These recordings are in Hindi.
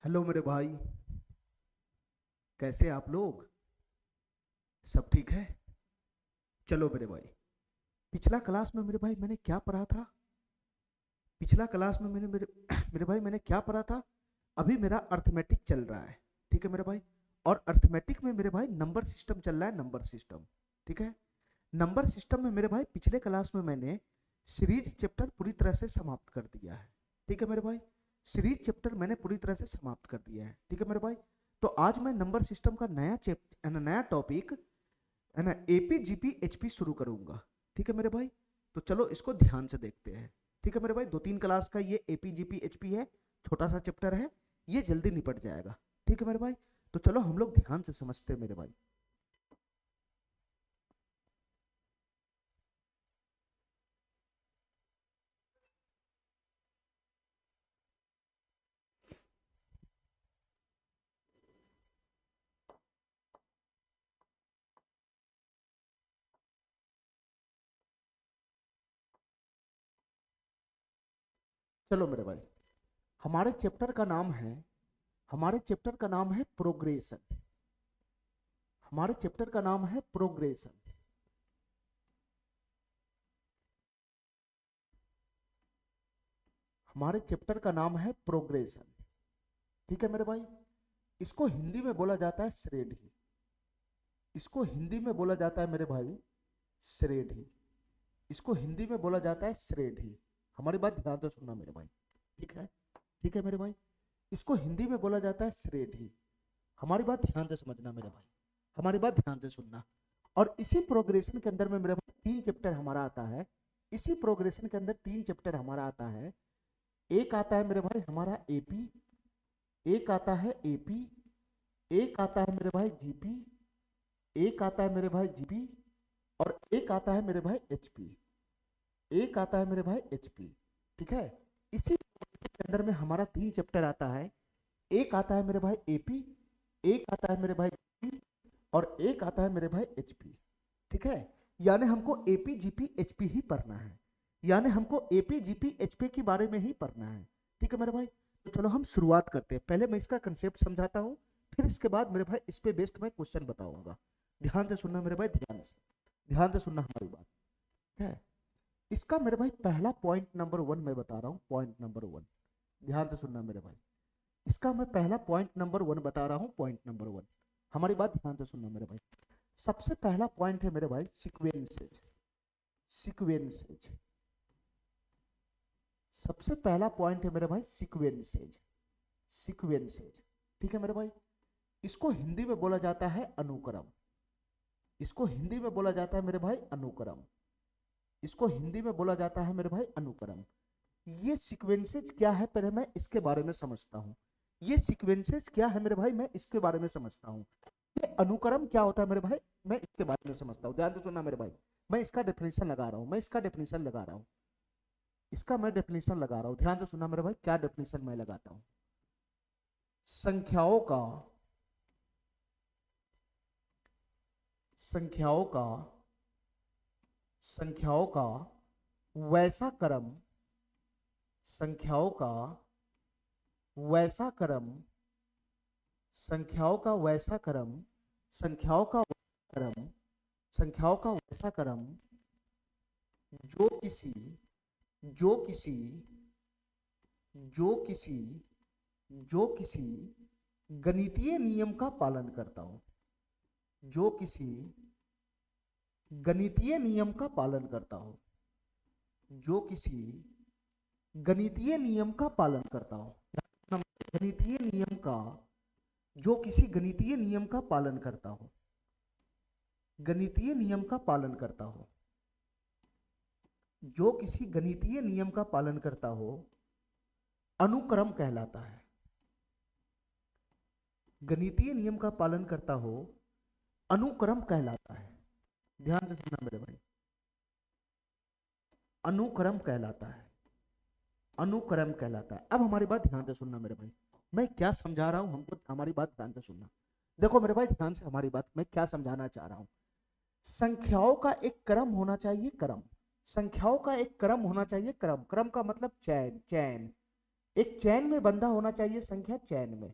हेलो मेरे भाई, कैसे आप लोग? सब ठीक है? चलो मेरे भाई, पिछला क्लास में मेरे भाई मैंने क्या पढ़ा था? पिछला क्लास में मैंने मेरे मेरे भाई मैंने क्या पढ़ा था? अभी मेरा अर्थमेटिक चल रहा है, ठीक है मेरे भाई। और अर्थमेटिक में मेरे भाई नंबर सिस्टम चल रहा है, नंबर सिस्टम, ठीक है। नंबर सिस्टम में मेरे भाई पिछले क्लास में मैंने सीरीज चैप्टर पूरी तरह से समाप्त कर दिया है, ठीक है मेरे भाई। सीरीज चैप्टर मैंने पूरी तरह से समाप्त कर दिया है, ठीक है मेरे भाई। तो आज मैं नंबर सिस्टम का नया चैप्टर, नया टॉपिक है ना, एपी जीपी एचपी शुरू करूंगा, ठीक है मेरे भाई। तो चलो इसको ध्यान से देखते हैं, ठीक है मेरे भाई। 2-3 क्लास का ये एपी जीपी एचपी है, छोटा सा चैप्टर है, ये जल्दी निपट जाएगा, ठीक है मेरे भाई। तो चलो हम लोग ध्यान से समझते हैं मेरे भाई। चलो मेरे भाई, हमारे चैप्टर का नाम है हमारे चैप्टर का नाम है प्रोग्रेशन। हमारे चैप्टर का नाम है प्रोग्रेशन। हमारे चैप्टर का नाम है प्रोग्रेशन, ठीक है मेरे भाई। इसको हिंदी में बोला जाता है श्रेणी। इसको हिंदी में बोला जाता है मेरे भाई श्रेणी। इसको हिंदी में बोला जाता है श्रेणी। हमारी बात ध्यान से सुनना मेरे भाई, ठीक है। ठीक है मेरे भाई, इसको हिंदी में बोला जाता है श्रेणी। हमारी बात ध्यान से समझना मेरे भाई, हमारी बात ध्यान से सुनना। और इसी प्रोग्रेशन के अंदर में मेरे भाई 3 चैप्टर हमारा आता है। इसी प्रोग्रेशन के अंदर 3 चैप्टर हमारा आता है। एक आता है मेरे भाई हमारा एपी, एक आता है एपी, एक आता है मेरे भाई जीपी, एक आता है मेरे भाई जीपी, और एक आता है मेरे भाई एचपी। एक आता है मेरे भाई एचपी, ठीक है। इसी के अंदर में हमारा 3 चैप्टर आता है। एक आता है मेरे भाई एपी, एक आता है मेरे भाई जीपी, और एक आता है मेरे भाई एचपी, ठीक है। यानी हमको एपी जीपी एचपी ही पढ़ना है। यानी हमको एपी जीपी एचपी के बारे में ही पढ़ना है, ठीक है मेरे भाई। तो चलो हम शुरुआत करते हैं। पहले मैं इसका कंसेप्ट समझाता हूँ, फिर इसके बाद मेरे भाई इस पे बेस्ड मैं क्वेश्चन बताऊंगा। ध्यान से सुनना मेरे भाई, ध्यान से सुनना हमारी बात, है। इसका मेरे भाई पहला पॉइंट नंबर 1 मैं बता रहा हूँ, पॉइंट नंबर 1। ध्यान से सुनना मेरे भाई, इसका मैं पहला पॉइंट नंबर 1 बता रहा हूँ, पॉइंट नंबर 1। हमारी बात ध्यान से सुनना मेरे भाई। सबसे पहला पॉइंट है मेरे भाई सीक्वेंसेज। सीक्वेंसेज, सबसे पहला पॉइंट है मेरे भाई सीक्वेंसेज। सीक्वेंसेज, ठीक है मेरे भाई। इसको हिंदी में बोला जाता है अनुक्रम। इसको हिंदी में बोला जाता है मेरे भाई अनुक्रम। इसको हिंदी में बोला जाता है मेरे भाई अनुक्रम। ये सीक्वेंसेज क्या है पहले मैं इसके बारे में समझता हूँ। ये सीक्वेंसेज क्या है मेरे भाई, मैं इसके बारे में समझता हूँ। ये अनुक्रम क्या होता है मेरे भाई, मैं इसके बारे में समझता हूँ। ध्यान से सुनना मेरे भाई, मैं इसका डेफिनेशन लगा रहा हूँ, मैं इसका डेफिनेशन लगा रहा हूँ, इसका मैं डेफिनेशन लगा रहा हूँ। ध्यान से सुनना मेरे भाई, क्या डेफिनेशन मैं लगाता हूँ। संख्याओं का संख्याओं का संख्याओं का वैसा क्रम, संख्याओं का वैसा क्रम, संख्याओं का वैसा क्रम, संख्याओं का क्रम, संख्याओं का वैसा क्रम जो किसी जो किसी जो किसी जो किसी गणितीय नियम का पालन करता हो। जो किसी गणितीय नियम का पालन करता हो। जो किसी गणितीय नियम का पालन करता हो। गणितीय नियम का, जो किसी गणितीय नियम का पालन करता हो। गणितीय नियम का पालन करता हो। जो किसी गणितीय नियम का पालन करता हो, अनुक्रम कहलाता है। गणितीय नियम का पालन करता हो, अनुक्रम कहलाता है। ध्यान से सुनना मेरे भाई, अनुक्रम कहलाता है। अनुक्रम कहलाता है। अब हमारी बात ध्यान से सुनना मेरे भाई, मैं क्या समझा रहा हूं हमको, हमारी बात ध्यान से सुनना। देखो मेरे भाई, ध्यान से हमारी बात, मैं क्या समझाना चाह रहा हूं। संख्याओं का एक क्रम होना चाहिए, क्रम। संख्याओं का एक क्रम होना चाहिए, क्रम। क्रम का मतलब चैन, चैन। एक चैन में बंधा होना चाहिए संख्या चैन में,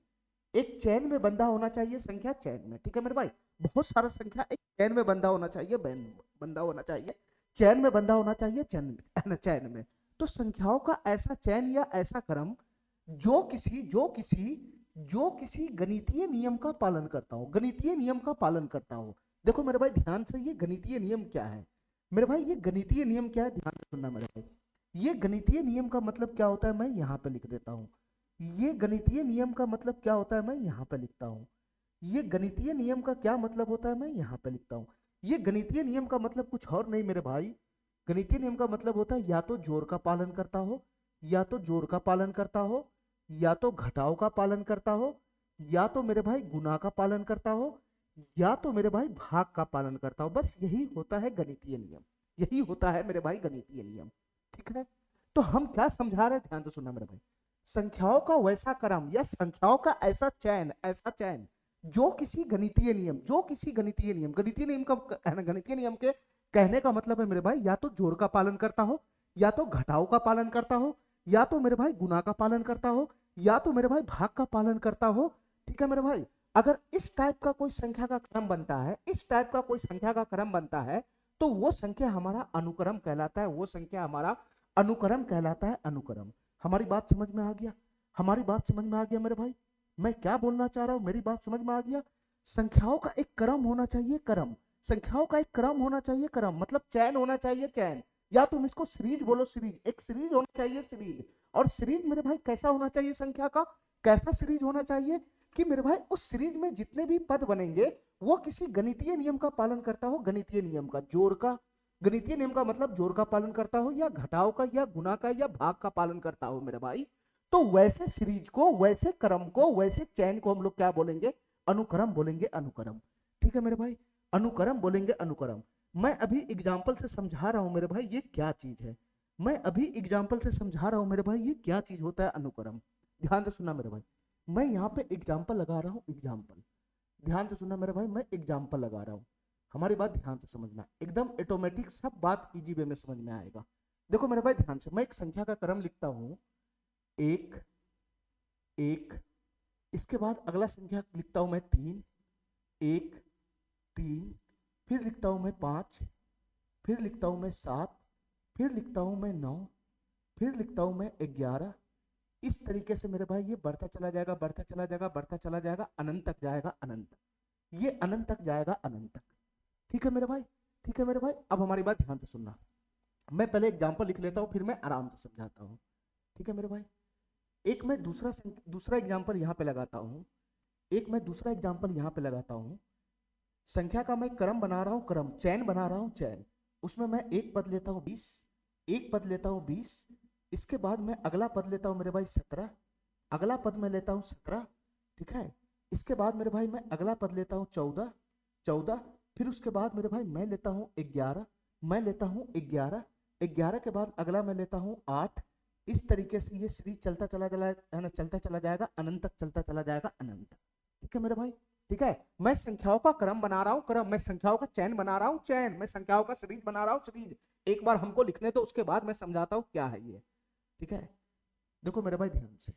एक चैन में बंधा होना चाहिए संख्या चैन में। ठीक है मेरे भाई, बहुत सारा संख्या एक चैन में बंधा होना चाहिए, बंधा होना चाहिए, चैन में बंधा होना चाहिए, चैन में। तो संख्याओं का ऐसा चैन या ऐसा क्रम जो किसी गणितीय नियम का पालन करता हो, गणितीय नियम का पालन करता हो। देखो मेरे भाई ध्यान से, ये गणितीय नियम क्या है मेरे भाई, ये गणितीय नियम क्या है, ध्यान से सुनना मेरे भाई। ये गणितीय नियम का मतलब क्या होता है मैं यहाँ पे लिख देता हूँ। ये गणितीय नियम का मतलब क्या होता है मैं यहाँ पे लिखता हूँ। ये गणितीय नियम का क्या मतलब होता है मैं यहाँ पे लिखता हूँ। ये गणितीय नियम का मतलब कुछ और नहीं मेरे भाई, गणितीय नियम का मतलब होता है या तो जोड़ का पालन करता हो, या तो जोड़ का पालन करता हो, या तो घटाव का पालन करता हो, या तो मेरे भाई गुणा का पालन करता हो, या तो मेरे भाई भाग का पालन करता हो। बस यही होता है गणितीय नियम, यही होता है मेरे भाई गणितीय नियम। ठीक है, तो हम क्या समझा रहे हैं, ध्यान से सुनना मेरे भाई। संख्याओं का वैसा क्रम या संख्याओं का ऐसा चयन जो किसी गणितीय नियम, गणितीय नियम का गणितीय नियम के कहने का मतलब है मेरे भाई, या तो जोड़ का पालन करता हो, या तो घटाव का पालन करता हो, या तो मेरे भाई गुणा का पालन करता हो, या तो मेरे भाई भाग का पालन करता हो। ठीक है मेरे भाई, अगर इस टाइप का कोई संख्या का क्रम बनता है, इस टाइप का कोई संख्या का क्रम बनता है, तो वो संख्या हमारा अनुक्रम कहलाता है, वो संख्या हमारा अनुक्रम कहलाता है, अनुक्रम। हमारी बात समझ में आ गया, हमारी बात समझ में आ गया मेरे भाई, मैं क्या बोलना चाह रहा हूं, मेरी बात समझ में आ गया। संख्याओं का एक क्रम होना चाहिए, क्रम, संख्याओं का एक क्रम होना चाहिए, क्रम मतलब चैन होना चाहिए, चैन, या तुम इसको सीरीज बोलो, सीरीज, एक सीरीज होना चाहिए, सीरीज। और सीरीज मेरे भाई कैसा होना चाहिए संख्या का, कैसा सीरीज होना चाहिए कि मेरे भाई उस सीरीज में जितने भी पद बनेंगे वो किसी गणितीय नियम का पालन करता हो, गणितीय नियम का, जोड़ का, गणितीय नियम का मतलब जोड़ का पालन करता हो, या घटाव का, या गुणा का, या भाग का पालन करता हो मेरे भाई। तो वैसे सीरीज को, वैसे क्रम को, वैसे चैन को हम लोग क्या बोलेंगे, अनुक्रम बोलेंगे, अनुक्रम। ठीक है मेरे भाई, अनुक्रम बोलेंगे, अनुक्रम। मैं अभी एग्जाम्पल से समझा रहा हूं मेरे भाई ये क्या चीज है, मैं अभी एग्जाम्पल से समझा रहा हूं मेरे भाई ये क्या चीज होता है अनुक्रम। ध्यान से सुनना मेरे भाई, मैं यहाँ पे एग्जाम्पल लगा रहा हूँ, एग्जाम्पल, ध्यान से सुनना मेरे भाई, मैं एग्जाम्पल लगा रहा हूँ। हमारी बात ध्यान से समझना, एकदम ऑटोमेटिक, सब बात इजी वे में समझ में आएगा। देखो मेरे भाई ध्यान से, मैं एक संख्या का क्रम लिखता हूँ, एक, एक, इसके बाद अगला संख्या लिखता हूं मैं तीन, एक, तीन, फिर लिखता हूं मैं पांच, फिर लिखता हूं मैं सात, फिर लिखता हूं मैं नौ, फिर लिखता हूं मैं 11। इस तरीके से मेरे भाई ये बढ़ता चला जाएगा, बढ़ता चला जाएगा, बढ़ता चला जाएगा, अनंत तक जाएगा, अनंत तक, ये अनंत तक जाएगा, अनंत तक। ठीक है मेरे भाई, ठीक है मेरे भाई, अब हमारी बात ध्यान से सुनना, मैं पहले एग्जाम्पल लिख लेता हूँ, फिर मैं आराम से समझाता हूँ। ठीक है मेरे भाई, एक मैं दूसरा एग्जाम्पल यहाँ पे लगाता हूँ, एक मैं दूसरा एग्जाम्पल यहाँ पे लगाता हूँ। संख्या का मैं क्रम बना रहा हूँ, क्रम, चैन बना रहा हूँ, चैन, उसमें मैं एक पद लेता हूँ 20, एक पद लेता हूँ 20, इसके बाद मैं अगला पद लेता हूँ मेरे भाई 17, अगला पद मैं लेता हूँ 17। ठीक है, इसके बाद मेरे भाई मैं अगला पद लेता हूँ 14, 14, फिर उसके बाद मेरे भाई मैं लेता हूँ 11, मैं लेता हूँ 11, 11 के बाद अगला मैं लेता हूँ 8। इस तरीके से ये सीरीज चलता चला जाएगा, चलता चला जाएगा, अनंत तक चलता चला जाएगा, अनंत। ठीक है मेरे भाई, ठीक है, मैं संख्याओं का क्रम बना रहा हूँ, क्रम, मैं संख्याओं का चैन बना रहा हूँ, चैन, मैं संख्याओं का सीरीज बना रहा हूँ, सीरीज। एक बार हमको लिखने दो, उसके बाद मैं समझाता हूँ क्या है ये। ठीक है, देखो मेरे भाई ध्यान से,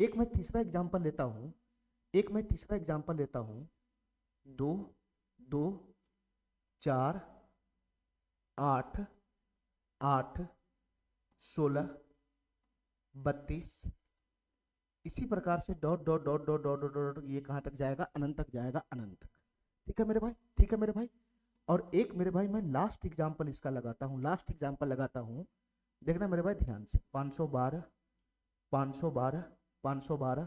एक मैं तीसरा एग्जाम्पल लेता हूँ, एक मैं तीसरा एग्जाम्पल लेता हूँ, 2, 2, 4, 8, 8, 16, 32, इसी प्रकार से dot dot dot dot dot dot dot, ये कहां तक जाएगा, अनंत तक जाएगा, अनंत तक। ठीक है मेरे भाई, ठीक है मेरे भाई, और एक मेरे भाई मैं लास्ट एग्जाम्पल इसका लगाता हूँ, लास्ट एग्जाम्पल लगाता हूँ, देखना मेरे भाई ध्यान से, 512, 512, 512,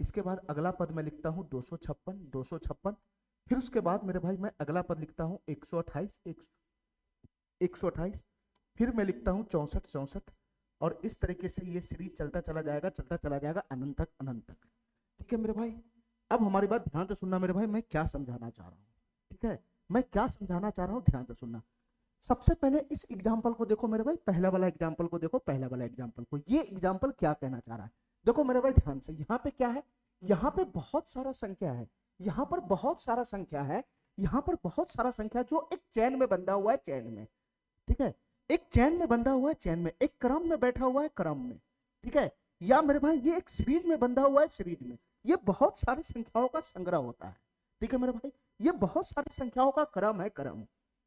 इसके बाद अगला पद मैं लिखता हूँ 256, 256, फिर उसके बाद मेरे भाई मैं अगला पद लिखता हूँ 128, 128, फिर मैं लिखता हूँ 64, 64, और इस तरीके से ये सीरीज चलता चला जाएगा, चलता चला जाएगा, अनंत तक, अनंत तक। ठीक है मेरे भाई, अब हमारी बात ध्यान से सुनना मेरे भाई, मैं क्या समझाना चाह रहा हूँ। ठीक है, मैं क्या समझाना चाह रहा हूँ, ध्यान से सुनना। सबसे पहले इस एग्जाम्पल को देखो मेरे भाई, पहला वाला एग्जाम्पल को देखो, पहला वाला एग्जाम्पल को, ये एग्जाम्पल क्या कहना चाह रहा है, देखो मेरे भाई ध्यान से, यहाँ पे क्या है, यहाँ पे बहुत सारा संख्या है, यहाँ पर बहुत सारा संख्या है, यहाँ पर बहुत सारा संख्या जो एक चैन में बंधा हुआ है, चैन में। ठीक है, एक चैन में बंधा हुआ है, चैन में, एक क्रम में बैठा हुआ है, क्रम में, ठीक है, या मेरे भाई ये एक सीरीज में बंधा हुआ है, सीरीज में। ये बहुत सारी संख्याओं का संग्रह होता है, ठीक है मेरे भाई, ये बहुत सारी संख्याओं का क्रम है, क्रम,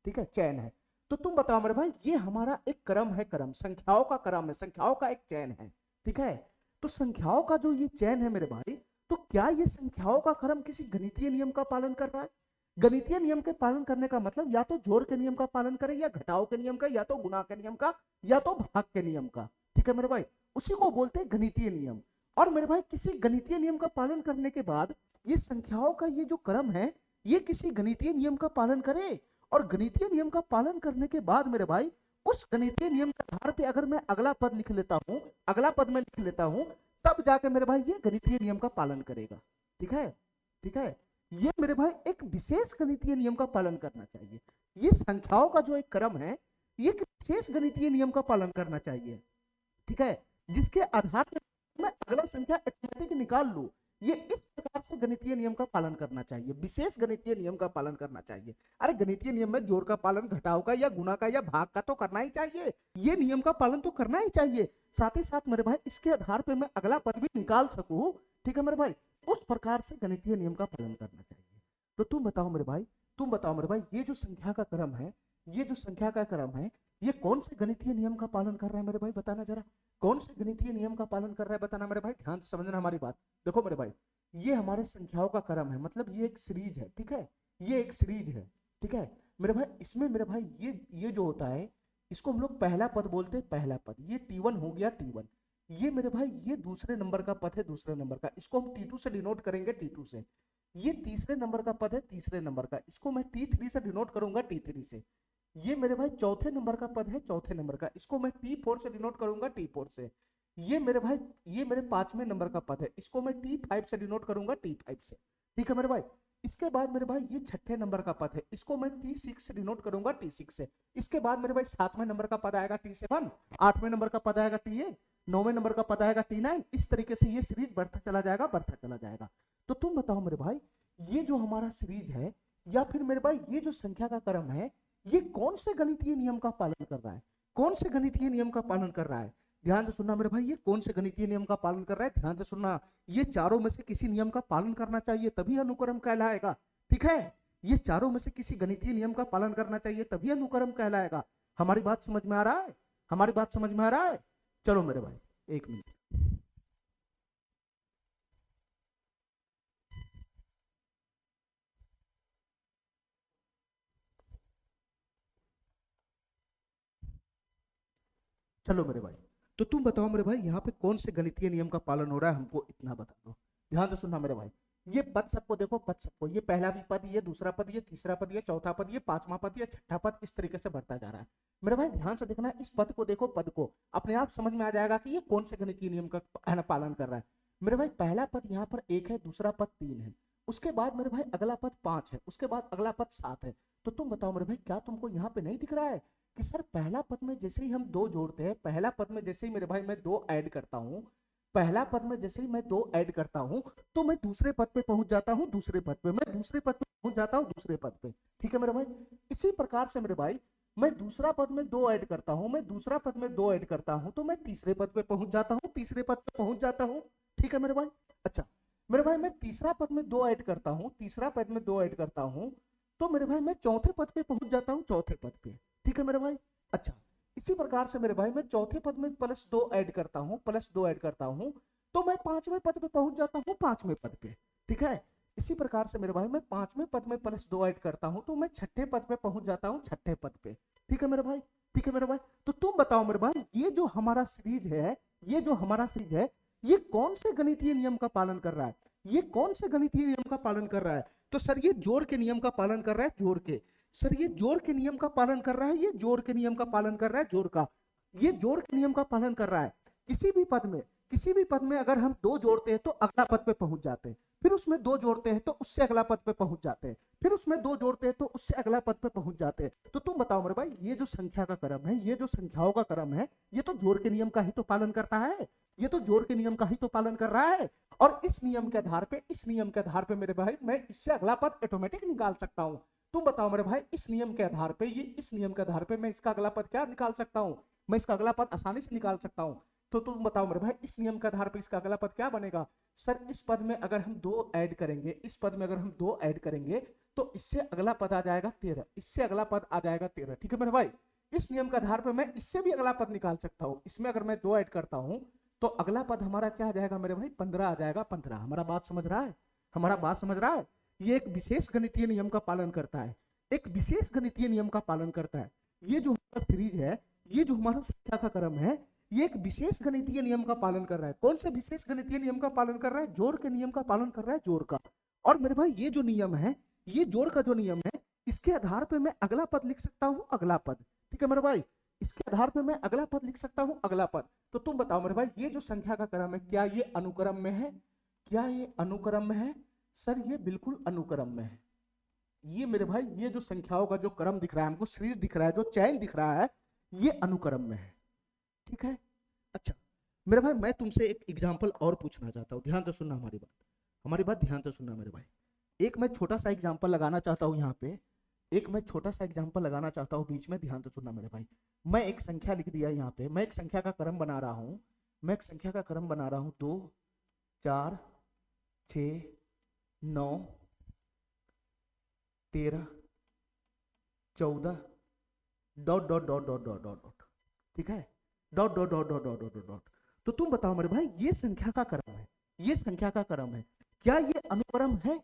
ठीक है, चैन है। तो तुम बताओ मेरे भाई, ये हमारा एक क्रम है, क्रम, संख्याओं का क्रम है, संख्याओं का एक चैन है, ठीक है। तो संख्याओं का जो ये चैन है मेरे भाई, तो क्या ये संख्याओं का क्रम किसी गणितीय नियम का पालन कर रहा है? गणितीय नियम के पालन करने का मतलब या तो जोड़ के नियम का पालन करे, या घटाओ के नियम का, या तो गुणा के नियम का, या तो भाग के नियम का, ठीक है मेरे भाई, उसी को बोलते हैं गणितीय नियम। और मेरे भाई किसी गणितीय नियम का पालन करने के बाद ये संख्याओं का ये जो क्रम है, ये किसी गणितीय नियम का पालन करे, और गणितीय नियम का पालन करने के बाद मेरे भाई उस गणितीय नियम के आधार पे अगर मैं अगला पद लिख लेता हूं, अगला पद में लिख लेता हूं, तब जाके मेरे भाई ये गणितीय नियम का पालन करेगा, ठीक है, ठीक है। ये मेरे भाई एक विशेष गणितीय नियम का पालन करना चाहिए। ये संख्याओं का जो एक क्रम है, ये एक विशेष गणितीय नियम का पालन करना चाहिए, ठीक है, जिसके आधार पर मैं अगला संख्या ऑटोमेटिक निकाल लूं। ये इस प्रकार से गणितीय नियम का पालन करना चाहिए, विशेष गणितीय नियम का पालन करना चाहिए। अरे गणितीय नियम में जोड़ का पालन, घटाव का या गुणा का या भाग का तो करना ही चाहिए, ये नियम का पालन तो करना ही चाहिए। साथ ही साथ मेरे भाई इसके आधार पर मैं अगला पद भी निकाल सकूं, ठीक है मेरे भाई, उस प्रकार से गणितीय नियम का पालन करना चाहिए। तो तुम बताओ मेरे भाई, तुम बताओ मेरे भाई, ये जो संख्या का क्रम है, ये जो संख्या का क्रम है, ये कौन से गणितीय नियम का पालन कर रहा है मेरे भाई, बताना जरा, कौन से गणितीय नियम का पालन कर रहा है, बताना मेरे भाई, ध्यान से समझना हमारी बात। देखो मेरे भाई, ये हमारे संख्याओं का क्रम है, मतलब ये एक सीरीज है, ठीक है, ये एक सीरीज है, ठीक है मेरे भाई। इसमें मेरे भाई ये जो होता है, इसको हम लोग पहला पद बोलते हैं, पहला पद, ये T1 हो गया, T1। ये मेरे भाई ये दूसरे नंबर का पद है, दूसरे नंबर का, इसको हम T2 से डिनोट करेंगे, T2 से। ये तीसरे नंबर का पद है, तीसरे नंबर का, इसको मैं T3 से डिनोट करूंगा, T3 से। ये मेरे भाई चौथे नंबर का पद है, चौथे नंबर का, इसको मैं T4 से डिनोट करूंगा, T4 से। ये मेरे भाई, ये मेरे पांचवें नंबर का पद है, इसको मैं T5 से डिनोट करूंगा, T5 से, ठीक है मेरे भाई। इसके बाद मेरे भाई ये छठे नंबर का पद है, इसको मैं T6 से डिनोट करूंगा, T6 से। इसके बाद मेरे भाई सातवें नंबर का पद आएगा, T7, आठवें नंबर का पद आएगा, T8, नौवें नंबर का पद आएगा, T9। इस तरीके से ये सीरीज बढ़ता चला जाएगा, बढ़ता चला जाएगा। तो तुम बताओ मेरे भाई, ये जो हमारा सीरीज है, या फिर मेरे भाई ये जो संख्या का क्रम है, ये कौन से गणितीय नियम का पालन कर रहा है, कौन से गणितीय नियम का पालन कर रहा है? ध्यान से सुनना मेरे भाई, ये कौन से गणितीय नियम का पालन कर रहा है, ध्यान से सुनना। ये चारों में से किसी नियम का पालन करना चाहिए, तभी अनुक्रम कहलाएगा, ठीक है। ये चारों में से किसी गणितीय नियम का पालन करना चाहिए, तभी अनुक्रम कहलाएगा। हमारी बात समझ में आ रहा है, हमारी बात समझ में आ रहा है? चलो मेरे भाई, एक मिनट। चलो मेरे भाई, तो तुम बताओ मेरे भाई, यहाँ पे कौन से गणितीय नियम का पालन हो रहा है, हमको इतना बता दो। ध्यान से सुनना मेरे भाई, ये पद सबको देखो, पद सबको, ये पहला भी पद, ये दूसरा पद, ये तीसरा पद, ये चौथा पद, ये पांचवा पद, ये छठा पद, इस तरीके से बढ़ता जा रहा है मेरे भाई। ध्यान से देखना, इस पद को देखो, पद को अपने आप समझ में आ जाएगा कि ये कौन से गणितीय नियम का पालन कर रहा है मेरे भाई। पहला पद यहाँ पर 1 है, दूसरा पद 3 है, उसके बाद मेरे भाई अगला पद 5 है, उसके बाद अगला पद 7 है। तो तुम बताओ मेरे भाई, क्या तुमको यहाँ पे नहीं दिख रहा है कि सर पहला पद में जैसे ही हम 2 जोड़ते हैं, पहला पद में जैसे ही मेरे भाई मैं 2 ऐड करता हूँ, पहला पद में जैसे ही मैं 2 ऐड करता हूं, तो मैं दूसरे पद पे पहुंच जाता हूं, दूसरे पद पे, मैं दूसरे पद पे पहुंच जाता हूं, दूसरे पद पे, ठीक है मेरे भाई। इसी प्रकार से मेरे भाई, मैं दूसरा पद में 2 ऐड करता हूं, मैं दूसरा पद में 2 ऐड करता हूं, तो मैं तीसरे पद पे पहुंच जाता हूं, तीसरे पद पे पहुंच जाता हूं, ठीक है मेरे भाई। अच्छा मेरे भाई, मैं तीसरा पद में 2 ऐड करता हूं, तीसरा पद में 2 ऐड करता हूं, तो मेरे भाई मैं चौथे पद पे पहुंच जाता हूं, चौथे पद पे, ठीक है मेरे भाई। अच्छा इसी प्रकार से मेरे भाई, मैं चौथे पद में +2 ऐड करता हूं, +2 ऐड करता हूं, तो मैं पांचवें पद पे पहुंच जाता हूं, पांचवें पद पे, ठीक है। इसी प्रकार से मेरे भाई, मैं पांचवें पद में +2 ऐड करता हूं, तो मैं छठे पद पे पहुंच जाता हूं, छठे पद पे, ठीक है मेरे भाई, ठीक है मेरे भाई। तो तुम बताओ मेरे भाई, ये जो हमारा सीरीज है, ये जो हमारा सीरीज है, ये कौन से गणितीय नियम का पालन कर रहा है, ये कौन से गणितीय नियम का पालन कर रहा है? तो सर ये जोड़ के नियम का पालन कर रहा है, जोड़ के। सर ये जोड़ के नियम का पालन कर रहा है, ये जोड़ के नियम का पालन कर रहा है, जोड़ का, ये जोड़ के नियम का पालन कर रहा है। किसी भी पद में, किसी भी पद में अगर हम 2 जोड़ते हैं तो अगला पद पे पहुंच जाते हैं, फिर उसमें 2 जोड़ते हैं तो उससे अगला पद पे पहुंच जाते हैं, फिर उसमें 2 जोड़ते हैं तो उससे अगला पद पे पहुंच जाते हैं। तो तुम बताओ मेरे भाई, ये जो संख्या का क्रम है, ये जो संख्याओं का क्रम है, ये तो जोड़ के नियम का ही तो पालन करता है, ये तो जोड़ के नियम का ही तो पालन कर रहा है। और इस नियम के आधार पे मेरे भाई मैं इससे अगला पद ऑटोमेटिक निकाल सकता हूं। तुम बताओ मेरे भाई, इस नियम के आधार पे, इस नियम के आधार पे मैं इसका अगला पद क्या निकाल सकता हूं? मैं इसका अगला पद आसानी से निकाल सकता हूं। तो तुम बताओ मेरे भाई, इस नियम के आधार पे इसका अगला पद क्या बनेगा? सर इस पद में अगर हम 2 ऐड करेंगे, इस पद में अगर हम 2 ऐड करेंगे तो इससे अगला पद आ जाएगा 13, इससे अगला पद आ जाएगा 13। ठीक है मेरे भाई, इस नियम के आधार पर मैं इससे भी अगला पद निकाल सकता हूं। इसमें अगर मैं 2 ऐड करता हूं तो अगला पद हमारा क्या आ जाएगा मेरे भाई? 15 आ जाएगा, 15। हमारा बात समझ रहा है? हमारा बात समझ रहा है? ये एक विशेष गणितीय नियम का पालन करता है, एक विशेष गणितीय नियम का पालन करता है। ये जो हमारा सीरीज है, ये जो हमारा संख्या का क्रम है, ये एक विशेष गणितीय नियम का पालन कर रहा है। कौन से विशेष गणितीय नियम का पालन कर रहा है? जोड़ के नियम का पालन कर रहा है, जोड़ का। और मेरे भाई ये जो नियम है, ये जोड़ का जो नियम है, इसके आधार पे मैं अगला पद लिख सकता हूं, अगला पद। ठीक है मेरे भाई, इसके आधार पे मैं अगला पद लिख सकता हूं, अगला पद। तो तुम बताओ मेरे भाई, ये जो संख्या का क्रम है, क्या ये अनुक्रम में है? क्या ये अनुक्रम में है? सर ये बिल्कुल अनुक्रम में है। ये मेरे भाई, ये जो संख्याओं का जो क्रम दिख रहा है हमको, सीरीज दिख रहा है, जो चैन दिख रहा है, ये अनुक्रम में है। ठीक है। अच्छा मेरे भाई, मैं तुमसे एक एग्जांपल और पूछना चाहता हूँ, ध्यान से सुनना हमारी बात ध्यान से सुनना मेरे भाई। एक मैं छोटा सा एग्जांपल लगाना चाहता हूँ यहाँ पे, एक मैं छोटा सा एग्जांपल लगाना चाहता हूँ बीच में, ध्यान से सुनना मेरे भाई। मैं एक संख्या लिख दिया यहाँ पे, मैं एक संख्या का क्रम बना रहा हूँ, मैं एक संख्या का क्रम बना रहा हूँ 2 4 6 9 13 14 dot dot dot dot dot dot dot. ठीक है, dot dot dot dot dot dot dot. तो तुम बताओ मेरे भाई, ये संख्या का क्रम है, ये संख्या का क्रम है, क्या ये अनुक्रम है?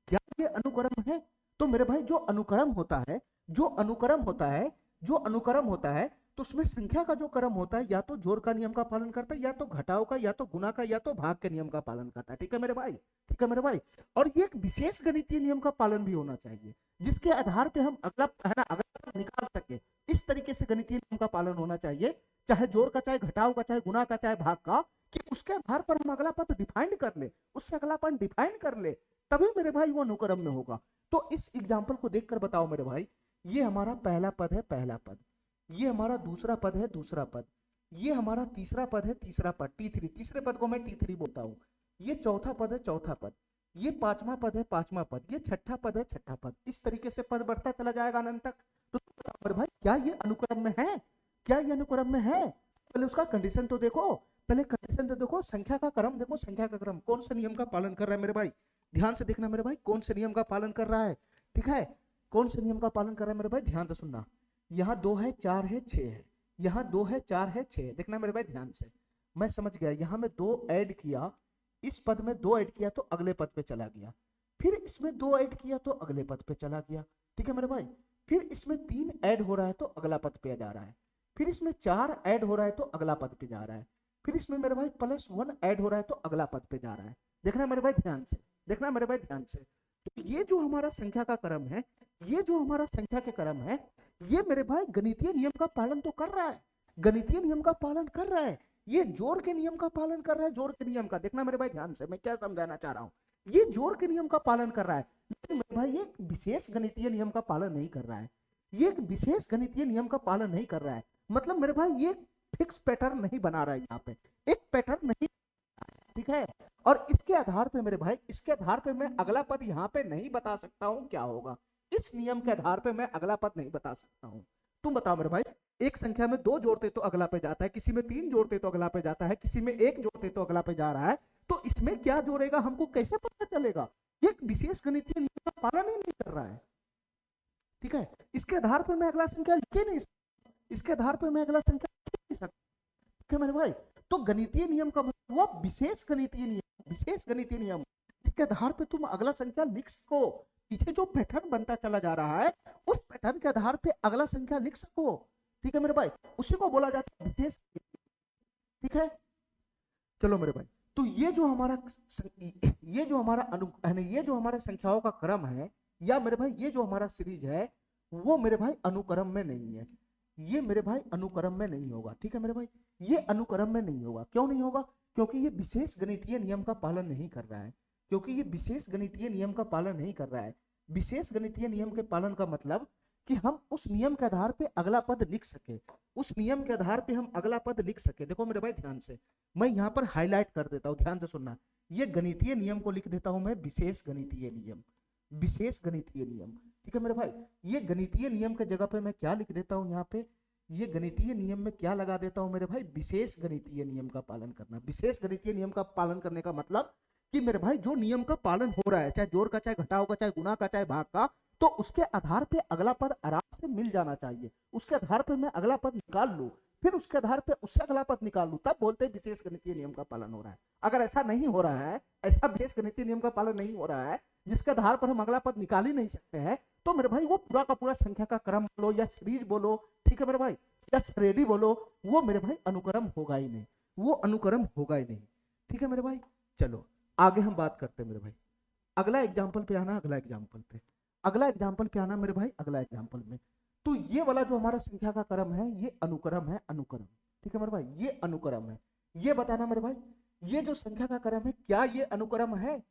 क्या ये अनुक्रम है? तो मेरे भाई जो अनुक्रम होता है, जो अनुक्रम होता है, जो अनुक्रम होता है, तो उसमें संख्या का जो क्रम होता है, या तो जोड़ का नियम का पालन करता है, या तो घटाव का, या तो गुणा का, या तो भाग के नियम का पालन करता है। ठीक है मेरे भाई, ठीक है मेरे भाई। और ये एक विशेष गणितीय नियम का पालन भी होना चाहिए, जिसके आधार पे हम अगला है ना, अगला निकाल सके। इस तरीके से गणितीय नियम का पालन होना चाहिए, चाहे जोड़ का, चाहे घटाव का, चाहे गुणा का, चाहे भाग का, कि उसके आधार पर हम अगला पद डिफाइन कर ले, उससे अगला पद डिफाइन कर ले, तभी मेरे भाई वो अनुक्रम में होगा। तो इस एग्जाम्पल को देखकर बताओ मेरे भाई, ये हमारा पहला पद है, पहला पद, ये हमारा दूसरा पद है, दूसरा पद, ये हमारा तीसरा पद है, तीसरा पद, T3, तीसरे पद को मैं T3 बोलता हूँ, ये चौथा पद है, चौथा पद, ये पांचवा पद है, पांचवा पद, ये छठा पद है, छठा पद। इस तरीके से पद बढ़ता चला जाएगा अनंत तक। तो भाई क्या ये अनुक्रम में है? क्या ये अनुक्रम में है? पहले उसका कंडीशन तो देखो, पहले कंडीशन तो देखो, संख्या का क्रम देखो, संख्या का क्रम कौन से नियम का पालन कर रहा है मेरे भाई? ध्यान से देखना मेरे भाई, कौन से नियम का पालन कर रहा है? ठीक है, कौन से नियम का पालन कर रहा है मेरे भाई? ध्यान से सुनना। यहाँ 2 है, 4 है, 6 है, यहाँ 2 है, 4 है, 6 है। देखना मेरे भाई ध्यान से, मैं समझ गया। यहाँ में 2 ऐड किया, इस पद में 2 ऐड किया तो अगले पद पे चला गया, फिर इसमें 2 ऐड किया तो अगले पद पे चला गया। ठीक है मेरे भाई, फिर इसमें 3 ऐड हो रहा है तो अगला पद पे जा रहा है, फिर इसमें 4 ऐड हो रहा है तो अगला पद पे जा रहा है, फिर इसमें मेरे भाई +1 ऐड हो रहा है तो अगला पद पे जा रहा है। देखना मेरे भाई ध्यान से, देखना मेरे भाई ध्यान से। तो ये जो हमारा संख्या का क्रम है, ये जो हमारा संख्या के क्रम है, ये मेरे भाई गणितीय नियम का पालन तो कर रहा है, गणितीय नियम का पालन कर रहा है, ये जोड़ के नियम का पालन कर रहा है, जोड़ के नियम का। देखना मेरे भाई ध्यान से, मैं क्या समझाना चाह रहा हूँ, ये जोड़ के नियम का पालन कर रहा है, लेकिन मेरे भाई ये विशेष गणितीय नियम का पालन नहीं कर रहा है, ये एक विशेष गणितीय नियम का पालन नहीं कर रहा है। मतलब मेरे भाई ये फिक्स पैटर्न नहीं बना रहा है, यहाँ पे एक पैटर्न नहीं, ठीक है। और इसके आधार पे मेरे भाई, इसके आधार पे मैं अगला पद यहाँ पे नहीं बता सकता हूँ क्या होगा, इस नियम के आधार पे मैं अगला पद नहीं बता सकता हूँ। तुम बताओ मेरे भाई, एक संख्या में 2 जोड़ते तो अगला पे जाता है, किसी में 3 जोड़ते तो अगला पे जाता है, किसी में 1 जोड़ते तो अगला पे जा रहा है, तो इसमें क्या जोड़ेगा हमको कैसे पता चलेगा? ये एक विशेष गणितीय नियम का पालन ही नहीं कर रहा है। ठीक है, इसके आधार पर मैं अगला संख्या लिख नहीं सकता, इसके आधार पर मैं अगला संख्या लिख नहीं सकता। ठीक है मेरे भाई, तो गणितीय नियम का मतलब हुआ विशेष गणितीय नियम, विशेष गणितीय नियम, इसके आधार पे तुम अगला संख्या लिख सको, पीछे जो पैटर्न बनता चला जा रहा है उस पैटर्न के आधार पे अगला संख्या लिख सको। ठीक है मेरे भाई, उसी को बोला जाता है विशेष। ठीक है, चलो मेरे भाई, तो ये जो हमारा ये जो हमारा संख्याओं का क्रम है, या मेरे भाई ये जो हमारा सीरीज है, वो मेरे भाई अनुक्रम में नहीं है, ये मेरे भाई अनुक्रम में नहीं होगा। ठीक है मेरे भाई, ये अनुक्रम में नहीं होगा। क्यों नहीं होगा? क्योंकि ये विशेष गणितीय नियम का पालन नहीं कर रहा है, क्योंकि ये विशेष गणितीय नियम का पालन नहीं कर रहा है। विशेष गणितीय नियम के पालन का मतलब कि हम उस नियम के आधार पे अगला पद लिख सके, उस नियम के आधार पे हम अगला पद लिख सके। देखो मेरे भाई ध्यान से, मैं यहाँ पर हाईलाइट कर देता हूँ, ध्यान से सुनना, ये गणितीय नियम को लिख देता हूं मैं विशेष गणितीय नियम, विशेष गणितीय नियम। ठीक है मेरे भाई, ये गणितीय नियम के जगह पे मैं क्या लिख देता हूं यहाँ पे, ये गणितीय नियम में क्या लगा देता हूं मेरे भाई, विशेष गणितीय नियम का पालन करना। विशेष गणितीय नियम का पालन करने का मतलब कि मेरे भाई जो नियम का पालन हो रहा है, चाहे जोड़ का, चाहे घटाव का, चाहे गुणा का, चाहे भाग का, तो उसके आधार पे अगला पद आराम से मिल जाना चाहिए। उसके आधार पे मैं अगला पद निकाल लूं, फिर उसके आधार पे उससे अगला पद निकाल लूं, तब बोलते हैं विशेष गणितीय नियम का पालन हो रहा है। अगर ऐसा नहीं हो रहा है, ऐसा विशेष गणितीय नियम का पालन नहीं हो रहा है जिसके आधार पर हम अगला पद निकाल ही नहीं सकते हैं, तो मेरे भाई वो पूरा का पूरा संख्या का क्रम बोलो या सीरीज बोलो, ठीक है मेरे भाई, या श्रेणी बोलो, वो मेरे भाई अनुक्रम होगा ही नहीं, वो अनुक्रम होगा ही नहीं। ठीक है मेरे भाई, चलो आगे हम बात करते हैं मेरे भाई। अगला एग्जाम्पल पे आना, अगला एग्जाम्पल पे, अगला एग्जाम्पल पे आना मेरे भाई, अगला एग्जाम्पल में। तो ये वाला जो हमारा संख्या का क्रम है ये अनुक्रम है, अनुक्रम। ठीक है मेरे भाई, ये अनुक्रम है। ये बताना मेरे भाई, ये जो संख्या का क्रम है क्या ये अनुक्रम है,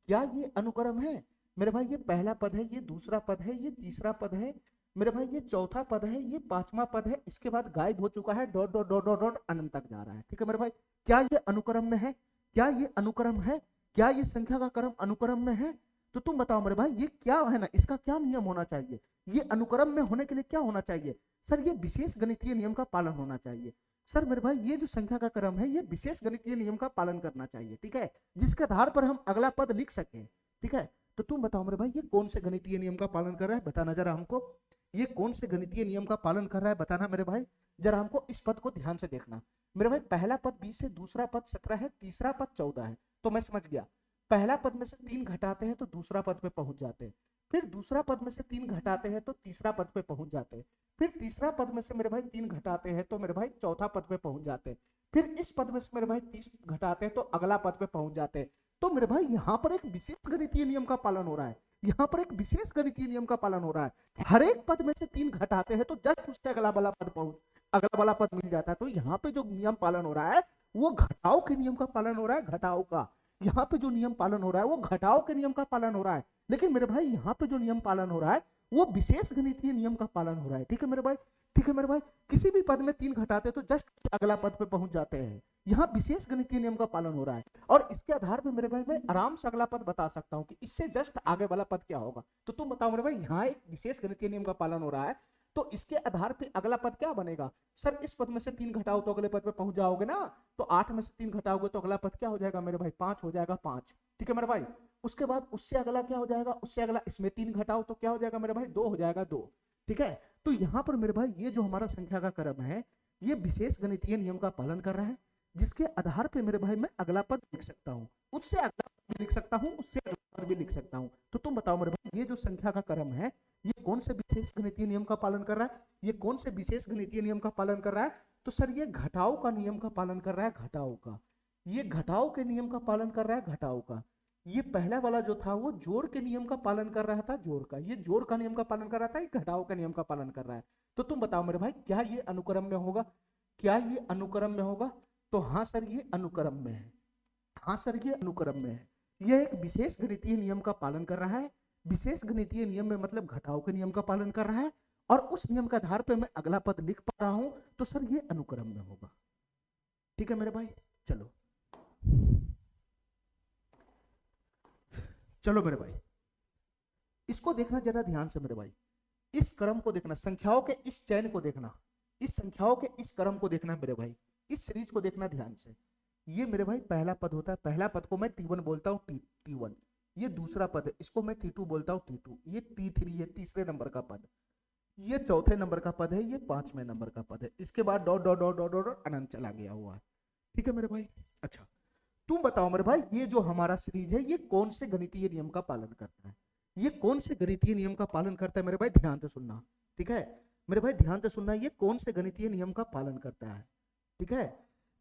क्या ये अनुक्रम है मेरे भाई। ये पहला पद है, ये दूसरा पद है, ये तीसरा पद है मेरे भाई, ये चौथा पद है, ये पांचवा पद है, इसके बाद गायब हो चुका है, dot dot dot dot dot अनंत तक जा रहा है। ठीक है मेरे भाई, क्या ये अनुक्रम में है, क्या ये अनुक्रम है, क्या ये संख्या का क्रम अनुक्रम में है। तो तुम बताओ मेरे भाई ये क्या है ना, इसका क्या नियम होना चाहिए, ये अनुक्रम में होने के लिए क्या होना चाहिए। सर ये विशेष गणितीय नियम का पालन होना चाहिए। सर मेरे भाई ये जो संख्या का क्रम है ये विशेष गणितीय नियम का पालन करना चाहिए, ठीक है, जिसके आधार पर हम अगला पद लिख सके। ठीक है, तो तुम बताओ मेरे भाई ये कौन से गणितीय नियम का पालन कर रहा है, बताना जरा हमको, ये कौन से गणितीय नियम का पालन कर रहा है बताना मेरे भाई। जरा हमको इस पद को ध्यान से देखना मेरे भाई। पहला पद 20 है, दूसरा पद 17 है, तीसरा पद 14 है, तो मैं समझ गया पहला पद में से 3 घटाते हैं तो दूसरा पद पे पहुंच जाते हैं, फिर दूसरा पद में से 3 घटाते हैं तो तीसरा पद पे पहुंच जाते हैं, फिर तीसरा पद में से मेरे भाई 3 घटाते हैं तो मेरे भाई चौथा पद पे पहुंच जाते हैं, फिर इस पद में से मेरे भाई 30 घटाते हैं तो अगला पद पे पहुंच जाते हैं। तो मेरे भाई यहाँ पर एक विशेष गणितीय नियम का पालन हो रहा है, यहाँ पर एक विशेष गणितीय नियम का पालन हो रहा है। हर एक पद में से 3 घटाते हैं तो जस्ट उससे अगला वाला पद अगला वाला पद मिल जाता है। तो यहाँ पे जो नियम पालन हो रहा है वो घटाव के नियम का पालन हो रहा है, घटाव का। यहाँ पे जो नियम पालन हो रहा है वो घटाव के नियम का पालन हो रहा है, लेकिन मेरे भाई यहाँ पे जो नियम पालन हो रहा है वो विशेष गणितीय नियम का पालन हो रहा है। ठीक है मेरे भाई, ठीक है मेरे भाई, किसी भी पद में 3 घटाते तो जस्ट अगला पद पे पहुंच जाते हैं, यहाँ विशेष गणितीय नियम का पालन हो रहा है। और इसके आधार पर मेरे भाई मैं आराम से अगला पद बता सकता हूँ कि इससे जस्ट आगे वाला पद क्या होगा। तो तुम बताओ मेरे भाई, यहाँ एक विशेष गणितीय नियम का पालन हो रहा है, तो इसके आधार पे अगला पद क्या बनेगा। सर इस पद में से 3 घटाओ तो अगले पद पे पहुंच जाओगे ना, तो 8 में से 3 घटाओगे तो अगला पद क्या हो जाएगा मेरे भाई, 5 हो जाएगा, 5। ठीक है मेरे भाई, उसके बाद उससे अगला क्या हो जाएगा, उससे अगला इसमें 3 घटाओ तो क्या हो जाएगा मेरे भाई, 2 हो जाएगा, 2। ठीक है, तो यहाँ पर मेरे भाई ये जो हमारा संख्या का क्रम है ये विशेष गणितीय नियम का पालन कर रहा है, जिसके आधार पे मेरे भाई मैं अगला पद लिख सकता हूँ, उससे अगला पद भी लिख सकता हूँ, उससे अगला पद भी लिख सकता हूँ। तो तुम बताओ मेरे भाई ये जो संख्या का क्रम है ये कौन से विशेष गणितीय नियम का पालन कर रहा है, ये कौन से विशेष गणितीय नियम का पालन कर रहा है। तो सर ये घटाव का नियम का पालन कर रहा है, घटाव का, ये घटाव के नियम का पालन कर रहा है, घटाव का। ये पहला वाला जो था वो जोड़ के नियम का पालन कर रहा था, जोड़ का, ये जोड़ का नियम का पालन कर रहा था, ये घटाव का नियम का पालन कर रहा है। तो तुम बताओ मेरे भाई क्या ये अनुक्रम में होगा, क्या ये अनुक्रम में होगा। तो हाँ सर ये अनुक्रम में है, हाँ सर ये अनुक्रम में है, यह एक विशेष गणितीय नियम का पालन कर रहा है। विशेष गणितीय नियम में मतलब घटाव के नियम का पालन कर रहा है, और उस नियम के आधार पर मैं अगला पद लिख पा रहा हूं, तो सर ये अनुक्रम में होगा। ठीक है मेरे भाई, चलो चलो मेरे भाई इसको देखना जरा ध्यान से मेरे भाई, इस क्रम को देखना, संख्याओं के इस चयन को देखना, इस संख्याओं के इस क्रम को देखना मेरे भाई, इस सीरीज को देखना ध्यान से। ये मेरे भाई पहला पद होता है, पहला पद को मैं T1 बोलता हूँ, T1। ये दूसरा पद है, इसको मैं T2 बोलता हूँ, T2। ये T3 है, तीसरे नंबर का पद। ये चौथे नंबर का पद है, ये 5वें नंबर का पद है। इसके बाद dot dot dot dot dot अनंत चला गया हुआ है। ठीक है मेरे भाई, अच्छा तुम बताओ मेरे भाई ये जो हमारा सीरीज है ये कौन से गणितीय नियम का पालन करता है, ये कौन से गणितीय नियम का पालन करता है मेरे भाई, ध्यान से सुनना। ठीक है मेरे भाई, ध्यान से सुनना, ये कौन से गणितीय नियम का पालन करता है। ठीक है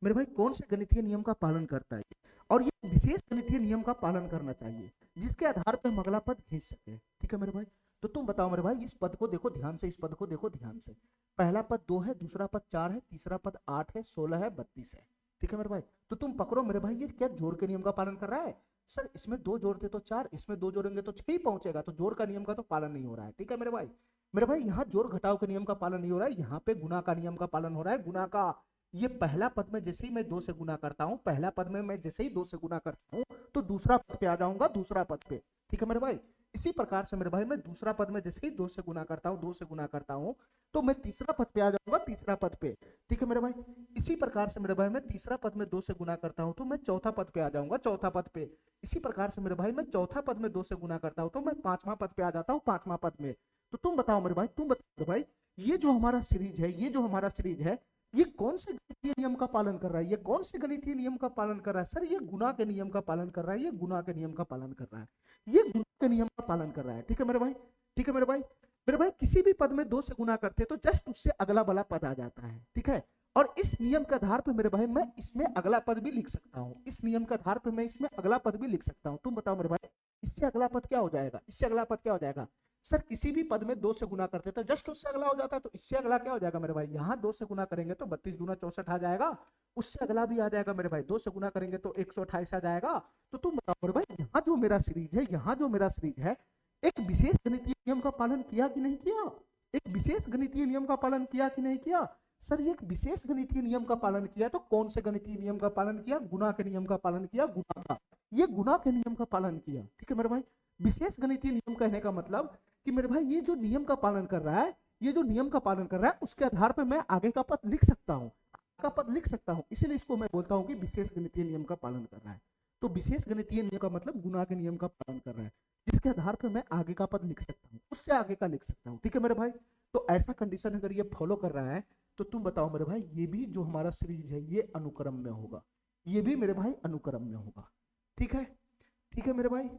मेरे भाई, कौन से गणितीय नियम का पालन करता है, और ये विशेष गणितीय नियम का पालन करना चाहिए, जिसके आधार पर हम अगला पद खींच सके। ठीक है मेरे भाई, तो तुम बताओ मेरे भाई इस पद को देखो ध्यान से, इस पद को देखो ध्यान से। पहला पद 2 है, दूसरा पद 4 है, तीसरा पद 8 है, 16 है, 32 है। ठीक है मेरे भाई, तो तुम पकड़ो मेरे भाई ये क्या जोड़ के नियम का पालन कर रहा है। सर इसमें 2 जोड़ते तो 4, इसमें 2 जोड़ेंगे तो 6 ही पहुंचेगा, तो जोड़ का नियम का तो पालन नहीं हो रहा है। ठीक है मेरे भाई यहाँ जोड़ घटाव के नियम का पालन नहीं हो रहा है, यहाँ पे गुणा का नियम का पालन हो रहा है, गुणा का। ये पहला पद में जैसे ही मैं 2 से गुना करता हूं, पहला पद में मैं जैसे ही 2 से गुना करता हूं तो दूसरा पद पे आ जाऊंगा, दूसरा पद पे। ठीक है मेरे भाई। इसी प्रकार से मेरे भाई मैं दूसरा पद में जैसे ही 2 से गुना करता हूं, 2 से गुना करता हूं तो मैं तीसरा पद पे आ जाऊंगा, तीसरा पद पे। ठीक है मेरे भाई। इसी प्रकार से मेरे भाई मैं तीसरा पद में 2 से गुना करता हूं तो मैं चौथा पद पे आ जाऊंगा, चौथा पद पे। इसी प्रकार से मेरे भाई मैं चौथा पद में 2 से गुना करता हूं तो मैं पांचवा पद पे आ जाता हूं, पांचवा पद में। तो तुम बताओ मेरे भाई, तुम बताओ मेरे भाई, ये जो हमारा सीरीज है, ये जो हमारा सीरीज है, ये कौन से गणितीय नियम का पालन कर रहा है? ये कौन से गणितीय नियम का पालन कर रहा है? सर ये गुणा के नियम का पालन कर रहा है, ये गुणा के नियम का पालन कर रहा है, ये गुणा के नियम का पालन कर रहा है। ठीक है मेरे भाई, ठीक है मेरे भाई। मेरे भाई किसी भी पद में 2 से गुना करते हैं तो जस्ट उससे अगला वाला पद आ जाता है। ठीक है। और इस नियम के आधार पर मेरे भाई मैं इसमें अगला पद भी लिख सकता हूँ, इस नियम के आधार पर मैं इसमें अगला पद भी लिख सकता हूँ। तुम बताओ मेरे भाई, इससे अगला पद क्या हो जाएगा? इससे अगला पद क्या हो जाएगा? सर किसी भी पद में 2 से गुना करते तो जस्ट उससे अगला हो जाता है, तो इससे अगला क्या हो जाएगा मेरे भाई? यहाँ 2 से गुना करेंगे तो 32 गुना 64 आ जाएगा, उससे अगला भी आ जाएगा मेरे भाई, 2 से गुना करेंगे तो 128 आ जाएगा। तो तुम बताओ मेरे भाई, यहाँ जो मेरा सीरीज है, यहाँ जो मेरा सीरीज है, एक विशेष गणितीय नियम का पालन किया कि नहीं किया? एक विशेष गणितीय नियम का पालन किया कि नहीं किया? सर ये एक विशेष गणितीय नियम का पालन किया, तो कौन से गणितीय नियम का पालन किया? गुणा के नियम का पालन किया, गुणा का, ये गुणा के नियम का पालन किया। ठीक है मेरे भाई। विशेष गणितीय नियम कहने का मतलब कि मेरे भाई ये जो नियम का पालन कर रहा है, ये जो नियम का पालन कर रहा है उसके आधार पर मैं आगे का पद लिख सकता हूँ, का पद लिख सकता हूँ, इसीलिए इसको मैं बोलता हूँ कि विशेष गणितीय नियम का पालन कर रहा है। तो विशेष गणितीय नियम का मतलब गुणा के नियम का पालन कर रहा है, जिसके आधार पर मैं आगे का पद लिख सकता हूँ, उससे आगे का लिख सकता हूँ। ठीक है मेरे भाई। तो ऐसा कंडीशन अगर ये फॉलो कर रहा है तो तुम बताओ मेरे भाई, ये भी जो हमारा सीरीज है ये अनुक्रम में होगा, ये भी मेरे भाई अनुक्रम में होगा। ठीक है, ठीक है मेरे भाई।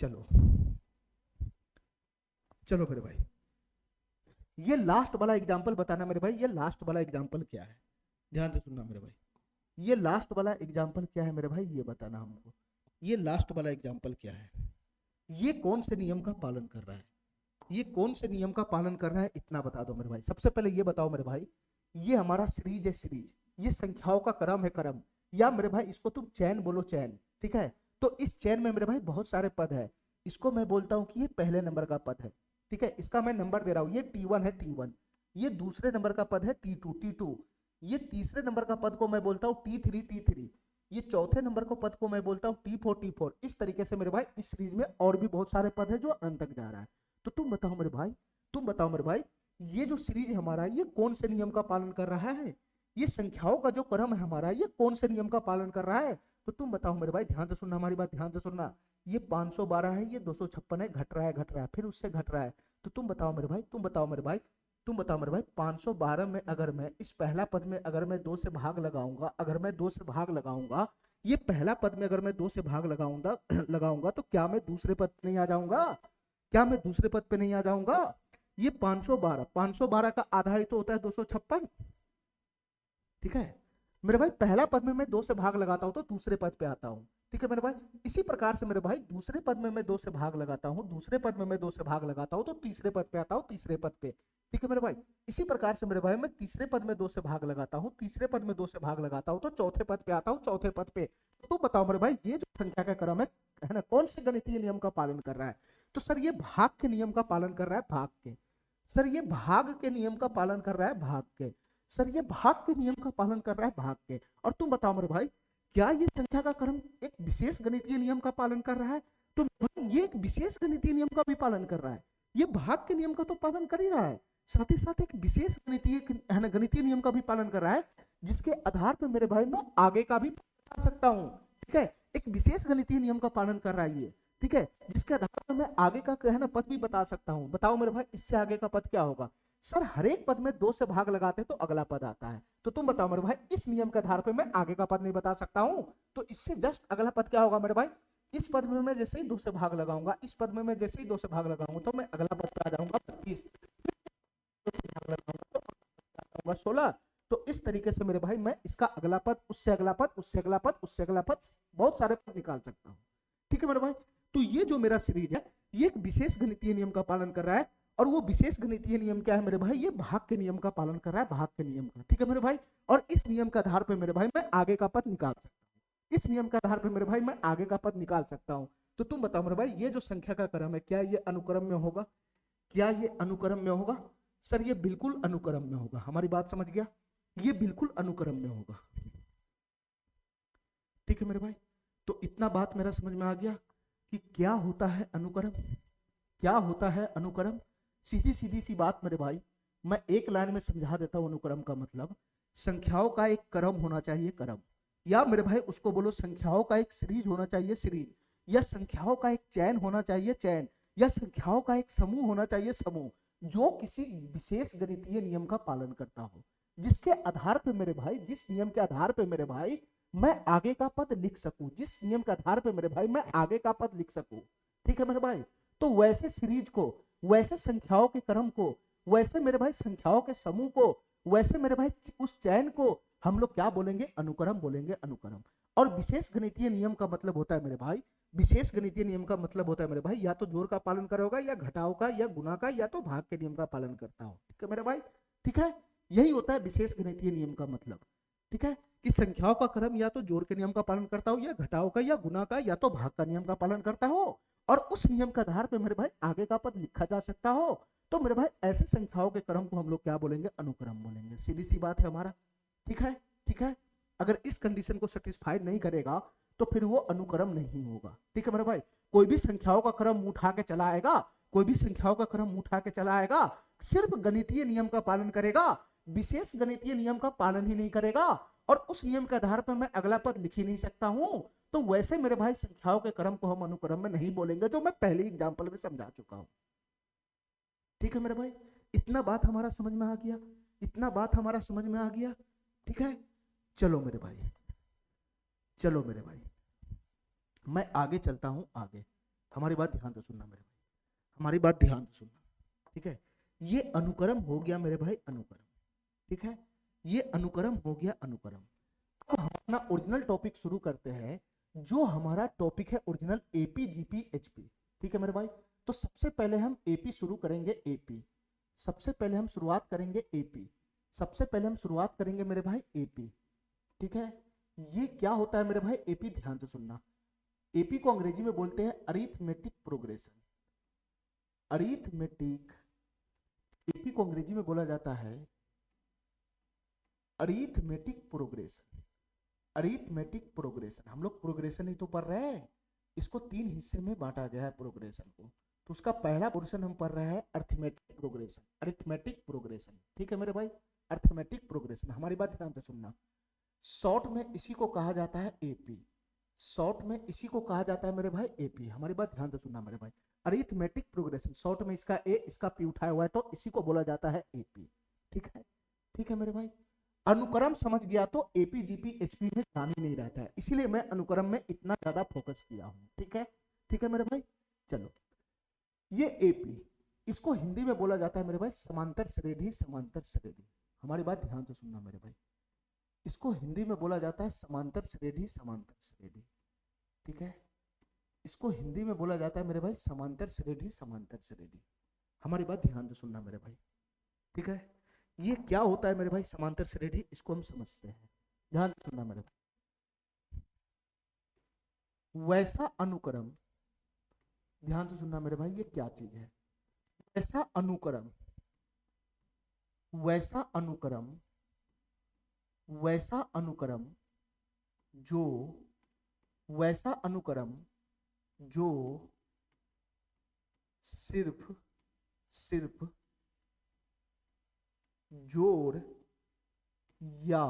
चलो चलो मेरे भाई, ये लास्ट वाला एग्जांपल बताना मेरे भाई, ये लास्ट वाला एग्जांपल क्या है? ध्यान से सुनना मेरे भाई, ये लास्ट वाला एग्जांपल क्या है मेरे भाई, ये बताना हमको। ये लास्ट वाला एग्जांपल क्या है? ये कौन से नियम का पालन कर रहा है? ये कौन से नियम का पालन कर रहा है, इतना बता दो मेरे भाई। सबसे पहले ये बताओ मेरे भाई, ये हमारा सीरीज है, सीरीज, ये संख्याओं का क्रम है, क्रम, या मेरे भाई इसको तुम चैन बोलो, चैन। ठीक है। तो इस चैन में मेरे भाई बहुत सारे पद है, इसको मैं बोलता हूँ कि ये पहले नंबर का पद है। ठीक है। इसका मैं नंबर दे रहा हूँ, ये T1 है, T1। ये दूसरे नंबर का पद है T2, T2। ये तीसरे नंबर का पद को मैं बोलता हूँ T3, T3। ये चौथे नंबर को पद को मैं बोलता हूँ T4, T4। इस तरीके से मेरे भाई इस सीरीज में और भी बहुत सारे पद है जो अंत तक जा रहा है। तो तुम बताओ मेरे भाई, तुम बताओ मेरे भाई, ये जो सीरीज हमारा ये कौन से नियम का पालन कर रहा है? ये संख्याओं का जो क्रम है हमारा ये कौन से नियम का पालन कर रहा है? तो तुम बताओ मेरे भाई, ध्यान से सुनना हमारी बात, ध्यान से सुनना। ये 512 है, ये 256 है, घट रहा है, घट रहा है, फिर उससे घट रहा है। तो तुम बताओ मेरे भाई, तुम बताओ मेरे भाई, तुम बताओ मेरे भाई, 512 में अगर मैं इस पहला पद में अगर मैं 2 से भाग लगाऊंगा, अगर मैं 2 से भाग लगाऊंगा, ये पहला पद में अगर मैं 2 से भाग लगाऊंगा लगाऊंगा तो क्या मैं दूसरे पद पे नहीं आ जाऊंगा? क्या मैं दूसरे पद पे नहीं आ जाऊंगा? ये 512 का आधा ही तो होता है 256। ठीक है मेरे भाई, पहला पद में मैं 2 से भाग लगाता हूं तो दूसरे पद पे आता हूं। ठीक है मेरे भाई। इसी प्रकार से मेरे भाई दूसरे पद में मैं 2 से भाग लगाता हूं, दूसरे पद में मैं 2 से भाग लगाता हूं तो तीसरे पद पे आता हूं, तीसरे पद पे। ठीक है मेरे भाई। इसी प्रकार से मेरे भाई मैं तीसरे पद में 2 से भाग लगाता हूं, तीसरे पद में 2 से भाग लगाता हूं तो चौथे पद पे आता हूं, चौथे पद पे। तो बताओ मेरे भाई, ये जो संख्या का क्रम है ना, कौन से गणितीय नियम का पालन कर रहा है? तो सर ये भाग के नियम का पालन कर रहा है, भाग के। सर ये भाग के नियम का पालन कर रहा है, भाग के। सर ये भाग के नियम का पालन कर रहा है, भाग के। और तुम बताओ मेरे भाई, क्या ये संख्या का क्रम एक विशेष गणितीय नियम का पालन कर रहा है? तो ये एक विशेष गणितीय नियम का भी पालन कर रहा है, ये भाग के नियम का तो पालन कर ही रहा है, साथ ही साथ एक विशेष गणितीय नियम का भी पालन कर रहा है, जिसके आधार पर मेरे भाई मैं आगे का भी बता सकता हूँ। ठीक है। एक विशेष गणितीय नियम का पालन कर रहा है ये। ठीक है। जिसके आधार पर मैं आगे का कहना पद भी बता सकता हूँ। बताओ मेरे भाई, इससे आगे का पद क्या होगा? सर हर एक पद में 2 से भाग लगाते हैं तो अगला पद आता है। तो तुम बताओ मेरे भाई, इस नियम के आधार पर मैं आगे का पद नहीं बता सकता हूं, तो इससे जस्ट अगला पद क्या होगा मेरे भाई? इस पद में मैं जैसे ही 2 से भाग लगाऊंगा, इस पद में मैं जैसे ही 2 से भाग लगाऊंगा तो मैं अगला पद पे आ जाऊंगा 32, 16। तो इस तरीके से मेरे भाई मैं इसका अगला पद, उससे अगला पद, उससे अगला पद, उससे अगला पद, बहुत सारे पद निकाल सकता हूँ। ठीक है मेरे भाई। तो ये जो मेरा सीरीज है ये एक विशेष गणितीय नियम का पालन कर रहा है, और वो विशेष गणितीय नियम क्या है मेरे भाई? ये भाग के नियम का पालन कर रहा है, भाग के नियम का। ठीक है मेरे भाई। और इस नियम के आधार पर मेरे भाई मैं आगे का पद निकाल सकता हूँ, इस नियम के आधार पर मेरे भाई मैं आगे का पद निकाल सकता हूँ। तो तुम बताओ मेरे भाई, ये जो संख्या का क्रम है क्या ये अनुक्रम में होगा? क्या ये अनुक्रम में होगा? सर ये बिल्कुल अनुक्रम में होगा। हमारी बात समझ गया? ये बिल्कुल अनुक्रम में होगा। ठीक है मेरे भाई, तो इतना बात मेरा समझ में आ गया कि क्या होता है अनुक्रम, क्या होता है अनुक्रम। सीधी सीधी सी बात मेरे भाई, मैं एक लाइन में समझा देता हूं। अनुक्रम का मतलब संख्याओं का एक क्रम होना चाहिए, क्रम, या मेरे भाई उसको बोलो संख्याओं का एक सीरीज होना चाहिए, सीरीज, या संख्याओं का एक चैन होना चाहिए, चैन, या संख्याओं का एक समूह होना चाहिए, समूह, जो किसी विशेष गणितीय नियम का पालन करता हो, जिसके आधार पे मेरे भाई, जिस नियम के आधार पे मेरे भाई मैं आगे का पद लिख सकूं, जिस नियम के आधार पे मेरे भाई मैं आगे का पद लिख सकूं। ठीक है मेरे भाई, तो वैसे सीरीज को, वैसे संख्याओं के क्रम को, वैसे मेरे भाई संख्याओं के समूह को, वैसे मेरे भाई उस चैन को हम लोग क्या बोलेंगे, अनुक्रम बोलेंगे, अनुक्रम। और विशेष गणितीय नियम का मतलब होता है मेरे भाई, विशेष गणितीय नियम का मतलब होता है मेरे भाई, या तो जोड़ का पालन करोगा, या घटाव का, या गुना का, या तो भाग के नियम का पालन करता हो। ठीक है मेरे भाई, ठीक है, यही होता है विशेष गणितीय नियम का मतलब। ठीक है, कि संख्याओं का क्रम या तो जोड़ के नियम का पालन करता हो, या घटाव का, या गुना का, या तो भाग का नियम का पालन करता हो, और उस नियम के आधार पे मेरे भाई आगे का पद लिखा जा सकता हो। तो मेरे भाई ऐसे संख्याओं के क्रम को हम लोग क्या बोलेंगे, अनुक्रम बोलेंगे। सीधी सी बात है हमारा। ठीक है, ठीक है, अगर इस कंडीशन को सेटिस्फाइड नहीं करेगा तो फिर वो अनुक्रम नहीं होगा। ठीक है मेरे भाई, कोई भी संख्याओं का क्रम उठा के चला आएगा, कोई भी संख्याओं का क्रम उठा के चला आएगा, सिर्फ गणितीय नियम का पालन करेगा, विशेष गणितीय नियम का पालन ही नहीं करेगा, और उस नियम के आधार पर मैं अगला पद लिख ही नहीं सकता हूं, तो वैसे मेरे भाई संख्याओं के क्रम को हम अनुक्रम में नहीं बोलेंगे, जो मैं पहले एग्जांपल में समझा चुका हूं। ठीक है मेरे भाई, इतना बात हमारा समझ में आ गया, इतना बात हमारा समझ में आ गया। ठीक है, चलो मेरे भाई, चलो मेरे भाई, मैं आगे चलता हूं, आगे। हमारी बात ध्यान से सुनना मेरे भाई, हमारी बात ध्यान से सुनना। ठीक है, ये अनुक्रम हो गया मेरे भाई, अनुक्रम। ठीक है, ये अनुक्रम हो गया, अनुक्रम। अब हम अपना ओरिजिनल टॉपिक शुरू करते हैं, जो हमारा टॉपिक है ओरिजिनल एपी जीपी एचपी। ठीक है मेरे भाई, तो सबसे पहले हम एपी शुरू करेंगे, एपी, सबसे पहले हम शुरुआत करेंगे एपी, सबसे पहले हम शुरुआत करेंगे मेरे भाई एपी। ठीक है, ये क्या होता है मेरे भाई एपी, ध्यान से सुनना। एपी को अंग्रेजी में बोलते हैं अरिथमेटिक प्रोग्रेशन, अरिथमेटिक, एपी को अंग्रेजी में बोला जाता है अरिथमेटिक प्रोग्रेशन, अरिथमेटिक प्रोग्रेशन। हम लोग प्रोग्रेशन ही तो पढ़ रहे हैं, इसको तीन हिस्से में बांटा गया है प्रोग्रेशन को, तो उसका पहला पोर्शन हम पढ़ रहे हैं अरिथमेटिक प्रोग्रेशन, अरिथमेटिक प्रोग्रेशन। ठीक है मेरे भाई, अरिथमेटिक प्रोग्रेशन। हमारी बात ध्यान से सुनना, शॉर्ट में इसी को कहा जाता है एपी, शॉर्ट में इसी को कहा जाता है मेरे भाई एपी। हमारी बात ध्यान से सुनना मेरे भाई, अरिथमेटिक प्रोग्रेशन, शॉर्ट में इसका ए, इसका पी उठाया हुआ है, तो इसी को बोला जाता है एपी। ठीक है, ठीक है मेरे भाई, अनुक्रम समझ गया तो एपी जीपी एचपी में ध्यान ही नहीं रहता है, इसीलिए मैं अनुक्रम में इतना ज्यादा फोकस किया हूं। ठीक है, ठीक है मेरे भाई, चलो, ये एपी, इसको हिंदी में बोला जाता है मेरे भाई समांतर श्रेणी, समांतर श्रेणी। हमारी बात ध्यान से सुनना मेरे भाई, इसको हिंदी में बोला जाता है समांतर श्रेणी, समांतर श्रेणी। ठीक है, इसको हिंदी में बोला जाता है मेरे भाई समांतर श्रेणी, समांतर श्रेणी। हमारी बात ध्यान से सुनना मेरे भाई। ठीक है, ये क्या होता है मेरे भाई समांतर श्रेणी, इसको हम समझते हैं, ध्यान से सुनना मेरे भाई। वैसा अनुक्रम, ध्यान से सुनना मेरे भाई, ये क्या चीज है, वैसा अनुक्रम, वैसा अनुक्रम, वैसा अनुक्रम जो, वैसा अनुक्रम जो सिर्फ, सिर्फ जोड़ या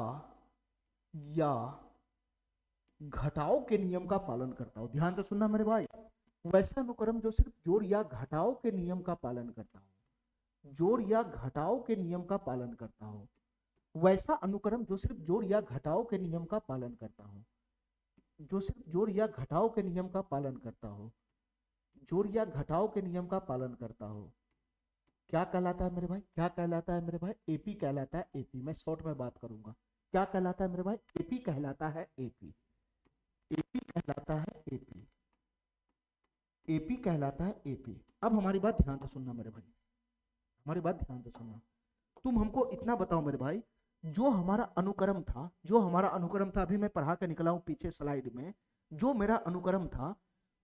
घटाव के नियम का पालन करता हो। ध्यान से सुनना मेरे भाई, वैसा अनुक्रम जो सिर्फ जोड़ या घटाव के नियम का पालन करता हो, जोड़ या घटाव के नियम का पालन करता हो, वैसा अनुक्रम जो सिर्फ जोड़ या घटाव के नियम का पालन करता हो, जो सिर्फ जोड़ या घटाव के नियम का पालन करता हो, जोड़ या घटाव के नियम का पालन करता हो, क्या कहलाता है मेरे भाई, क्या कहलाता है मेरे भाई, एपी कहलाता है, एपी। मैं शॉर्ट में बात करूंगा, क्या कहलाता है मेरे भाई, एपी कहलाता है, एपी, एपी कहलाता है, एपी, एपी कहलाता है, एपी। अब हमारी बात ध्यान से सुनना मेरे भाई, हमारी बात ध्यान से सुनना। तुम हमको इतना बताओ मेरे भाई, जो हमारा अनुक्रम था, जो हमारा अनुक्रम था, अभी मैं पढ़ा के निकला हूं पीछे स्लाइड में, जो मेरा अनुक्रम था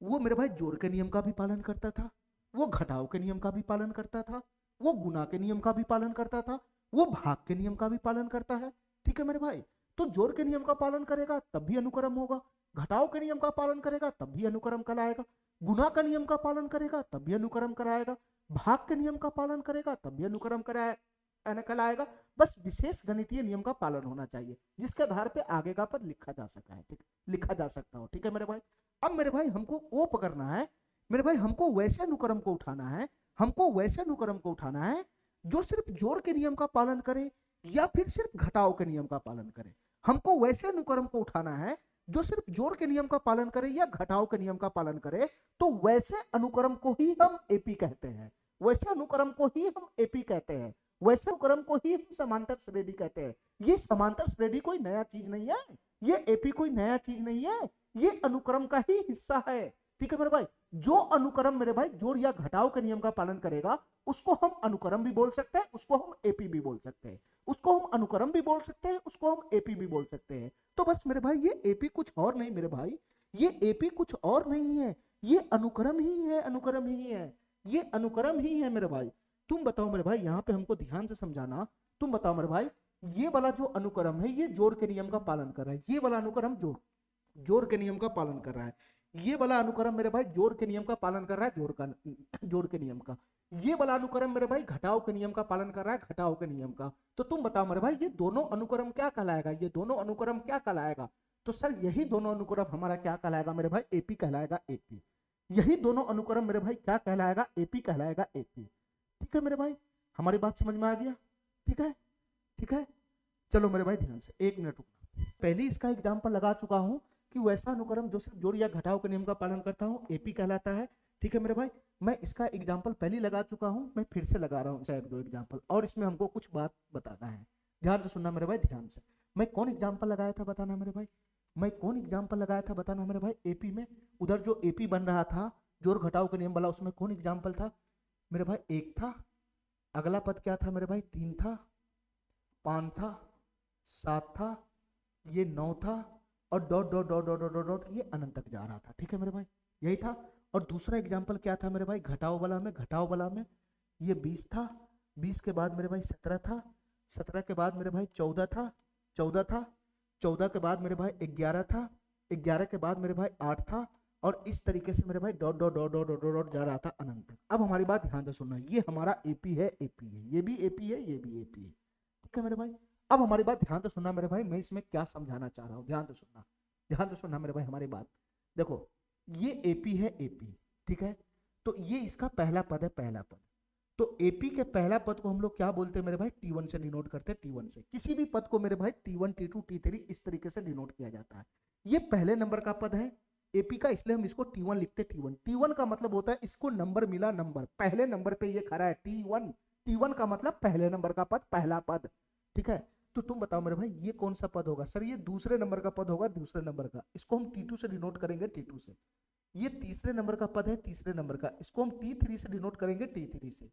वो मेरे भाई जोड़ के नियम का भी पालन करता था, वो घटाव के नियम का भी पालन करता था, वो गुना के नियम का भी पालन करता था, वो भाग के नियम का भी पालन करता है। ठीक है मेरे भाई। तो जोड़ के नियम का पालन करेगा तब भी अनुक्रम होगा, घटाव के नियम का पालन करेगा तब भी अनुक्रम कहलाएगा, गुणा का नियम का पालन करेगा तब भी अनुक्रम कराएगा, भाग के नियम का पालन करेगा तब भी अनुक्रम कहलाएगा। बस विशेष गणितीय नियम का पालन होना चाहिए जिसके आधार पे आगे का पद लिखा जा सकता है, ठीक, लिखा जा सकता हो। ठीक है मेरे भाई। अब मेरे भाई हमको वो पकड़ना है मेरे भाई, हमको वैसे अनुक्रम को उठाना है, हमको वैसे अनुक्रम को उठाना है जो सिर्फ जोड़ के नियम का पालन करे या फिर सिर्फ घटाव के नियम का पालन करे। हमको वैसे अनुक्रम को उठाना है जो सिर्फ जोड़ के नियम का पालन करे या घटाव के नियम का पालन करे, तो वैसे अनुक्रम को ही हम एपी कहते हैं, वैसे अनुक्रम को ही हम एपी कहते हैं, वैसे अनुक्रम को ही हम समांतर श्रेणी कहते हैं। ये समांतर श्रेणी कोई नया चीज नहीं है, ये एपी कोई नया चीज नहीं है, ये अनुक्रम का ही हिस्सा है। ठीक है मेरे भाई। जो अनुक्रम मेरे भाई जोड़ या घटाव के नियम का पालन करेगा उसको हम अनुक्रम भी बोल सकते हैं, उसको हम एपी भी बोल सकते हैं, उसको हम अनुक्रम भी बोल सकते हैं, उसको हम एपी भी बोल सकते हैं। तो बस मेरे भाई ये एपी कुछ और नहीं मेरे भाई, ये एपी कुछ और नहीं है, ये अनुक्रम ही है, अनुक्रम ही है, ये अनुक्रम ही है मेरे भाई। तुम बताओ मेरे भाई, यहाँ पे हमको ध्यान से समझाना, तुम बताओ मेरे भाई, ये वाला जो अनुक्रम है ये जोड़ के नियम का पालन कर रहा है, ये वाला अनुक्रम जोड़ के नियम का पालन कर रहा है, ये वाला अनुक्रम मेरे भाई जोड़ के नियम का पालन कर रहा है, जोड़ के नियम का। ये वाला अनुक्रम मेरे भाई घटाव के नियम का पालन कर रहा है, घटाव के नियम का। तो तुम बताओ मेरे भाई ये दोनों अनुक्रम क्या कहलाएगा, ये दोनों अनुक्रम क्या कहलाएगा? तो सर यही दोनों अनुक्रम हमारा क्या कहलाएगा मेरे भाई? एपी कहलाएगा, एपी। यही दोनों अनुक्रम मेरे भाई क्या कहलाएगा? एपी कहलाएगा, एपी। ठीक है मेरे भाई, हमारी बात समझ में आ गया? ठीक है, ठीक है। चलो मेरे भाई ध्यान से 1 मिनट रुकना। पहले इसका एग्जाम्पल लगा चुका हूँ कि वैसा अनुक्रम जो सिर्फ जोड़ या घटाव के नियम का पालन करता हूँ एपी कहलाता है। ठीक है मेरे भाई, मैं इसका एग्जाम्पल पहले लगा चुका हूँ, मैं फिर से लगा रहा हूँ 1-2 एग्जाम्पल, और इसमें हमको कुछ बात बताना है। ध्यान से सुनना मेरे भाई, ध्यान से। मैं कौन एग्जाम्पल लगाया था बताना मेरे भाई, मैं कौन एग्जाम्पल लगाया था बताना मेरे भाई। एपी में उधर जो एपी बन रहा था जोड़ घटाव के नियम वाला, उसमें कौन एग्जाम्पल था मेरे भाई? 1 था। अगला पद क्या था मेरे भाई? 3 था, 5 था, 7 था, ये 9 था, और dot dot dot dot dot dot ये अनंत तक जा रहा था। ठीक है मेरे भाई, यही था। और दूसरा एग्जाम्पल क्या था मेरे भाई? घटाव वाला में, घटाव वाला में ये 20 था, 20 के बाद मेरे भाई 17 था, 17 के बाद मेरे भाई 14 था, 14 था, 14 के बाद मेरे भाई 11 था, 11 के बाद मेरे भाई 8 था, और इस तरीके से मेरे भाई dot dot dot dot dot dot जा रहा था अनंत तक। अब हमारी बात ध्यान से सुनना, ये हमारा एपी है, एपी है, ये भी एपी है, ये भी एपी है। ठीक है मेरे भाई, अब हमारी बात ध्यान से सुनना मेरे भाई, मैं इसमें क्या समझाना चाह रहा हूँ, ध्यान से सुनना, ध्यान से सुनना मेरे भाई हमारी बात। देखो ये एपी है, एपी, ठीक है। तो ये इसका पहला पद है, पहला पद। तो एपी के पहला पद को हम लोग क्या बोलते हैं मेरे भाई? T1 से डिनोट करते हैं, T1 से। किसी भी पद को मेरे भाई T1, T2, T3 इस तरीके से डिनोट किया जाता है। ये पहले नंबर का पद है एपी का, इसलिए हम इसको T1 लिखते हैं। T1, T1 का मतलब होता है इसको नंबर मिला, नंबर पहले नंबर पे ये खड़ा है, T1। T1 का मतलब पहले नंबर का पद, पहला पद। ठीक है, तो तुम बताओ मेरे भाई ये कौन सा पद होगा? सर ये दूसरे नंबर का पद होगा, दूसरे नंबर का। इसको हम T2 से डिनोट करेंगे, T2 से। ये तीसरे नंबर का पद है, तीसरे नंबर का। इसको हम T3 से डिनोट करेंगे, T3 से।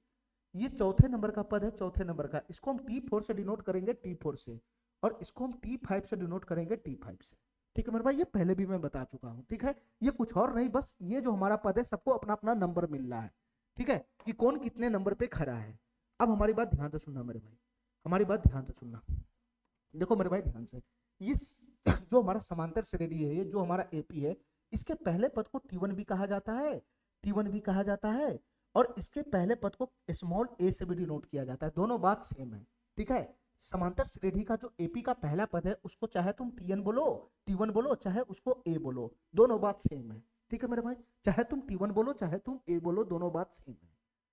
ये चौथे नंबर का पद है, चौथे नंबर का। इसको हम T4 से डिनोट करेंगे, T4 से। और इसको हम T5 से डिनोट करेंगे, T5 से। ठीक है मेरे भाई, ये पहले भी मैं बता चुका हूँ। ठीक है, ये कुछ और नहीं, बस ये जो हमारा पद है सबको अपना अपना नंबर मिल रहा है। ठीक है, कि कौन कितने नंबर पे खड़ा है। अब हमारी बात ध्यान से सुनना मेरे भाई, हमारी बात ध्यान से सुनना। देखो मेरे भाई ध्यान से, ये जो हमारा समांतर श्रेणी है, ये जो हमारा एपी है, इसके पहले पद को T1 भी कहा जाता है, T1 भी कहा जाता है, और इसके पहले पद को स्मॉल a से भी डिनोट किया जाता है। दोनों बात सेम है। ठीक है, समांतर श्रेणी का जो एपी का पहला पद है उसको चाहे तुम T1 बोलो, T1 बोलो, चाहे उसको a बोलो, दोनों बात सेम है। ठीक है मेरे भाई, चाहे तुम T1 बोलो, चाहे तुम a बोलो, दोनों बात सेम है।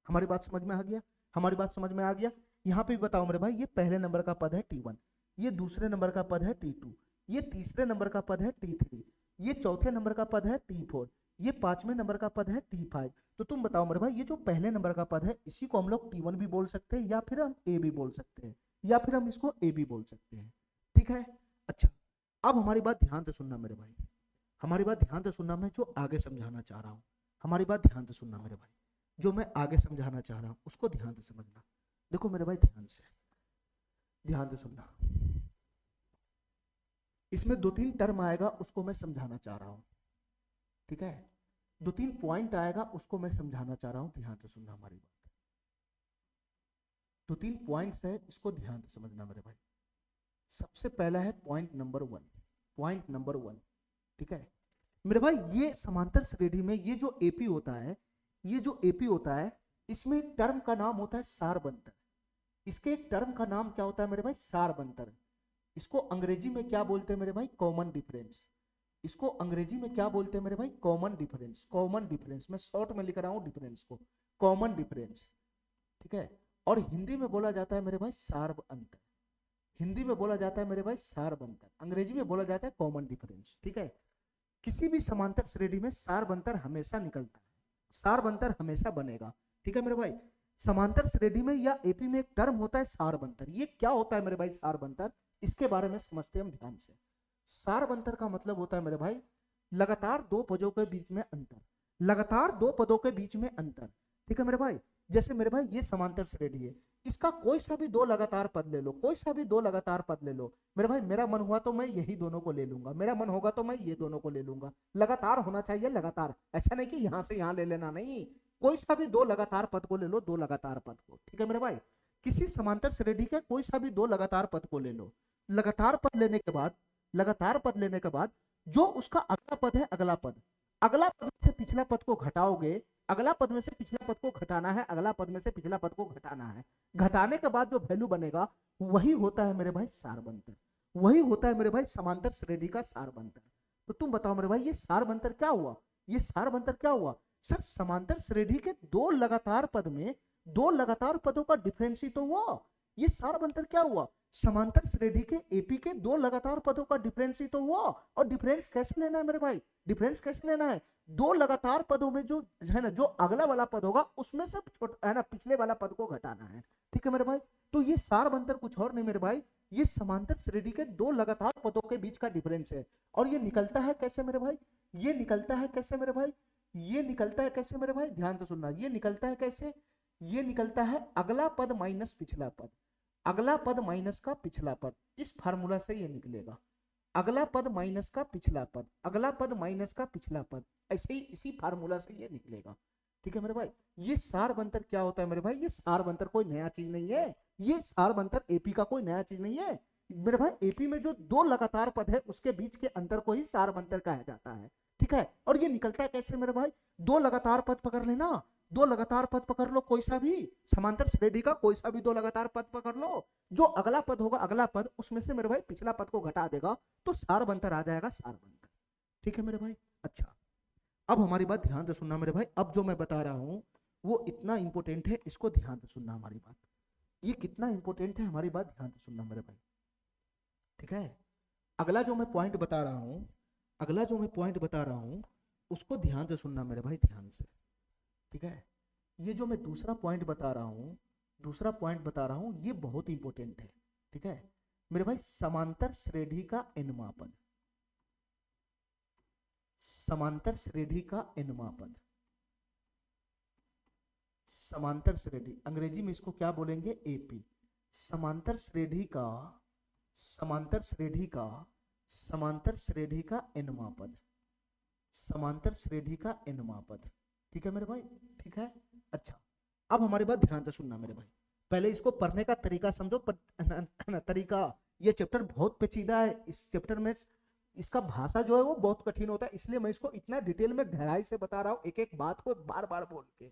हमारी बात समझ में आ गया? हमारी बात समझ में आ गया? यहाँ पे भी बताओ मेरे भाई, ये पहले नंबर का पद है T1, ये दूसरे नंबर का पद है T2, ये तीसरे नंबर का पद है T3, ये चौथे नंबर का पद है T4, ये पांचवें नंबर का पद है T5। तो तुम बताओ मेरे भाई, ये जो पहले नंबर का पद है इसी को हम लोग T1 भी बोल सकते हैं, या फिर हम A भी बोल सकते हैं, या फिर हम इसको A भी बोल सकते हैं। ठीक है, अच्छा अब हमारी बात ध्यान से सुनना मेरे भाई, हमारी बात ध्यान से सुनना। मैं जो आगे समझाना चाह रहा हूँ, हमारी बात ध्यान से सुनना मेरे भाई, जो मैं आगे समझाना चाह रहा हूँ उसको ध्यान से समझना। देखो मेरे भाई ध्यान से, ध्यान से सुनना। इसमें 2-3 टर्म आएगा, उसको मैं समझाना चाह रहा हूं। ठीक है, 2-3 पॉइंट आएगा, उसको मैं समझाना चाह रहा हूं। ध्यान से सुनना हमारी बात, 2-3 पॉइंट्स है, इसको ध्यान से समझना मेरे भाई। सबसे पहला है पॉइंट नंबर 1, पॉइंट नंबर 1, ठीक है मेरे भाई। ये समांतर श्रेणी में ये जो एपी होता है, ये जो एपी होता है, इसमें एक टर्म का नाम होता है सारबंतर। इसके एक टर्म का नाम क्या होता है मेरे भाई? सारबंतर। इसको अंग्रेजी में क्या बोलते हैं मेरे भाई? Common difference. इसको अंग्रेजी में क्या बोलते हैं मेरे भाई? Common difference. कॉमन डिफरेंस, मैं शॉर्ट में लिख रहा हूं डिफरेंस को, कॉमन डिफरेंस, ठीक है। और हिंदी में बोला जाता है मेरे भाई सार्व अंतर। हिंदी में बोला जाता है मेरे भाई सार्व अंतर, अंग्रेजी में बोला जाता है कॉमन डिफरेंस, ठीक है। किसी भी समांतर श्रेणी में सार्व अंतर हमेशा निकलता है, सार्व अंतर हमेशा बनेगा, ठीक है मेरे भाई। समांतर श्रेणी में या एपी में एक टर्म होता है सार्व अंतर। ये क्या होता है मेरे भाई सार्व अंतर? इसके बारे में समझते हैं हम ध्यान से। सार्व अंतर का मतलब होता है मेरे भाई लगातार दो पदों के बीच में अंतर, लगातार दो पदों के बीच में अंतर, ठीक है मेरे भाई। जैसे मेरे भाई ये समांतर श्रेणी है, इसका कोई सा भी दो लगातार पद ले लो, कोई सा भी दो लगातार पद ले लो मेरे भाई। मेरा मन हुआ तो मैं यही दोनों को ले लूंगा, मेरा मन होगा तो मैं ये दोनों को ले लूंगा। लगातार होना चाहिए, लगातार, ऐसा नहीं कि यहां से यहां ले लेना, नहीं। कोई सा भी दो लगातार पद को ले लो, दो लगातार पद को, ठीक है मेरे भाई। किसी समांतर श्रेणी के कोई सा भी दो लगातार पद को ले लो। लगातार पद लेने के बाद, लगातार पद लेने के बाद जो उसका अगला पद है, अगला पद, अगला पद से पिछला पद को घटाओगे, अगला पद में से पिछला पद को घटाना है, अगला पद में से पिछला पद को घटाना है। घटाने के बाद जो वैल्यू बनेगा वही होता है मेरे भाई सारबंतर, वही होता है मेरे भाई समांतर श्रेणी का सारबंतर। तो तुम बताओ मेरे भाई ये सारबंतर क्या हुआ? ये सारबंतर क्या हुआ? सर समांतर श्रेणी के दो लगातार पद में दो लगातार पदों का डिफरेंस ही तो हुआ। ये सारबंतर क्या हुआ? समांतर श्रेणी के एपी के दो लगातार पदों का डिफरेंस ही तो हुआ। और डिफरेंस कैसे लेना है मेरे भाई? डिफरेंस कैसे लेना है? दो लगातार पदों में जो है ना, जो अगला वाला पद होगा उसमें से है ना पिछले वाला पद को घटाना है, ठीक है मेरे भाई। तो ये सारबंतर कुछ और नहीं मेरे भाई, ये समांतर श्रेणी के दो लगातार पदों के बीच का डिफरेंस है। और ये निकलता है कैसे मेरे भाई? ये निकलता है कैसे मेरे भाई? ये निकलता है कैसे मेरे भाई? ध्यान से सुनना, ये निकलता है कैसे? ये निकलता है अगला पद माइनस पिछला पद, अगला पद माइनस का पिछला पद, इस फार्मूला से ये निकलेगा। अगला पद माइनस का पिछला पद, अगला पद माइनस का पिछला पद, ऐसे ही इसी फार्मूला से ये निकलेगा, ठीक है मेरे भाई। ये सारबंतर क्या होता है मेरे भाई? ये सारबंतर कोई नया चीज नहीं है, ये सारबंतर एपी का कोई नया चीज नहीं है मेरे भाई। एपी में जो दो लगातार पद है उसके बीच के अंतर को ही सारबंतर कहा जाता है, ठीक है। और ये निकलता है कैसे मेरे भाई? दो लगातार पद पकड़ लेना, दो लगातार पद पकड़ लो, कोई सा भी समांतर श्रेणी का कोई सा भी दो लगातार पद पकड़ लो, जो अगला पद होगा, अगला पद, उसमें से मेरे भाई पिछला पद को घटा देगा तो सारबंतर आ जाएगा, सारबंतर, ठीक है मेरे भाई। अच्छा, अब हमारी बात ध्यान से सुनना मेरे भाई। अब जो मैं बता रहा हूं वो इतना इंपॉर्टेंट है, इसको ध्यान से सुनना हमारी बात। ये कितना इंपॉर्टेंट है हमारी बात, ध्यान से सुनना मेरे भाई, ठीक है। अगला जो मैं पॉइंट बता रहा हूं, अगला जो मैं पॉइंट बता रहा हूं उसको ध्यान से सुनना मेरे भाई, ध्यान से, ठीक है। ये जो मैं दूसरा पॉइंट बता रहा हूं, दूसरा पॉइंट बता रहा हूं, ये बहुत इंपॉर्टेंट है, ठीक है मेरे भाई। समांतर श्रेणी का एनवां पद, समांतर श्रेणी का एनवां पद, समांतर श्रेणी, अंग्रेजी में इसको क्या बोलेंगे? एपी। समांतर श्रेणी का, समांतर श्रेणी का, समांतर श्रेणी का एनवां पद, समांतर श्रेणी का एनवां पद, ठीक है मेरे भाई, ठीक है। अच्छा, अब हमारी बात ध्यान से सुनना मेरे भाई। पहले इसको पढ़ने का तरीका समझो, तरीका, ये चैप्टर बहुत पेचीदा है। इस चैप्टर में इसका भाषा जो है वो बहुत कठिन होता है, इसलिए मैं इसको इतना डिटेल में गहराई से बता रहा हूँ, एक एक बात को बार बार बोल के,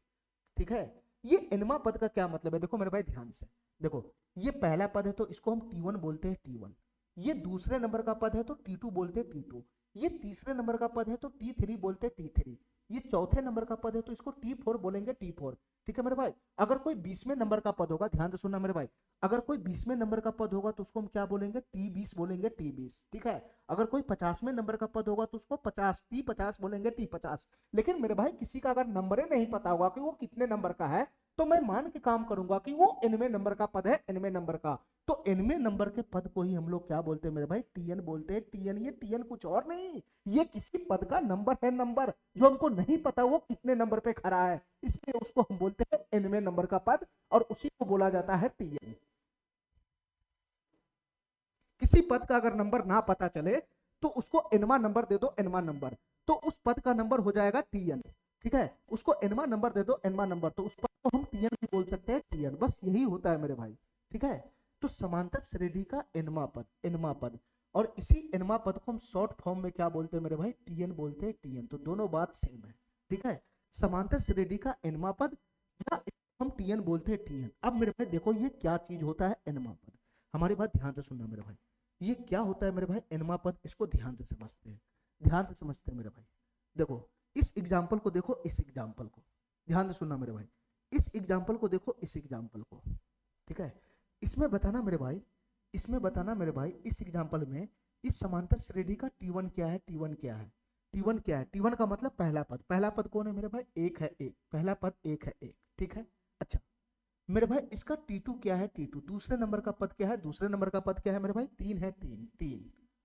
ठीक है। ये एनवां पद का क्या मतलब है? देखो मेरे भाई ध्यान से देखो, ये पहला पद है तो इसको हम T1 बोलते हैं, T1। ये दूसरे नंबर का पद है तो T2 बोलते हैं, T2। ये तीसरे नंबर का पद है तो T3 बोलते हैं, T3। ये चौथे नंबर का पद है तो इसको T4 बोलेंगे, T4, ठीक है मेरे भाई। अगर कोई 20वें नंबर का पद होगा, ध्यान से सुनना मेरे भाई, अगर कोई 20वें नंबर का पद होगा तो उसको हम क्या बोलेंगे? T20 बोलेंगे, T20, ठीक है। अगर कोई 50वें नंबर का पद होगा तो उसको 50 T50 बोलेंगे, T50। लेकिन मेरे भाई किसी का अगर नंबर ही नहीं पता होगा कि वो कितने नंबर का है, तो मैं मान के काम करूंगा कि वो nवें नंबर का पद है, nवें नंबर का। तो nवें नंबर के पद को ही हम लोग क्या बोलते हैं मेरे भाई? Tn बोलते हैं, Tn। ये Tn कुछ और नहीं, ये किसी पद का नंबर है, नंबर जो हमको नहीं पता वो कितने नंबर पे खड़ा है, इसलिए उसको हम बोलते हैं nवें नंबर का पद, और उसी को बोला जाता है Tn। किसी पद का अगर नंबर ना पता चले तो उसको nवां नंबर दे दो, nवां नंबर, तो उस पद का नंबर हो जाएगा Tn, ठीक है। उसको nवां नंबर दे दो, nवां नंबर, तो उस पद को हम Tn भी बोल सकते हैं, Tn। बस यही होता है मेरे भाई, ठीक है। तो समांतर श्रेणी का एनवा पद, और इसी एनवा पद को हम शॉर्ट फॉर्म में क्या बोलते हैं मेरे भाई, टीएन बोलते हैं, टीएन। तो दोनों बात सेम है, ठीक है। समांतर श्रेणी का एनवा पद या हम टीएन बोलते हैं, टीएन। अब मेरे भाई देखो ये क्या चीज होता है एनवा पद, हमारी बात ध्यान से सुनना मेरे भाई, ये क्या होता है मेरे भाई एनवा पद, इसको ध्यान से समझते हैं, ध्यान से समझते हैं मेरे भाई। देखो इस एग्जाम्पल को देखो, इस एग्जाम्पल को ध्यान से सुनना मेरे भाई, इस एग्जाम्पल को देखो, इस एग्जाम्पल को, ठीक है। इसमें बताना मेरे भाई, इसमें बताना मेरे भाई, इस एग्जाम्पल में इस समांतर श्रेणी का टी1 क्या है, टी1 क्या है, टी1 क्या है। टी1 का मतलब पहला पद, पहला पद कौन है मेरे भाई, एक है, एक, पहला पद एक है, एक, ठीक है। अच्छा मेरे भाई इसका टी2 क्या है, टी2 दूसरे नंबर का पद क्या है, दूसरे नंबर का पद क्या है मेरे भाई, 3 है, 3, 3।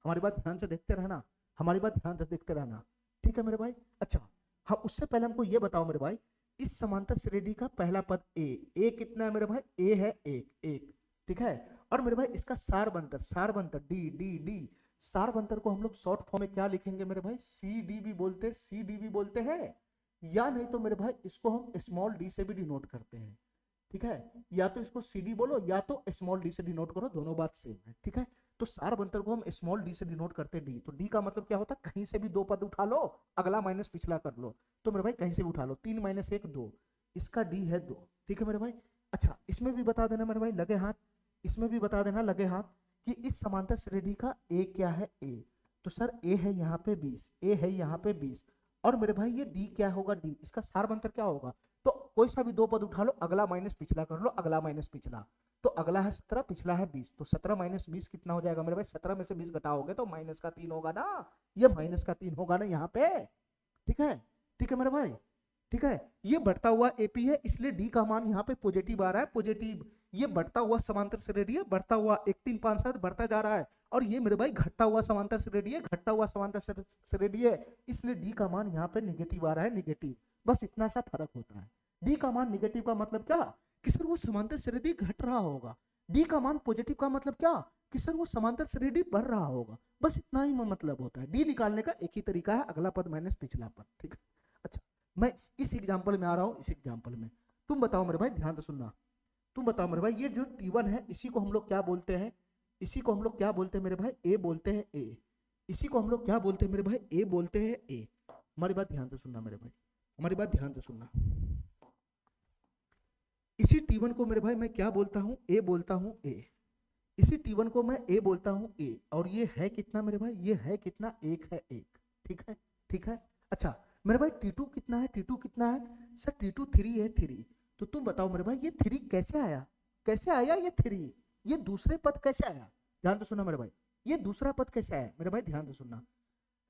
हमारी बात ध्यान से देखते रहना, हमारी बात ध्यान से देखते रहना, ठीक है मेरे भाई। अच्छा हाँ, उससे पहले हमको ये बताओ मेरे भाई, इस समांतर श्रेणी का पहला पद ए कितना है मेरे भाई, ए है, एक, एक, ठीक है। और मेरे भाई इसका सार बनतर डी डी डी, सार बनतर को हम लोग शॉर्ट फॉर्म में क्या लिखेंगे मेरे भाई, सी डी भी बोलते, सी डी भी बोलते हैं, या नहीं तो मेरे भाई इसको हम स्मॉल डी से भी डिनोट करते हैं, ठीक है। या तो इसको सी डी बोलो या तो स्मॉल डी से डिनोट करो, दोनों बात सेम है, ठीक है। तो सार बनतर को हम स्मॉल डी से डिनोट करते हैं डी, तो डी का मतलब क्या होता है, कहीं से भी दो पद उठा लो, अगला माइनस पिछला कर लो। तो मेरे भाई कहीं से भी उठा लो, 3 - 1 2, इसका डी है 2, ठीक है मेरे भाई। अच्छा इसमें भी बता देना मेरे भाई लगे हाथ, इसमें भी बता देना लगे हाथ कि इस समांतर श्रेणी का ए क्या है, ए, तो सर ए है यहाँ पे 20, ए है यहाँ पे 20, और मेरे भाई ये डी क्या होगा, डी, इसका सार बनतर क्या होगा, तो कोई सा भी दो पद उठा लो, अगला माइनस पिछला कर लो, अगला माइनस पिछला, तो अगला है 17, पिछला है 20, तो 17 - 20 कितना हो जाएगा मेरे भाई, 17 में से 20 घटाओगे तो माइनस का 3 होगा ना, ये माइनस का 3 होगा ना यहाँ पे, ठीक है, ठीक है मेरे भाई, ठीक है। ये बढ़ता हुआ एपी है, इसलिए डी का मान यहाँ पे पॉजिटिव आ रहा है, पॉजिटिव। ये बढ़ता हुआ समांतर श्रेणी है, बढ़ता हुआ 1 3 5 7 बढ़ता जा रहा है, और ये मेरे भाई घटता हुआ समांतर श्रेणी है, घटता हुआ समांतर श्रेणी है, इसलिए डी का मान यहाँ पे निगेटिव आ रहा है, निगेटिव, बस इतना सा फर्क होता है। डी का मान निगेटिव का मतलब क्या कि सर वो समांतर श्रेणी घट रहा होगा, डी का मान पॉजिटिव का मतलब क्या कि सर वो समांतर श्रेणी बढ़ रहा होगा, बस इतना ही मतलब होता है। डी निकालने का एक ही तरीका है, अगला पद माइनस पिछला पद, ठीक है। अच्छा मैं इस एग्जाम्पल में आ रहा हूँ, इस एग्जाम्पल में तुम बताओ मेरे भाई, ध्यान से सुनना, तुम बताओ मेरे भाई, ये जो टी1 है इसी को हम लोग क्या बोलते हैं, इसी को हम लोग क्या बोलते हैं मेरे भाई, ए बोलते हैं, ए, इसी को हम लोग क्या बोलते हैं मेरे भाई, ए बोलते हैं, ए। हमारी बात ध्यान से सुनना मेरे भाई, हमारी बात ध्यान से सुनना, इसी टी1 को मेरे भाई मैं क्या बोलता हूँ, ए बोलता हूँ, ए, इसी टी1 को मैं ए बोलता हूँ, ए, और ये है कितना मेरे भाई, ये है कितना, एक है, एक, ठीक है, ठीक है। अच्छा मेरे भाई टी2 कितना है, टी2 कितना है, सर टी2 3 है, 3, तो तुम बताओ मेरे भाई ये 3 कैसे आया, कैसे आया ये 3, ये दूसरे पद कैसे आया, ध्यान से सुनना मेरे भाई, ये दूसरा पद कैसे आया मेरे भाई, ध्यान से सुनना।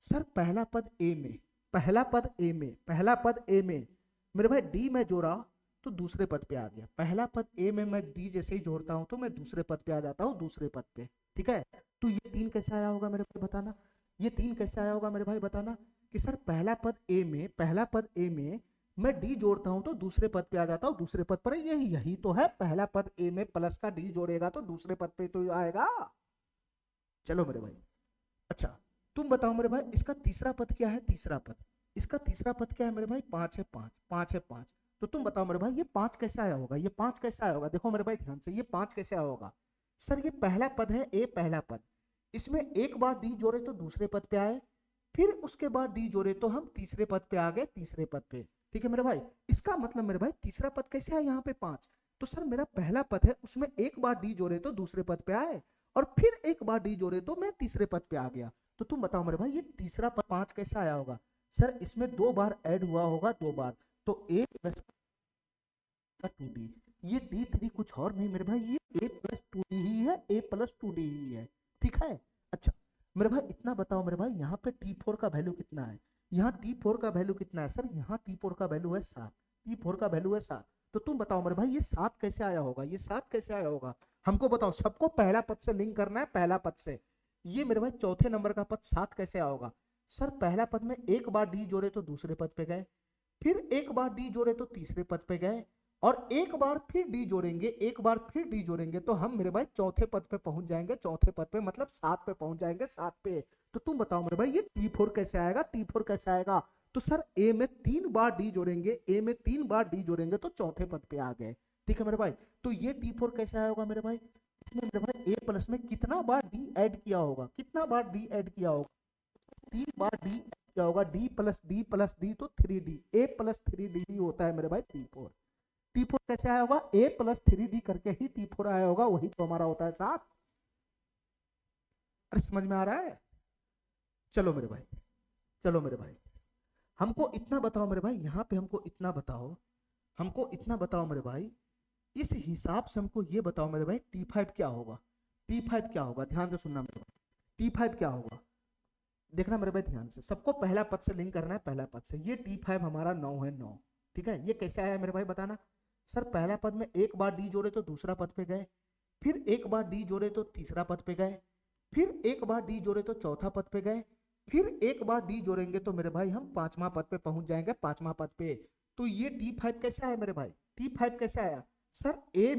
सर पहला पद ए में, पहला पद ए में, पहला पद ए में मेरे भाई डी में जोड़ा तो दूसरे पद पे आ गया, पहला पद ए में मैं डी जैसे ही जोड़ता हूं तो मैं दूसरे पद पे आ जाता हूं, दूसरे पद पे, ठीक है। तो ये 3 कैसे आया होगा मेरे भाई बताना, ये 3 कैसे आया होगा मेरे भाई बताना कि सर पहला पद ए में, पहला पद ए में मैं डी जोड़ता हूं तो दूसरे पद पे आ जाता हूं, दूसरे पद पर, यही तो है, पहला पद ए में प्लस का डी जोड़ेगा तो दूसरे पद पे तो आएगा। चलो मेरे भाई अच्छा तुम बताओ मेरे भाई इसका तीसरा पद क्या है, तीसरा पद, इसका तीसरा पद क्या है मेरे भाई, 5 है, 5, 5 है, 5, तो तुम बताओ मेरे भाई ये 5 कैसे आया होगा, ये 5 कैसे आया होगा, देखो मेरे भाई ध्यान से, ये 5 कैसे आया होगा, सर ये पहला पद है ए, पहला पद, इसमें एक बार डी जोड़े तो दूसरे पद पे आए, फिर उसके बाद डी जोड़े तो हम तीसरे पद पे आ गए, तीसरे पद पे, ठीक है मेरे भाई। इसका मतलब मेरे भाई तीसरा पद कैसे है यहाँ पे 5, तो सर मेरा पहला पद है उसमें एक बार डी जोड़े तो दूसरे पद पे आए, और फिर एक बार डी जोड़े तो मैं तीसरे पद पे आ गया, तो तुम बताओ मेरे भाई ये तीसरा पद 5 कैसे आया होगा, सर इसमें 2 बार ऐड हुआ होगा, 2 बार, तो ए प्लस 2d, ये d3 कुछ और नहीं मेरे भाई, ये a प्लस 2d ही है, a प्लस 2d ही है, ठीक है। अच्छा मेरे भाई इतना बताओ मेरे भाई यहाँ पे t4 का वैल्यू कितना है, यहाँ t4 का वैल्यू कितना है, सर यहाँ t4 का वैल्यू है 7, t4 का वैल्यू है 7, तो तुम बताओ मेरे भाई ये 7 कैसे आया होगा, ये 7 कैसे आया होगा, हमको बताओ, सबको पहला पद से लिंक करना है, पहला पद से, ये मेरे भाई चौथे नंबर का पद 7 कैसे आया होगा, सर पहला पद में एक बार डी जोड़े तो दूसरे पद पे गए, फिर एक बार डी जोड़े तो तीसरे पद पे गए, और एक बार फिर डी जोड़ेंगे, एक बार फिर डी जोड़ेंगे तो हम मेरे भाई चौथे पद पे पहुंच जाएंगे, चौथे पद पे मतलब 7 पे पहुंच जाएंगे, 7 पे। तो तुम बताओ मेरे भाई ये T4 कैसे आएगा, T4 कैसे आएगा, तो सर ए में 3 बार डी जोड़ेंगे, ए में 3 बार डी जोड़ेंगे तो चौथे पद पे आ गए, ठीक है मेरे भाई। तो ये T4 कैसे आया होगा मेरे भाई, इसमें मेरे भाई ए प्लस में कितना बार डी ऐड किया होगा, कितना बार डी ऐड किया होगा, 3 बार डी क्या होगा, डी प्लस डी तो 3D, ए प्लस 3D ही होता है मेरे भाई T4। T4 कैसे आया होगा, ए प्लस 3D करके ही T4 आया होगा, वही तो हमारा होता है 7। अरे समझ में आ रहा है? चलो मेरे भाई, चलो मेरे भाई, हमको इतना बताओ मेरे भाई, यहाँ पे हमको इतना बताओ, हमको इतना बताओ मेरे भाई, इस हिसाब से हमको ये बताओ मेरे भाई T5 क्या होगा, T5 क्या होगा, ध्यान से सुनना मेरे भाई, T5 क्या होगा, देखना मेरे भाई ध्यान से, सबको पहला पद से लिंक करना है, पहला पद से। ये T5 हमारा 9 है, 9, ठीक है। ये कैसे आया मेरे भाई बताना। सर पहला पद में एक बार डी जोड़े तो दूसरा पद पे गए, फिर एक बार डी जोड़े तो तीसरा पद पे गए, फिर एक बार डी जोड़े तो चौथा पद पे गए, फिर एक बार डी जोड़ेंगे तो मेरे भाई हम 5वां पद पे पहुंच जाएंगे, 5वां पद पे। तो ये T5 कैसे आया मेरे भाई, T5 कैसे आया सर, ए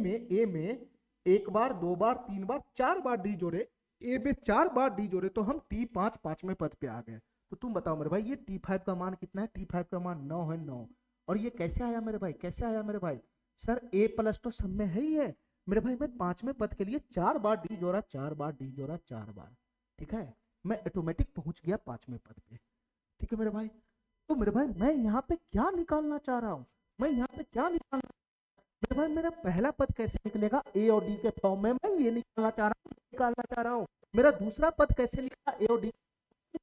में एक बार, 2 बार, 3 बार, 4 बार डी जोड़े, ए में 4 बार डी जोड़े तो हम T5 5वें पद पे आ गए। तो तुम बताओ मेरे भाई ये T5 का मान कितना है, T5 का मान 9 है, 9। और ये कैसे आया मेरे भाई, कैसे आया मेरे भाई, सर ए प्लस तो सब में है ही है मेरे भाई, मैं 5वें पद के लिए 4 बार डी जोड़ा, 4 बार डी जोड़ा, 4 बार, ठीक है, मैं ऑटोमेटिक पहुंच गया 5वें पद पे, ठीक है मेरे भाई। तो मेरे भाई मैं यहाँ पे क्या निकालना चाह रहा हूँ, मैं यहाँ पे क्या निकालना, मेरे भाई मेरा पहला पद कैसे निकलेगा, ए और डी के फॉर्म में, मैं ये निकालना चाह रहा हूँ, निकालना चाह रहा हूँ। मेरा दूसरा पद कैसे निकला, ए और डी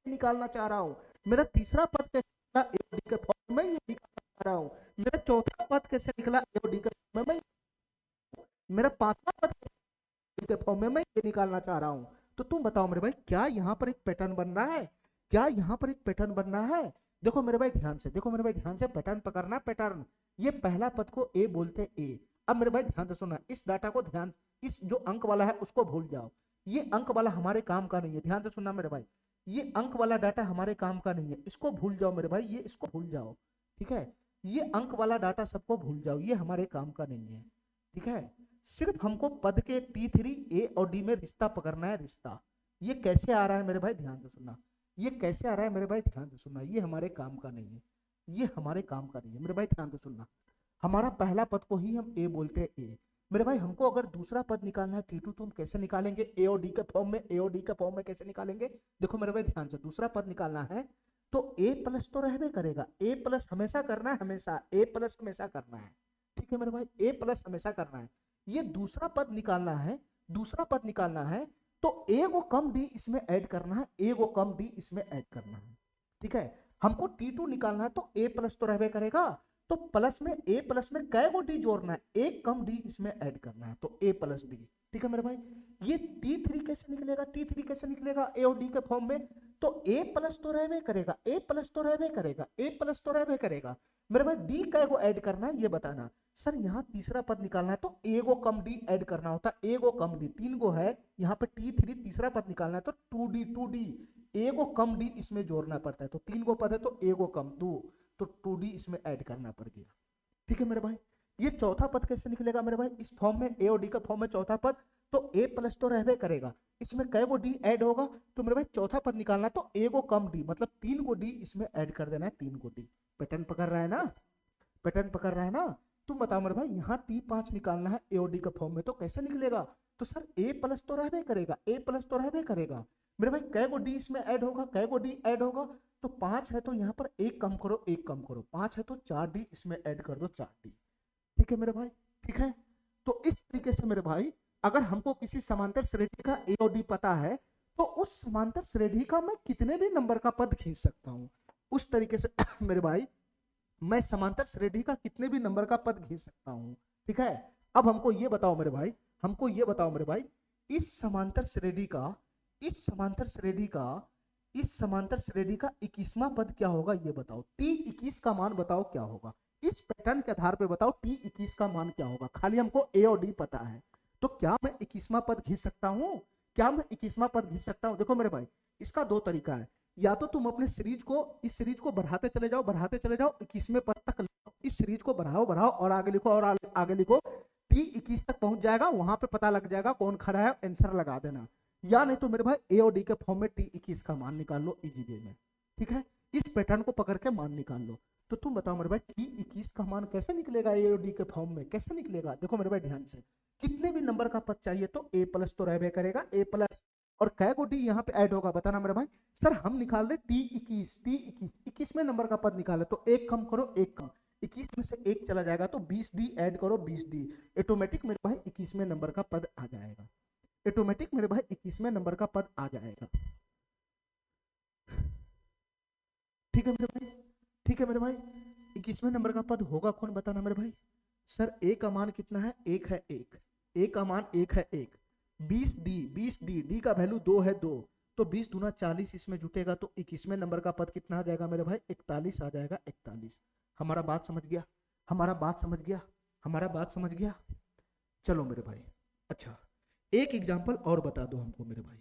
निकालना चाह रहा हूँ। मेरा तीसरा पद कैसे निकला, ए और डी के फॉर्म में, ये निकालना चाह रहा हूँ। मेरा चौथा पद कैसे निकला, ए और डी के फॉर्म में, मेरा 5वां पद के फॉर्म में मैं ये निकालना चाह रहा हूँ। तो तुम बताओ मेरे भाई क्या यहाँ पर एक पैटर्न बन रहा है, क्या यहाँ पर एक पैटर्न बन रहा है। देखो मेरे भाई ध्यान से, देखो मेरे भाई ध्यान से, पैटर्न पकड़ना, पैटर्न। ये पहला पद को ए बोलते ए। अब मेरे भाई ध्यान से सुनना, इस डाटा को ध्यान, इस जो अंक वाला है उसको भूल जाओ, ये अंक वाला हमारे काम का नहीं है, ध्यान से सुनना मेरे भाई, ये अंक वाला डाटा हमारे काम का नहीं है, इसको भूल जाओ मेरे भाई, ये इसको भूल जाओ, ठीक है। ये अंक वाला डाटा सबको भूल जाओ, ये हमारे काम का नहीं है, ठीक है। सिर्फ हमको पद के T3 ए और डी में रिश्ता पकड़ना है, रिश्ता। ये कैसे आ रहा है मेरे भाई ध्यान से सुनना, ये कैसे आ रहा है मेरे भाई ध्यान से सुनना, ये हमारे काम का नहीं है, ये हमारे काम का नहीं है मेरे भाई, ध्यान से सुनना। हमारा पहला पद को ही हम ए बोलते हैं, ए। मेरे भाई हमको अगर दूसरा पद निकालना है T2 तो हम कैसे निकालेंगे, ए और डी के फॉर्म में, ए और डी के फॉर्म में कैसे निकालेंगे। देखो मेरे भाई ध्यान से, दूसरा पद निकालना है तो ए प्लस तो रहने करेगा, ए प्लस हमेशा करना है, हमेशा ए प्लस हमेशा करना है, ठीक है मेरे भाई, ए प्लस हमेशा करना है। ये दूसरा पद निकालना है, दूसरा पद निकालना है तो ए को कम डी इसमें ऐड करना है, ए को कम डी इसमें ऐड करना है, ठीक है। हमको T2 निकालना है तो ए प्लस तो रहने करेगा, तो प्लस में ए प्लस में कै को डी जोड़ना है, एक कम डी इसमें ऐड करना है, तो ए प्लस डी, ठीक है मेरे भाई। ये T3 कैसे निकलेगा, T3 कैसे निकलेगा ए और डी के फॉर्म में, तो ए प्लस तो रहने करेगा, ए प्लस तो रहने करेगा, ए प्लस तो रहने करेगा मेरे भाई, डी कै को ऐड करना है ये बताना। सर यहाँ तीसरा पद निकालना है तो ए को कम डी ऐड करना होता है, ए को कम डी, 3 को है यहाँ पे T3, तीसरा पद निकालना है तो 2D, ए को कम डी इसमें जोड़ना पड़ता है, तो 3 को पद है तो ए को कम 2, तो 2D इसमें ऐड करना पड़ गया, ठीक है मेरे भाई। ये चौथा पद कैसे निकलेगा मेरे भाई, इस फॉर्म में, ए और डी का फॉर्म में चौथा पद, तो ए प्लस तो रहने करेगा, इसमें कै को डी ऐड होगा, तो मेरे भाई चौथा पद निकालना तो ए को कम डी, मतलब 3 को डी इसमें ऐड कर देना है, 3 को डी। पैटर्न पकड़ रहा है ना, पैटर्न पकड़ रहा है ना। तुम बताओ मेरे भाई यहाँ T5 निकालना है ए और डी का फॉर्म में तो कैसे निकलेगा, तो सर ए प्लस तो रहने करेगा, ए प्लस तो रहने करेगा मेरे भाई, कै को डी इसमें ऐड होगा, कै को डी ऐड होगा, तो 5 है तो यहाँ पर एक कम करो, एक कम करो, 5 है तो 4D इसमें ऐड कर दो, 4D, ठीक है मेरे भाई, ठीक है। तो इस तरीके से मेरे भाई अगर हमको किसी समांतर श्रेणी का ए और डी पता है तो उस समांतर श्रेणी का मैं कितने भी नंबर का पद खींच सकता हूँ, उस तरीके से मेरे भाई मैं समांतर श्रेणी का कितने भी नंबर का पद खींच सकता हूं, ठीक है। अब हमको ये बताओ मेरे भाई, हमको ये बताओ मेरे भाई, इस समांतर श्रेणी का, इस समांतर श्रेणी का, इस समांतर श्रेणी का 21वां पद क्या होगा ये बताओ, T21 का मान बताओ क्या होगा, इस पैटर्न के आधार पे बताओ T21 का मान क्या होगा। खाली हमको ए और डी पता है तो क्या मैं 21वां पद खींच सकता हूं, क्या मैं 21वां पद खींच सकता हूं। देखो मेरे भाई इसका 2 तरीका है, या तो तुम अपने सीरीज को, इस सीरीज को बढ़ाते चले जाओ, बढ़ाते चले जाओ, 21वें पद तक इस सीरीज को बढ़ाओ, बढ़ाओ और आगे लिखो, और आगे लिखो, T21 तक पहुंच जाएगा, वहां पे पता लग जाएगा कौन खड़ा है, आंसर लगा देना। या नहीं तो मेरे भाई ए और डी के फॉर्म में T21 का मान निकाल लो इजी वे में, ठीक है, इस पैटर्न को पकड़ के मान निकाल लो। तो तुम बताओ मेरे भाई T21 का मान कैसे निकलेगा ए और डी के फॉर्म में, कैसे निकलेगा। देखो मेरे भाई ध्यान से, कितने भी नंबर का पद चाहिए तो ए प्लस तो रहबे करेगा, ए प्लस और कै को डी यहाँ पे ऐड होगा, बताना मेरे भाई। सर हम निकाल रहे टी 21 21वें नंबर का पद निकाले तो एक कम करो, एक कम, 21 में से एक चला जाएगा तो 20D ऐड करो, 20D, ऑटोमेटिक मेरे भाई 21वें नंबर का पद आ जाएगा, ऑटोमेटिक मेरे भाई 21वें नंबर का पद आ जाएगा। ठीक है मेरे भाई, ठीक है मेरे भाई, 21वें नंबर का पद होगा कौन, बताना मेरे भाई। सर ए का मान कितना है, एक है, एक, ए का मान एक है, एक, 20D डी का वैल्यू 2 है, 2, तो 20 दूना 40 इसमें जुटेगा तो 21वें नंबर का पद कितना आ जाएगा मेरे भाई, 41 आ जाएगा, 41। हमारा बात समझ गया, हमारा बात समझ गया, हमारा बात समझ गया। चलो मेरे भाई, अच्छा एक एग्जाम्पल और बता दो हमको मेरे भाई,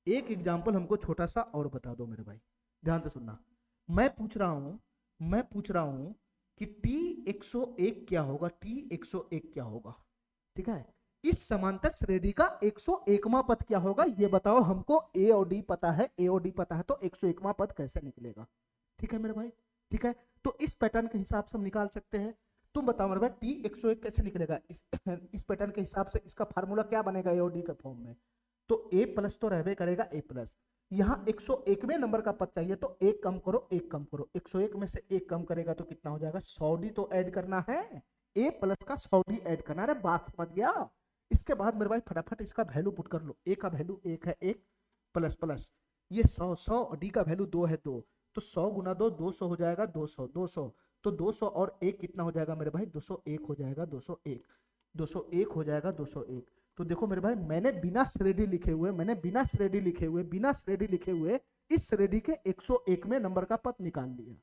एक एग्जाम्पल हमको छोटा सा और बता दो मेरे भाई, ध्यान से सुनना। मैं पूछ रहा हूं कि T101 क्या होगा, T101 क्या होगा, ठीक है। इस समांतर श्रेणी का 101वां पद क्या होगा ये बताओ हमको, ए और डी पता है, ए और डी पता है तो 101वां पद कैसे निकलेगा, ठीक है मेरे भाई, ठीक है। तो इस पैटर्न के हिसाब से हम निकाल सकते हैं। तुम बताओ मेरे भाई T101 कैसे निकलेगा, इस पैटर्न के हिसाब से इसका फार्मूला क्या बनेगा ए और डी के फॉर्म में, तो ए प्लस तो रहबे करेगा, ए प्लस, यहाँ 101वें नंबर का पद चाहिए तो एक कम करो, एक कम करो, 101 में से एक कम करेगा तो कितना हो जाएगा, 100D तो ऐड करना है, ए प्लस का 100D ऐड करना है, बात समझ गया। इसके बाद मेरे भाई फटाफट इसका वैल्यू पुट कर लो, ए का वैल्यू 1 है, 1 प्लस प्लस ये 100 डी का वैल्यू 2 है, 2, तो 100 गुना 2 200 हो जाएगा, 200 तो 200 और 1 कितना हो जाएगा मेरे भाई, 201 हो जाएगा, 201 हो जाएगा, 201। तो देखो मेरे भाई मैंने बिना श्रेणी लिखे हुए इस श्रेणी के 101वें नंबर का पद निकाल लिया,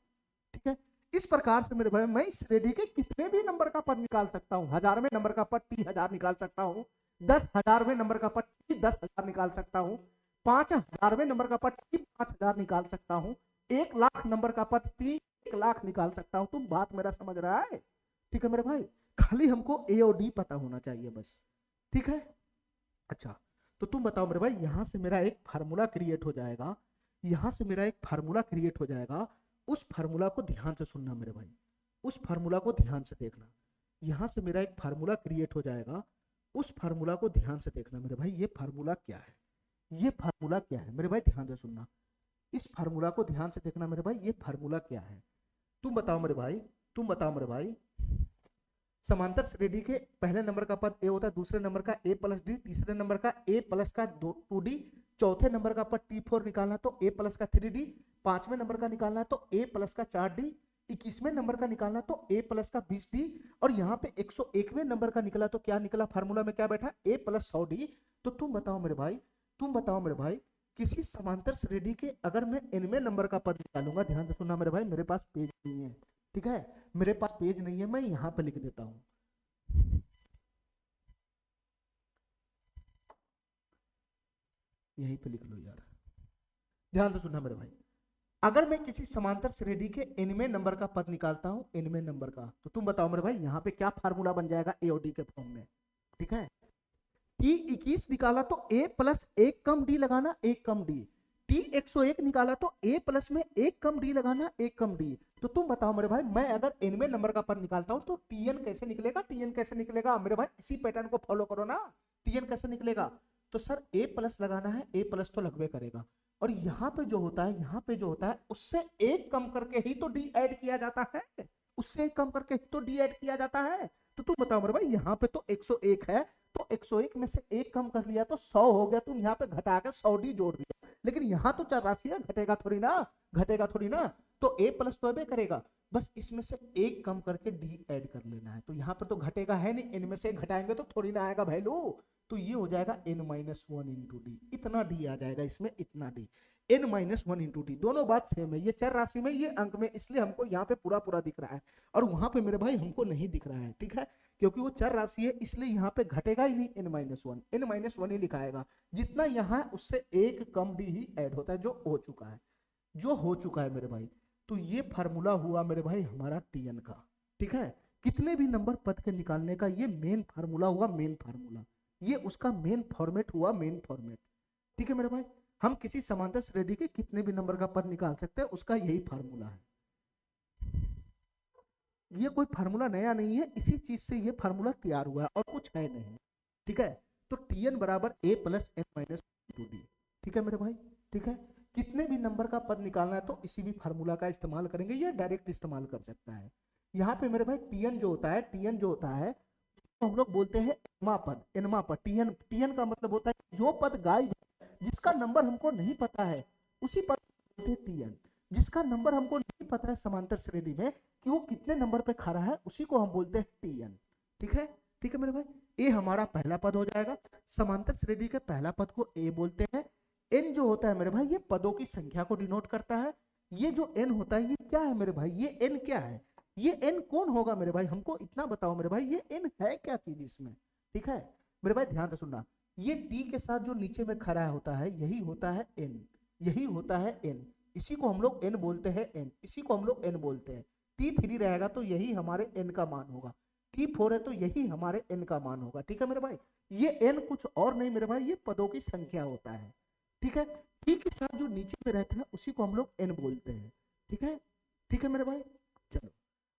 ठीक है। इस प्रकार से मेरे भाई मैं इस श्रेणी के कितने भी नंबर का पद निकाल सकता हूँ, 1000वें नंबर का पद T1000 निकाल सकता हूँ, 10,000वें नंबर का पद T10,000 निकाल सकता हूँ, 5,000वें नंबर का पद T5,000 निकाल सकता हूँ, 1,00,000 नंबर का पद T1,00,000 निकाल सकता हूँ। तुम बात मेरा समझ रहा है, ठीक है मेरे भाई, खाली हमको ए और डी पता होना चाहिए बस, ठीक है। अच्छा तो तुम बताओ मेरे भाई, यहां से मेरा एक फार्मूला क्रिएट हो जाएगा, यहां से मेरा एक फार्मूला क्रिएट हो जाएगा, उस फार्मूला को ध्यान से सुनना मेरे भाई, उस फार्मूला को ध्यान से देखना। यहां से मेरा एक फार्मूला क्रिएट हो जाएगा, उस फार्मूला को ध्यान से देखना मेरे भाई, ये फार्मूला क्या है, ये फार्मूला क्या है मेरे भाई, ध्यान से सुनना, इस फार्मूला को ध्यान से देखना मेरे भाई, ये फार्मूला क्या है। तुम बताओ मेरे भाई, तुम बताओ मेरे भाई, समांतर श्रेणी के पहले नंबर का पद ए होता है, दूसरे नंबर का ए प्लस डी, तीसरे नंबर का ए प्लस का 2D, चौथे नंबर का पद T4 निकालना तो ए प्लस का 3D, पांचवें नंबर का निकालना तो ए प्लस का 4D, 21वें नंबर का निकालना तो ए प्लस का 20D, और यहाँ पे 101वें नंबर का निकला तो क्या निकला, फार्मूला में क्या बैठा, ए प्लस 100D। तो तुम बताओ मेरे भाई, तुम बताओ मेरे भाई, किसी समांतर श्रेणी के अगर मैं nवें नंबर का पद निकालूंगा, ध्यान से सुनना मेरे भाई, मेरे पास पेज नहीं है, ठीक है, मेरे पास पेज नहीं है, मैं यहां पे लिख देता हूं, यहीं पे लिख लो यार, ध्यान से सुनना मेरे भाई। अगर मैं किसी समांतर श्रेणी के nवें नंबर का पद निकालता हूं, nवें नंबर का, तो तुम बताओ मेरे भाई यहां पे क्या फार्मूला बन जाएगा ए और डी के फॉर्म में, ठीक है। T21 निकाला तो a प्लस एक कम डी लगाना, एक कम डी, T101 निकाला तो a प्लस में एक कम डी लगाना, एक कम डी। तो तुम बताओ मेरे भाई, मैं अगर nवें नंबर का पद निकालता हूं तो Tn कैसे निकलेगा, Tn कैसे निकलेगा मेरे भाई, इसी पैटर्न को फॉलो करो ना, Tn कैसे निकलेगा, तो सर a प्लस लगाना है, a प्लस तो लगवे करेगा, और यहाँ पे जो होता है, यहाँ पे जो होता है उससे एक कम करके ही तो डी ऐड किया जाता है, उससे एक कम करके ही तो डी ऐड किया जाता है। तो तुम बताओ मेरे भाई, यहाँ पे तो 101 है, तो 101 में से एक कम कर लिया तो 100 हो गया, तुम यहाँ पे घटा के 100D जोड़ दिया, लेकिन यहाँ तो चर राशि है, घटेगा थोड़ी ना, घटेगा थोड़ी ना, तो a प्लस तो करेगा, बस इसमें से एक कम करके डी ऐड कर लेना है, तो यहाँ पर तो घटेगा है नहीं, इनमें से घटाएंगे तो थोड़ी ना आएगा वैल्यू, तो ये हो जाएगा n-1 इंटू डी, इतना डी आ जाएगा इसमें, इतना डी, n-1 इंटू डी, दोनों बात सेम है, ये चर राशि में, ये अंक में, इसलिए हमको यहाँ पे पूरा पूरा दिख रहा है, और वहां पे मेरे भाई हमको नहीं दिख रहा है, ठीक है, क्योंकि वो चर राशि है, इसलिए यहाँ पे घटेगा ही नहीं, n-1 ही लिखाएगा, जितना यहाँ उससे एक कम डी ही ऐड होता है, जो हो चुका है, जो हो चुका है मेरे भाई। तो ये फार्मूला हुआ मेरे भाई हमारा Tn का, ठीक है, कितने भी नंबर पद के निकालने का ये मेन फार्मूला हुआ, मेन फार्मूला, ये उसका मेन फॉर्मेट हुआ, मेन फॉर्मेट, ठीक है मेरे भाई। हम किसी समांतर श्रेणी के कितने भी नंबर का पद निकाल सकते हैं, उसका यही फार्मूला है, ये कोई फार्मूला नया नहीं है, इसी चीज से ये फार्मूला तैयार हुआ है और कुछ है नहीं, ठीक है, तो टी एन बराबर A plus N minus two D. ठीक है मेरे भाई, ठीक है। कितने भी नंबर का पद निकालना है तो इसी भी फार्मूला का इस्तेमाल करेंगे, या डायरेक्ट इस्तेमाल कर सकता है। यहाँ पे मेरे भाई टी एन जो होता है, टी एन जो होता है तो हम लोग बोलते हैं एनमा पद, एनमा पद। टी एन, टी एन का मतलब होता है जो पद गायब है, जिसका नंबर हमको नहीं पता है, उसी पद को बोलते हैं टी एन। जिसका नंबर हमको नहीं पता है समांतर श्रेणी में कि वो कितने नंबर पे खड़ा है, उसी को हम बोलते हैं टी एन। ठीक है, ठीक है मेरे भाई, ए हमारा पहला पद हो जाएगा। समांतर श्रेणी के पहला पद को ए बोलते हैं। एन जो होता है मेरे भाई ये पदों की संख्या को डिनोट करता है। ये जो एन होता है ये क्या है मेरे भाई, ये एन क्या है, ये एन कौन होगा मेरे भाई, हमको इतना बताओ मेरे भाई, ये एन है क्या चीज इसमें। ठीक है मेरे भाई, ध्यान से सुनना, ये टी के साथ जो नीचे में खड़ा होता है यही होता है एन, यही होता है एन। इसी को हम लोग एन बोलते हैं, एन, इसी को हम लोग एन बोलते हैं। टी थ्री रहेगा तो यही हमारे एन का मान होगा, टी फोर है तो यही हमारे एन का मान होगा। ठीक है मेरे भाई, ये एन कुछ और नहीं मेरे भाई, ये पदों की संख्या होता है। ठीक है, टी के साथ जो नीचे में रहता है उसी को हम लोग एन बोलते हैं। ठीक है, ठीक है मेरे भाई, चलो।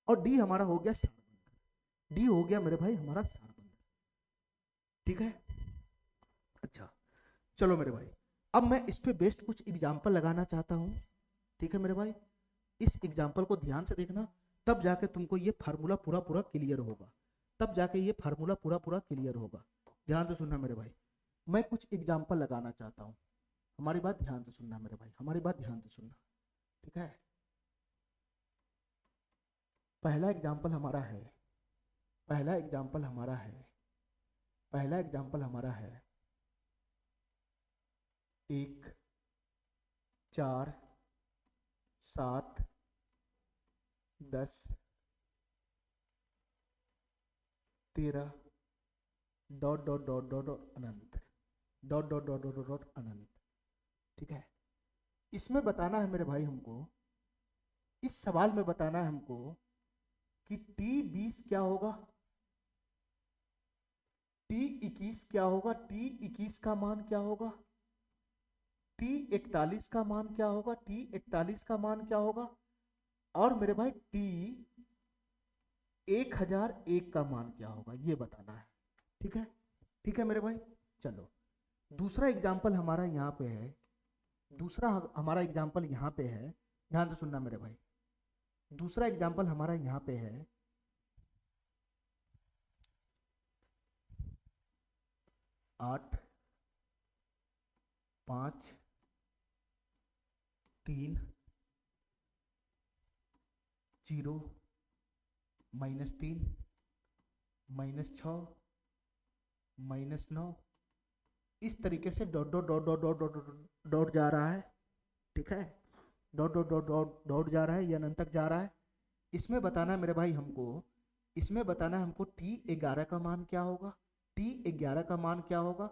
और डी हमारा हो गया सार बंधन, डी हो गया मेरे भाई हमारा सार बंधन। ठीक है, अच्छा, चलो मेरे भाई, अब मैं इस पे बेस्ड कुछ एग्जाम्पल लगाना चाहता हूँ। ठीक है मेरे भाई, इस एग्जाम्पल को ध्यान से देखना, तब जाके तुमको ये फार्मूला पूरा पूरा क्लियर होगा, तब जाके ये फार्मूला पूरा पूरा क्लियर होगा। ध्यान से सुनना मेरे भाई, मैं कुछ एग्जाम्पल लगाना चाहता हूँ, हमारी बात ध्यान से सुनना मेरे भाई, हमारी बात ध्यान से सुनना। ठीक है, पहला एग्जाम्पल हमारा है, पहला एग्जाम्पल हमारा है, पहला एग्जाम्पल हमारा है 1 4 7 10 13 dot dot dot dot dot अनंत, dot dot dot dot dot अनंत। ठीक है, इसमें बताना है मेरे भाई हमको, इस सवाल में बताना है हमको कि टी 20 क्या होगा, टी 21 क्या होगा, टी 21 का मान क्या होगा, टी 41 का मान क्या होगा, टी 41 का मान क्या होगा, और मेरे भाई टी 1001 का मान क्या होगा, ये बताना है। ठीक है, ठीक है मेरे भाई, चलो। दूसरा एग्जाम्पल हमारा यहाँ पे है, दूसरा हमारा एग्जाम्पल यहाँ पे है, ध्यान से सुनना मेरे भाई। दूसरा एग्जाम्पल हमारा यहाँ पे है 8 5 3 0 -3 -6 -9, इस तरीके से dot dot dot dot dot dot dot जा रहा है। ठीक है, dot dot dot dot dot जा रहा है, ये अनंत तक जा रहा है। इसमें बताना है मेरे भाई हमको, इसमें बताना है हमको टी 11 का मान क्या होगा, टी 11 का मान क्या होगा,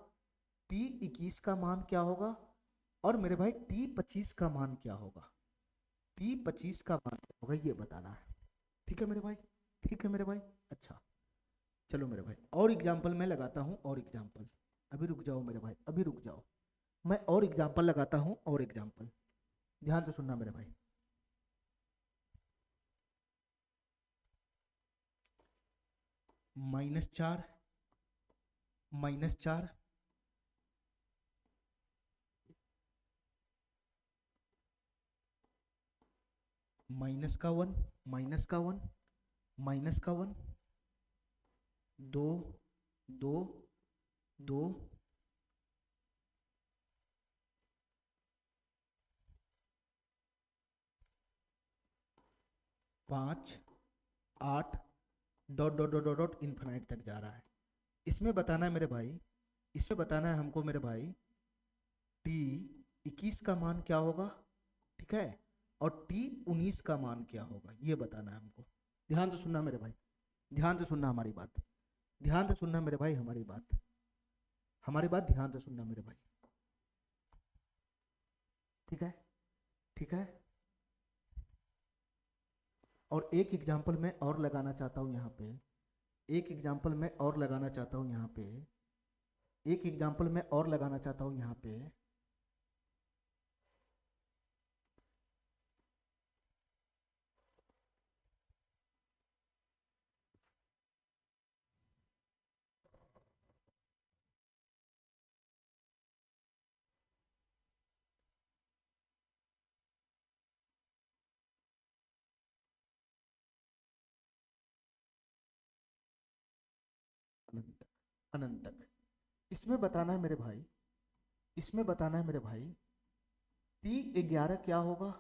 टी 21 का मान क्या होगा, और मेरे भाई टी 25 का मान क्या होगा, टी 25 का मान क्या होगा, ये बताना है। ठीक है मेरे भाई, ठीक है मेरे भाई, अच्छा, चलो मेरे भाई, और एग्जाम्पल मैं लगाता हूँ, और एग्जाम्पल, अभी रुक जाओ मेरे भाई, अभी रुक जाओ, मैं और एग्जाम्पल लगाता हूँ, और एग्जाम्पल, ध्यान से सुनना मेरे भाई। -4 -4 -1 -1 -1 2 2 2 5 8 dot dot dot dot dot infinite तक जा रहा है। इसमें बताना है मेरे भाई, इसमें बताना है हमको मेरे भाई टी 21 का मान क्या होगा, ठीक है, और टी 19 का मान क्या होगा, ये बताना है हमको। ध्यान से सुनना मेरे भाई, ध्यान से सुनना हमारी बात, ध्यान से सुनना मेरे भाई, हमारी बात, हमारी बात ध्यान से सुनना मेरे भाई। ठीक है, ठीक है, और एक एग्जाम्पल मैं और लगाना चाहता हूँ यहाँ पे, एक एग्जाम्पल मैं और लगाना चाहता हूँ यहाँ पे, एक एग्जाम्पल मैं और लगाना चाहता हूँ यहाँ पे। अनंत तक। इसमें बताना है मेरे भाई, इसमें बताना है मेरे भाई T11 क्या होगा,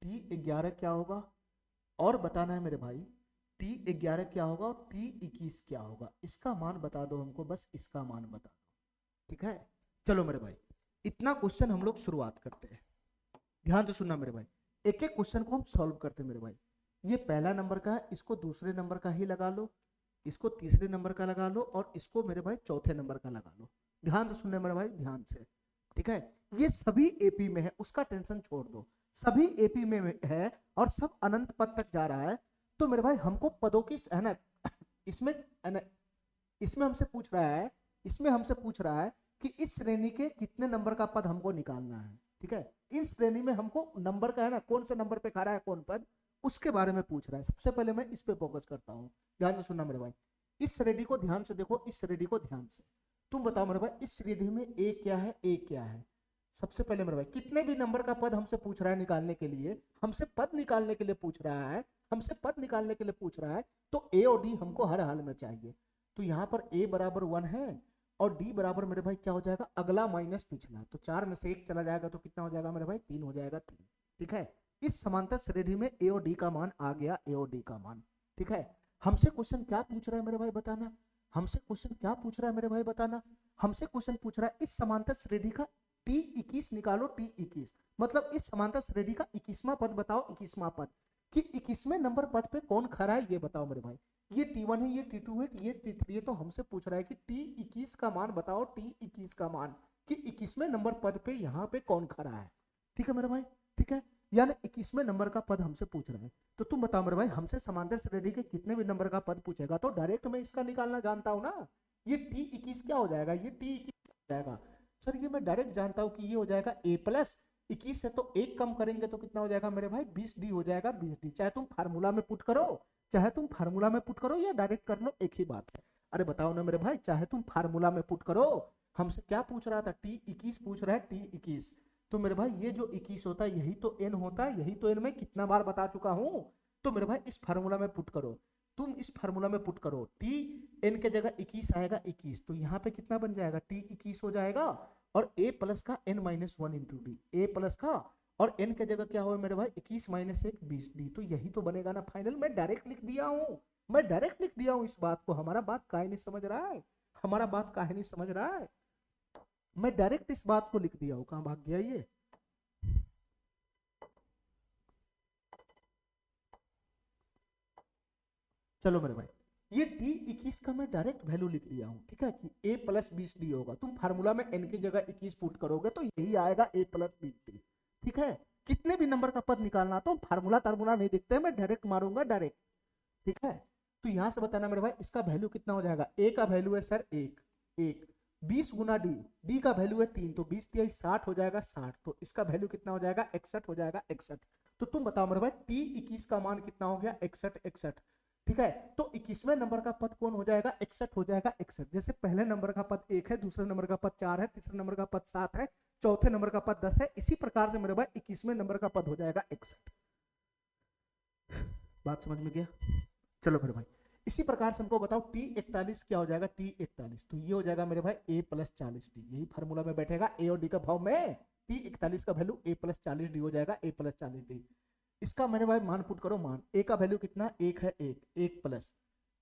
T11 क्या होगा, और बताना है मेरे भाई T11 क्या होगा और T21 क्या होगा। इसका मान बता दो हमको, बस इसका मान बता दो, ठीक है। चलो मेरे भाई, इतना क्वेश्चन हम लोग शुरुआत करते हैं। ध्यान से सुनना मेरे भाई, एक एक क्वेश्चन को हम सॉल्व करते हैं मेरे भाई। ये पहला नंबर का है, इसको दूसरे नंबर का ही लगा लो, इसको तीसरे नंबर का लगा लो, और इसको मेरे भाई चौथे नंबर का लगा लो। ध्यान से सुनने मेरे भाई, ध्यान से, ठीक है। ये सभी एपी में है, उसका टेंशन छोड़ दो, सभी एपी में है और सब अनंत पद तक जा रहा है। तो मेरे भाई हमको पदों की है ना, इसमें है ना, इसमें हमसे पूछ रहा है, इसमें हमसे पूछ रहा है कि इस श्रेणी के कितने नंबर का पद हमको निकालना है, ठीक है। इन श्रेणी में हमको नंबर का है ना, कौन से नंबर पे खड़ा है कौन पद, उसके बारे में पूछ रहा है। सबसे पहले मैं इस पे फोकस करता हूँ, ध्यान से सुनना मेरे भाई। इस श्रेणी को ध्यान से देखो, इस श्रेणी को ध्यान से, तुम बताओ मेरे भाई इस श्रेणी में ए क्या है, ए क्या है। सबसे पहले मेरे भाई कितने भी नंबर का पद हमसे पूछ रहा है निकालने के लिए, हमसे पद निकालने के लिए पूछ रहा है, हमसे पद निकालने के लिए पूछ रहा है, तो ए और डी हमको हर हाल में चाहिए। तो यहाँ पर ए बराबर 1 है और डी बराबर मेरे भाई क्या हो जाएगा, अगला माइनस पिछला, तो 4 में से 1 चला जाएगा तो कितना हो जाएगा मेरे भाई, 3 हो जाएगा, 3, ठीक है। इस समांतर श्रेणी में ए और डी का मान आ गया, ए और डी का मान, ठीक है। हमसे क्वेश्चन क्या पूछ रहा है मेरे भाई बताना, हमसे क्वेश्चन क्या पूछ रहा है मेरे भाई बताना। हमसे क्वेश्चन पूछ रहा है इस समांतर श्रेणी का T21 निकालो, T21 मतलब इस समांतर श्रेणी का 21वां पद बताओ, 21वां पद कि 21वें नंबर पद पे कौन खड़ा है ये बताओ मेरे भाई। ये T1 है, ये T2 है, ये T3 है, तो हमसे पूछ रहा है कि T21 का मान बताओ, T21 का मान कि 21वें नंबर पद पे यहाँ पे कौन खड़ा है, ठीक है मेरे भाई, ठीक है। यानी 21वें नंबर का पद हमसे पूछ रहे हैं, तो तुम बताओ मेरे भाई हमसे समांतर श्रेणी के कितने भी नंबर का पद पूछेगा तो डायरेक्ट मैं इसका निकालना जानता हूँ ना। ये T21 क्या हो जाएगा, ये T21 हो जाएगा सर, ये मैं डायरेक्ट जानता हूँ कि ये हो जाएगा a प्लस 21 से तो एक कम करेंगे तो कितना हो जाएगा मेरे भाई, 20d हो जाएगा, 20d। चाहे तुम फार्मूला में पुट करो, चाहे तुम फार्मूला में पुट करो या डायरेक्ट कर लो, एक ही बात है। अरे बताओ ना मेरे भाई, चाहे तुम फार्मूला में पुट करो, हमसे क्या पूछ रहा था, T21 पूछ रहा है, T21। तो मेरे भाई ये जो 21 होता है यही तो n होता है, यही तो n मैं कितना बार बता चुका हूँ। तो मेरे भाई इस फार्मूला में पुट करो, तुम इस फार्मूला में पुट करो, टी एन के जगह 21 आएगा 21, तो यहाँ पे कितना बन जाएगा, T21 हो जाएगा और a प्लस का n माइनस 1 इंटू डी, ए प्लस का और n के जगह क्या हुआ मेरे भाई 21 माइनस 1 20d, तो यही तो बनेगा ना फाइनल। मैं डायरेक्ट लिख दिया हूँ, मैं डायरेक्ट लिख दिया हूँ इस बात को। हमारा बात काहे नहीं समझ रहा है, हमारा बात काहे नहीं समझ रहा है, मैं डायरेक्ट इस बात को लिख दिया हूँ। कहाँ भाग गया ये, चलो मेरे भाई ये T21 का मैं डायरेक्ट वैल्यू लिख दिया हूँ, ठीक है, कि a प्लस 20d होगा। तुम फार्मूला में n की जगह 21 पुट करोगे तो यही आएगा a प्लस 20d, ठीक है। कितने भी नंबर का पद निकालना तो फार्मूला तार्मूला नहीं दिखते, मैं डायरेक्ट मारूंगा डायरेक्ट, ठीक है। तो यहां से बताना मेरे भाई इसका वैल्यू कितना हो जाएगा, a का वैल्यू है सर 1, 20 गुना d का वैल्यू है 3, तो 20 तिहाई 60 हो जाएगा 60, तो इसका वैल्यू कितना हो जाएगा 61 हो जाएगा 61। तो तुम बताओ मेरे भाई T21 का मान कितना हो गया 61, ठीक है। तो 21वें नंबर का पद कौन हो जाएगा 61 हो जाएगा 61। जैसे पहले नंबर का पद 1 है, दूसरे नंबर का पद 4 है, तीसरे नंबर का पद 7 है, चौथे नंबर का पद 10 है, इसी प्रकार से मेरे भाई 21वें नंबर का पद हो जाएगा 61। बात समझ में गया, चलो मेरे भाई इसी प्रकार से हमको बताओ T41 क्या हो जाएगा, T41 तो ये हो जाएगा मेरे भाई a प्लस 40d, यही फार्मूला में बैठेगा a और d का भाव में, T41 का वैल्यू a प्लस 40d हो जाएगा, a प्लस 40d। इसका मेरे भाई मान पुट करो, मान a का वैल्यू कितना 1 है, 1 प्लस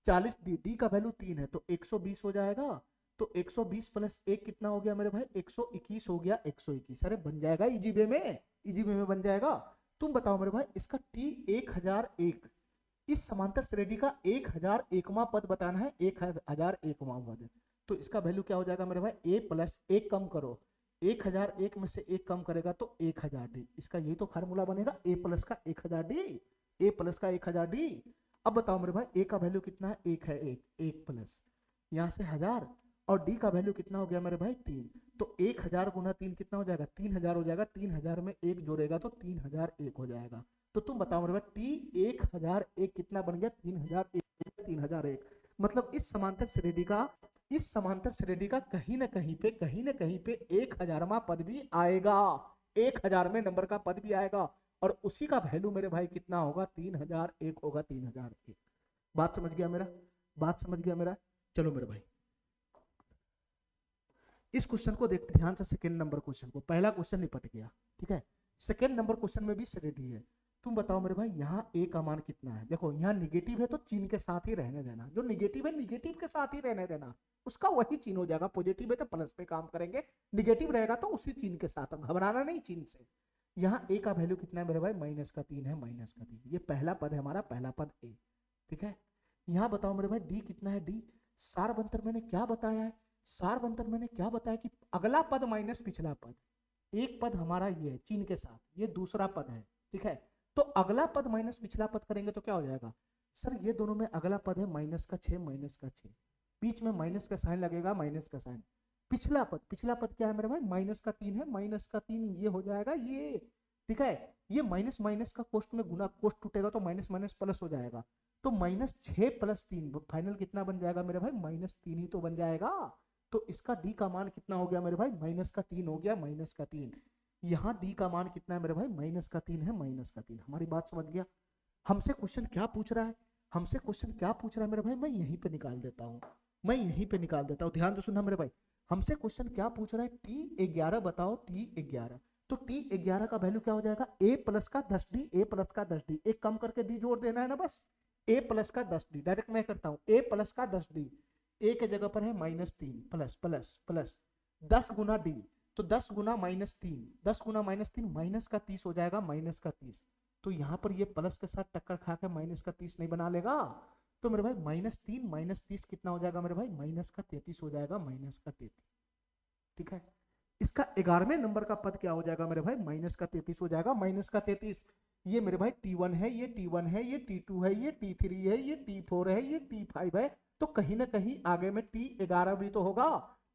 40d, d का वैल्यू 3 है तो 120 हो जाएगा, तो 120 प्लस 1 कितना हो गया मेरे भाई 121 हो गया, 121। अरे बन जाएगा इजी वे में, इजी वे में बन जाएगा। तुम बताओ मेरे भाई इसका T1001 इस समांतर श्रेणी का 1001वां पद बताना है, 1001वां पद, तो इसका वैल्यू क्या हो जाएगा मेरे भाई a प्लस 1 कम करो, 1001 में से 1 कम करेगा तो 1000d, इसका यही तो फार्मूला बनेगा a प्लस का 1000d, a प्लस का 1000d। अब बताओ मेरे भाई a का वैल्यू कितना है 1 है, 1 प्लस यहाँ से 1000 और d का वैल्यू कितना हो गया मेरे भाई 3, तो 1000 गुना 3 कितना हो जाएगा 3000 हो जाएगा, 3000 में 1 जोड़ेगा तो 3001 हो जाएगा। तो तुम बताओ मेरे भाई T1001 कितना बन गया 3001, मतलब इस समांतर श्रेणी का कहीं ना कहीं पे 1000वां पद भी आएगा, 1000 में नंबर का पद भी आएगा और उसी का वैल्यू मेरे भाई कितना होगा 3001 होगा, 3001। बात समझ गया मेरा, बात समझ गया मेरा, चलो मेरे भाई इस क्वेश्चन को देखते ध्यान से, सेकेंड नंबर क्वेश्चन को। पहला क्वेश्चन निपट गया, ठीक है। सेकेंड नंबर क्वेश्चन में भी श्रेणी है। तुम बताओ मेरे भाई यहाँ ए का मान कितना है। देखो यहाँ निगेटिव है तो चिन्ह के साथ ही रहने देना, जो निगेटिव है निगेटिव के साथ ही रहने देना, उसका वही चिन्ह हो जाएगा। पॉजिटिव है तो प्लस पे काम करेंगे, निगेटिव रहेगा तो उसी चिन्ह के साथ, घबराना नहीं चिन्ह से। यहाँ ए का वैल्यू कितना है मेरे भाई, -3 है, -3। ये पहला पद है हमारा, पहला पद ए, ठीक है। यहाँ बताओ मेरे भाई डी कितना है, डी सार बंतर मैंने क्या बताया है, सार बंतर मैंने क्या बताया कि अगला पद माइनस पिछला पद। एक पद हमारा ये है चिन्ह के साथ, ये दूसरा पद है, ठीक है। तो अगला पद माइनस पिछला पद करेंगे तो क्या हो जाएगा सर, ये दोनों में अगला पद है -6, -6, बीच में माइनस का साइन लगेगा, माइनस का साइन। पिछला पद क्या है मेरे भाई, -3 है, -3 ये हो जाएगा ये, ठीक है। ये माइनस माइनस का कोष्ट में गुना, कोष्ट टूटेगा तो माइनस माइनस प्लस हो जाएगा, तो -6 + 3 फाइनल कितना बन जाएगा मेरे भाई, -3 ही तो बन जाएगा। तो इसका डी का मान कितना हो गया मेरे भाई, -3 हो गया, -3। यहाँ डी का मान कितना है मेरे भाई, -3 है, -3। हमारी बात समझ गया। हमसे क्वेश्चन क्या पूछ रहा है, हमसे क्वेश्चन क्या पूछ रहा है मेरे भाई, मैं यहीं पे निकाल देता हूँ, मैं यहीं पे निकाल देता हूँ। ध्यान से सुनना मेरे भाई, हमसे क्वेश्चन क्या पूछ रहा है, T11 बताओ, T11। तो T11 का वैल्यू क्या हो जाएगा, a प्लस का 10d, a प्लस का 10d, एक कम करके d जोड़ देना है ना बस, a प्लस का 10d, डायरेक्ट मैं करता हूँ, a प्लस का 10d, a के जगह पर है -3 प्लस प्लस प्लस 10 गुना d, तो 10 गुना -3, 10 गुना -3 माइनस का 30 हो जाएगा, माइनस का 30। तो यहाँ पर ये प्लस के साथ टक्कर खा के माइनस का 30 नहीं बना लेगा, तो मेरे भाई -3 -30 कितना हो जाएगा मेरे भाई, -33 हो जाएगा, -33, ठीक है। इसका 11वें नंबर का पद क्या हो जाएगा मेरे भाई, -33 हो जाएगा, -33। ये मेरे भाई T1 है, ये T1 है, ये T2 है, ये T3 है, ये T4 है, ये T5 है, तो कहीं ना कहीं आगे में T11 भी तो होगा,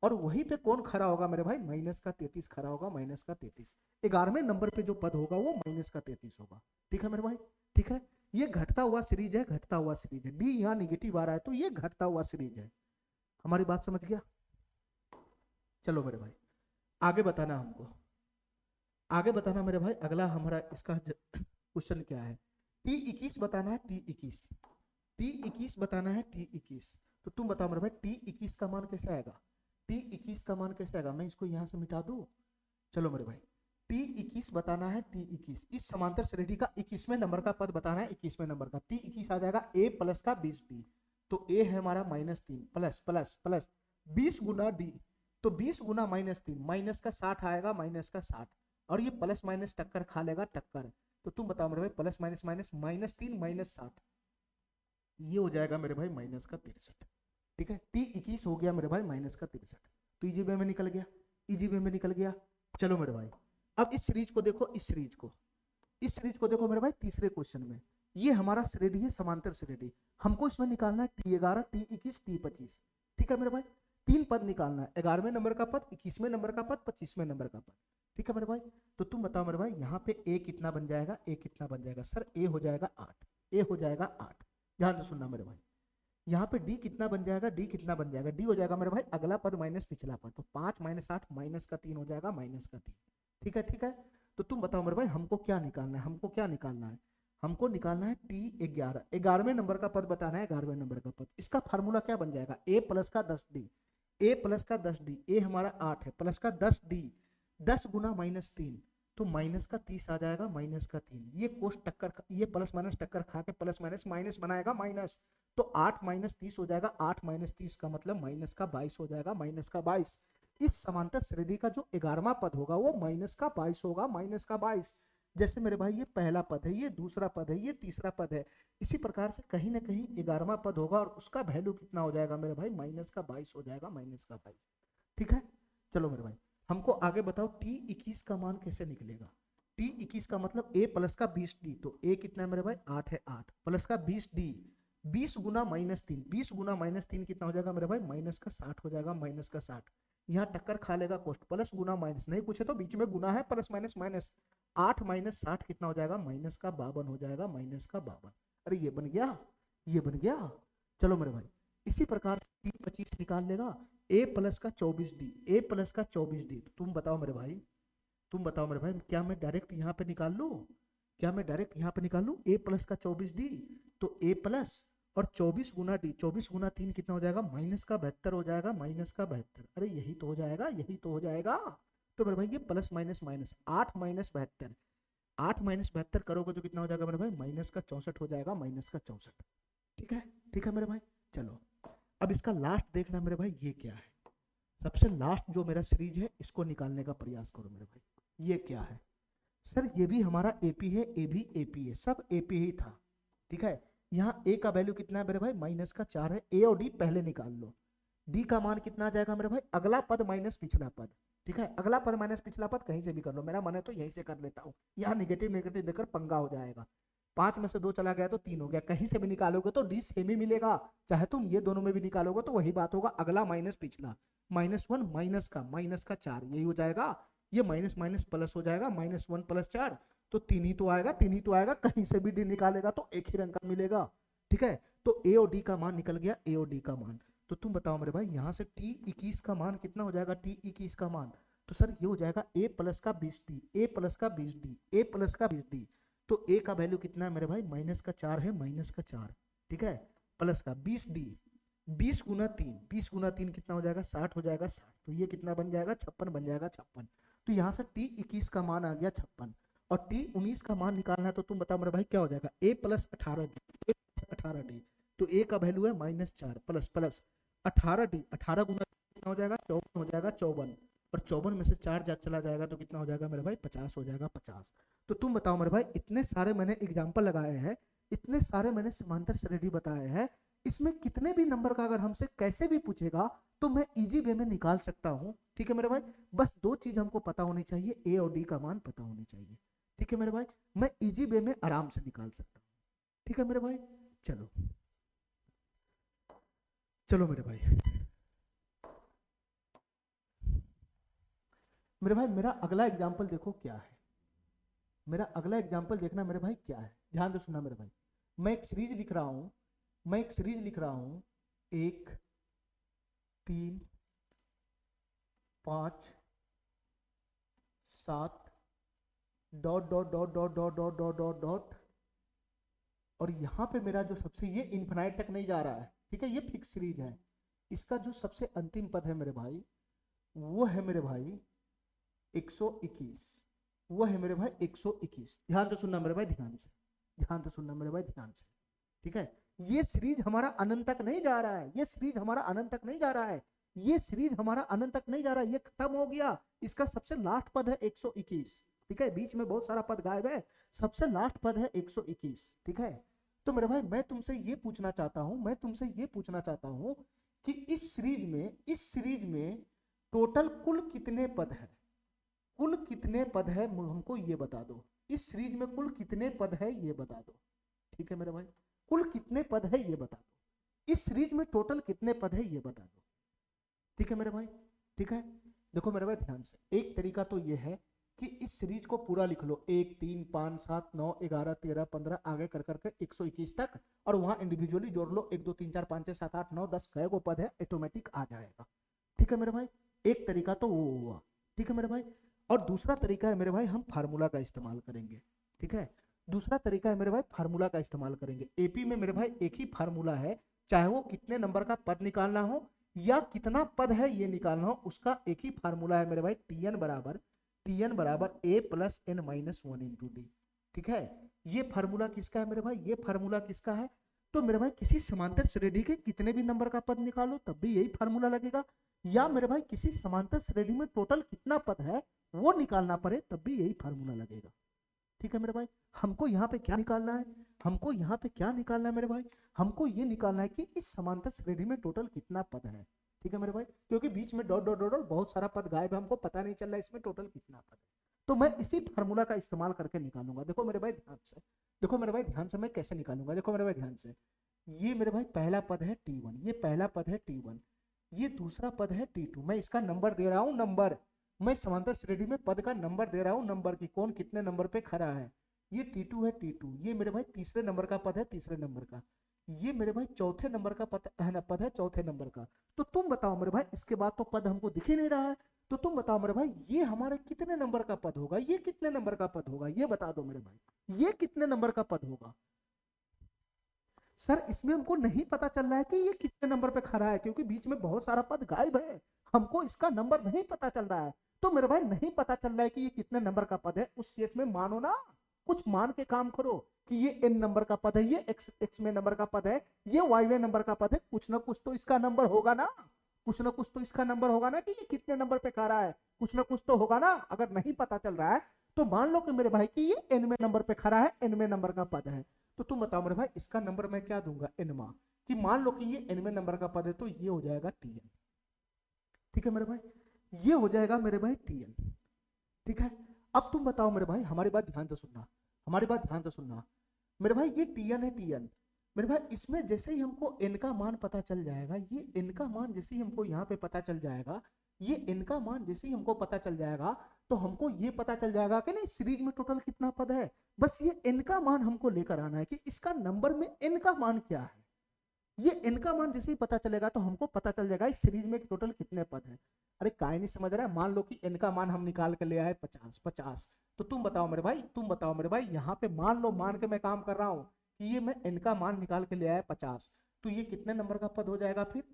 और वहीं पे कौन खड़ा होगा मेरे भाई, -33 खड़ा होगा, -33। 11वें नंबर पे जो पद होगा वो -33 होगा, ठीक है मेरे भाई, ठीक है। ये घटता हुआ सीरीज है, घटता हुआ सीरीज है, डी यहाँ निगेटिव आ रहा है तो ये घटता हुआ सीरीज है। हमारी बात समझ गया। चलो मेरे भाई आगे बताना हमको, आगे बताना मेरे भाई, अगला हमारा इसका क्वेश्चन क्या है, T21 बताना है, T21 बताना है, T21। तो तुम बताओ मेरे भाई T21 का मान कैसे आएगा, T21 का मान कैसे आएगा, मैं इसको यहां से मिटा दूं। चलो मेरे भाई T21 बताना है, T21 इस समांतर श्रेणी का 21वें नंबर का पद बताना है, 21वें नंबर का T21 आ जाएगा a प्लस का 20d, तो a है हमारा -3 प्लस प्लस प्लस 20 गुना d, तो 20 गुना -3 माइनस का 60 आएगा, माइनस का 60, और ये प्लस माइनस टक्कर खा लेगा, टक्कर। तो तुम बताओ मेरे भाई प्लस माइनस माइनस -3 -60, ये हो जाएगा मेरे भाई -63, ठीक है। T21 हो गया मेरे भाई -63, तो इजी वे में निकल गया, इजी वे में निकल गया। चलो मेरे भाई अब इस सीरीज को देखो, इस सीरीज को देखो मेरे भाई, तीसरे क्वेश्चन में ये हमारा श्रेणी है, समांतर श्रेणी। हमको इसमें निकालना है T11, T21, T25, ठीक है मेरे भाई। 3 पद निकालना है, 11वें नंबर का पद, 21वें नंबर का पद, 25वें नंबर का पद, ठीक है मेरे भाई। तो तुम बताओ मेरे भाई यहाँ पे a कितना बन जाएगा, a कितना बन जाएगा सर, a हो जाएगा 8, a हो जाएगा 8। ध्यान से सुनना मेरे भाई, यहाँ पे d कितना बन जाएगा, d कितना बन जाएगा, d हो जाएगा मेरे भाई अगला पद माइनस पिछला पद, तो 5 - 8 माइनस का 3 हो जाएगा, माइनस का 3, ठीक है, ठीक है। तो तुम बताओ मेरे भाई हमको क्या निकालना है, हमको क्या निकालना है, हमको निकालना है T11, 11वें नंबर का पद बताना है, 11वें नंबर का पद। इसका फार्मूला क्या बन जाएगा, a प्लस का 10d, a प्लस का 10d, a हमारा 8 है, प्लस का 10d, 10 गुना -3, तो माइनस का 30 आ जाएगा, माइनस का 3, ये कोष्ट टक्कर, ये प्लस माइनस टक्कर खा के प्लस माइनस माइनस बनाएगा, माइनस, तो 8 - 30 हो जाएगा, 8 - 30 का मतलब माइनस का 22 हो जाएगा, माइनस का 22। इस समांतर श्रेणी का जो 11वां पद होगा वो माइनस का 22 होगा, माइनस का 22। जैसे मेरे भाई ये पहला पद है, ये दूसरा पद है, ये तीसरा पद है, इसी प्रकार से कहीं ना कहीं 11वां पद होगा और उसका वैल्यू कितना हो जाएगा मेरे भाई, माइनस का 22 हो जाएगा, माइनस का 22, ठीक है। चलो मेरे भाई हमको आगे बताओ T21 का मान कैसे निकलेगा। T21 का मतलब a प्लस का 20d, तो a कितना है मेरे भाई 8 है, 8 प्लस का 20d, 20 गुना -3, 20 गुना -3 कितना हो जाएगा मेरे भाई, माइनस का 60 हो जाएगा, माइनस का 60। यहाँ टक्कर खा लेगा कोष्ट, प्लस गुना माइनस नहीं पूछे तो बीच में गुना है, प्लस माइनस माइनस, 8 - 60 कितना हो जाएगा, माइनस का 52 हो जाएगा, माइनस का 52। अरे ये बन गया, ये बन गया। चलो मेरे भाई इसी प्रकार T25 निकाल लेगा, a प्लस का 24d, a प्लस का 24d। तुम बताओ मेरे भाई, तुम बताओ मेरे भाई क्या मैं डायरेक्ट यहाँ पे निकाल लूँ, क्या मैं डायरेक्ट यहाँ पे निकाल लूँ, a प्लस का 24d, तो a प्लस और 24 गुना डी, 24 गुना 3 कितना हो जाएगा, माइनस का 72 हो जाएगा, माइनस का 72, अरे यही तो हो जाएगा, यही तो हो जाएगा। तो मेरे भाई ये plus minus minus 8 minus 72, 8 minus 72 करोगे तो कितना हो जाएगा मेरे भाई, माइनस का 64 हो जाएगा, माइनस का 64। ठीक है, ठीक है मेरे भाई। चलो अब इसका लास्ट देखना मेरे भाई, ये क्या है, सबसे लास्ट जो मेरा सीरीज है इसको निकालने का प्रयास करो मेरे भाई। ये क्या है सर, ये भी हमारा एपी है, ए भी एपी है, सब एपी ही था। ठीक है, यहाँ ए का वैल्यू कितना है मेरे भाई, माइनस का 4 है। ए और डी पहले निकाल लो। डी का मान कितना आ जाएगा मेरे भाई, अगला पद माइनस पिछला पद। ठीक है, अगला पद माइनस पिछला पद कहीं से भी कर लो, मेरा मन है तो यहीं से कर लेता हूँ, यहाँ निगेटिव नेगेटिव देकर पंगा हो जाएगा। 5 में से 2 चला गया तो 3 हो गया, कहीं से भी निकालोगे तो डी सेम ही मिलेगा, चाहे तुम ये दोनों में भी निकालोगे तो वही बात होगा, अगला माइनस पिछला, -1 माइनस का 4, यही हो जाएगा। ये माइनस माइनस प्लस हो जाएगा, -1 + 4, तो 3 ही तो आएगा, 3 ही तो आएगा, कहीं से भी डी निकालेगा तो एक ही रंग का मिलेगा। ठीक है, तो ए और डी का मान निकल गया, ए और डी का मान। तो तुम बताओ मेरे भाई, यहाँ से T21 का मान कितना हो जाएगा, T21 का मान, तो सर ये हो जाएगा a प्लस का 20d, a प्लस का 20d, a प्लस का 20d। तो a का वैल्यू कितना है मेरे भाई, -4 है, -4। ठीक है, प्लस का 20d, 20 गुना 3, 20 गुना 3 कितना हो जाएगा, 60 हो जाएगा, 60। तो ये कितना बन जाएगा, 56 बन जाएगा, 56। तो यहाँ से T21 का मान आ गया 56, और T19 का मान निकालना है, तो तुम बताओ मेरे भाई क्या हो जाएगा, a प्लस 18d। तो a का वैल्यू है -4 प्लस प्लस 18d, 18 गुना कितना हो जाएगा, 54 हो जाएगा, 54, और 54 में से 4 चला जाएगा तो कितना हो जाएगा मेरे भाई, 50 हो जाएगा, 50। तो तुम बताओ मेरे भाई, इतने सारे मैंने एग्जाम्पल लगाए हैं, इतने सारे मैंने समांतर श्रेणी बताए हैं, इसमें कितने भी नंबर का अगर हमसे कैसे भी पूछेगा तो मैं इजी वे में निकाल सकता हूँ। ठीक है मेरे भाई, बस 2 चीज हमको पता होनी चाहिए, ए और डी का मान पता होनी चाहिए। ठीक है मेरे भाई, मैं इजी वे में आराम से निकाल सकता हूँ। ठीक है मेरे भाई, चलो चलो मेरे भाई, मेरे भाई मेरा अगला एग्जाम्पल देखो क्या है, मेरा अगला एग्जाम्पल देखना मेरे भाई क्या है, ध्यान से सुनना मेरे भाई। मैं एक सीरीज लिख रहा हूं, मैं एक सीरीज लिख रहा हूं, 1 3 5 7 dot dot dot dot dot dot dot dot dot, और यहां पे मेरा जो सबसे, ये इन्फिनाइट तक नहीं जा रहा है। ठीक है, ये फिक्स सीरीज है, इसका जो सबसे अंतिम पद है मेरे भाई, वो है मेरे भाई 121, वो है मेरे भाई 121। ध्यान से सुनना मेरे भाई, ध्यान से, ध्यान से सुनना मेरे भाई, ध्यान से। ठीक है, ये सीरीज हमारा अनंत तक नहीं जा रहा है, ये सीरीज हमारा अनंत तक नहीं जा रहा है, ये सीरीज हमारा अनंत तक नहीं जा रहा है, ये खत्म हो गया। इसका सबसे लास्ट पद है 121। ठीक है, बीच में बहुत सारा पद गायब है, सबसे लास्ट पद है 121। ठीक है, तो मेरे भाई मैं तुमसे ये पूछना चाहता हूं, मैं तुमसे ये पूछना चाहता हूं कि इस सीरीज में टोटल कुल कितने पद है, कुल कितने पद है हमको ये बता दो, इस सीरीज में कुल कितने पद है ये बता दो। ठीक है मेरे भाई, कुल कितने पद है ये बता दो, इस सीरीज में टोटल कितने पद है ये बता दो। ठीक है मेरे भाई, ठीक है, देखो मेरे भाई ध्यान से, एक तरीका तो ये है कि इस सीरीज को पूरा लिख लो, 1 3 5 7 9 11 13 15 आगे कर करके 121 तक, और वहां इंडिविजुअली जोड़ लो, 1 2 3 4 5 6 7 8 9 10 कई गो पद है, ऑटोमेटिक आ जाएगा। ठीक है मेरे भाई, एक तरीका तो वो हुआ। ठीक है मेरे भाई, और दूसरा तरीका है मेरे भाई, हम फार्मूला का इस्तेमाल करेंगे। ठीक है, दूसरा तरीका है मेरे भाई, फार्मूला का इस्तेमाल करेंगे। एपी में मेरे भाई एक ही फार्मूला है, चाहे वो कितने नंबर का पद निकालना हो या कितना पद है ये निकालना हो, उसका एक ही फार्मूला है मेरे भाई, टीएन बराबर A plus N minus 1 into D. ठीक है, ये फार्मूला किसका है मेरे भाई, ये फार्मूला किसका है, तो मेरे भाई किसी समांतर श्रेणी के कितने भी नंबर का पद निकालो तब भी यही फार्मूला लगेगा, या मेरे भाई किसी समांतर श्रेणी में टोटल कितना पद है वो निकालना पड़े तब भी यही फार्मूला लगेगा। ठीक है मेरे भाई, हमको यहाँ पे क्या निकालना है, हमको यहाँ पे क्या निकालना है मेरे भाई, हमको ये निकालना है कि इस समांतर श्रेणी में टोटल कितना पद है। ठीक है मेरे भाई, क्योंकि बीच में डॉट डॉट डॉट बहुत सारा पद गायब है, हमको पता नहीं चल रहा है इसमें टोटल कितना पद है, तो मैं इसी फार्मूला का इस्तेमाल करके निकालूंगा। देखो मेरे भाई ध्यान से, देखो मेरे भाई ध्यान से, मैं कैसे निकालूंगा, देखो मेरे भाई ध्यान से, ये मेरे भाई पहला पद है T1, ये पहला पद है T1, ये दूसरा पद है T2, मैं इसका नंबर दे रहा हूँ, नंबर, मैं समांतर श्रेणी में पद का नंबर दे रहा हूँ, नंबर की कौन कितने नंबर पे खड़ा है। ये T2 है, T2, ये मेरे भाई तीसरे नंबर का पद है, तीसरे नंबर का, ये मेरे भाई चौथे नंबर का पद है, चौथे नंबर का। तो तुम बताओ मेरे भाई, इसके बाद तो पद हमको दिख ही नहीं रहा है, तो तुम बताओ मेरे भाई ये हमारे कितने नंबर का पद होगा, ये कितने नंबर का पद होगा, ये बता दो मेरे भाई, ये कितने नंबर का पद होगा। सर इसमें हमको नहीं पता चल रहा है कि ये कितने नंबर पे खड़ा है, क्योंकि बीच में बहुत सारा पद गायब है, हमको इसका नंबर नहीं पता चल रहा है। तो मेरे भाई नहीं पता चल रहा है कि ये कितने नंबर का पद है, उस केस में मानो ना, कुछ मान के काम करो कि ये एन नंबर का पद है, ये एक्स में नंबर का पद है, ये वाई में नंबर का पद है, कुछ ना कुछ तो इसका नंबर होगा ना, कुछ ना कुछ तो इसका नंबर होगा ना कि ये कितने नंबर पे खड़ा है, कुछ ना कुछ तो होगा ना। अगर नहीं पता चल रहा है तो मान लो कि मेरे भाई कि ये एन में नंबर पे खड़ा है, एन में नंबर का पद है। तो तुम बताओ मेरे भाई इसका नंबर मैं क्या दूंगा, एनवा, कि मान लो कि ये एनवे नंबर का पद है तो ये हो जाएगा टीएन। ठीक है मेरे भाई, ये हो जाएगा मेरे भाई टीएन। ठीक है, अब तुम बताओ मेरे भाई, हमारी बात ध्यान से सुनना, हमारी बात ध्यान से सुनना मेरे भाई, ये टीएन है टीएन। मेरे भाई इसमें जैसे ही हमको एन का मान पता चल जाएगा, ये एन का मान जैसे ही हमको यहाँ पे पता चल जाएगा, ये एन का मान जैसे ही हमको पता चल जाएगा, तो हमको ये पता चल जाएगा कि नहीं सीरीज में टोटल कितना पद है। बस ये एन का मान हमको लेकर आना है कि इसका नंबर में एन का मान क्या है। ये एन का मान जैसे ही पता चलेगा तो हमको पता चल जाएगा इस सीरीज में टोटल कितने पद हैं। अरे काय नहीं समझ रहा है, मान लो कि एन का मान हम निकाल के ले आए 50 तो तुम बताओ मेरे भाई, तुम बताओ मेरे भाई, यहाँ पे मान लो, मान के मैं काम कर रहा हूँ कि ये मैं एन का मान निकाल के ले आया 50, तो ये कितने नंबर का पद हो जाएगा फिर।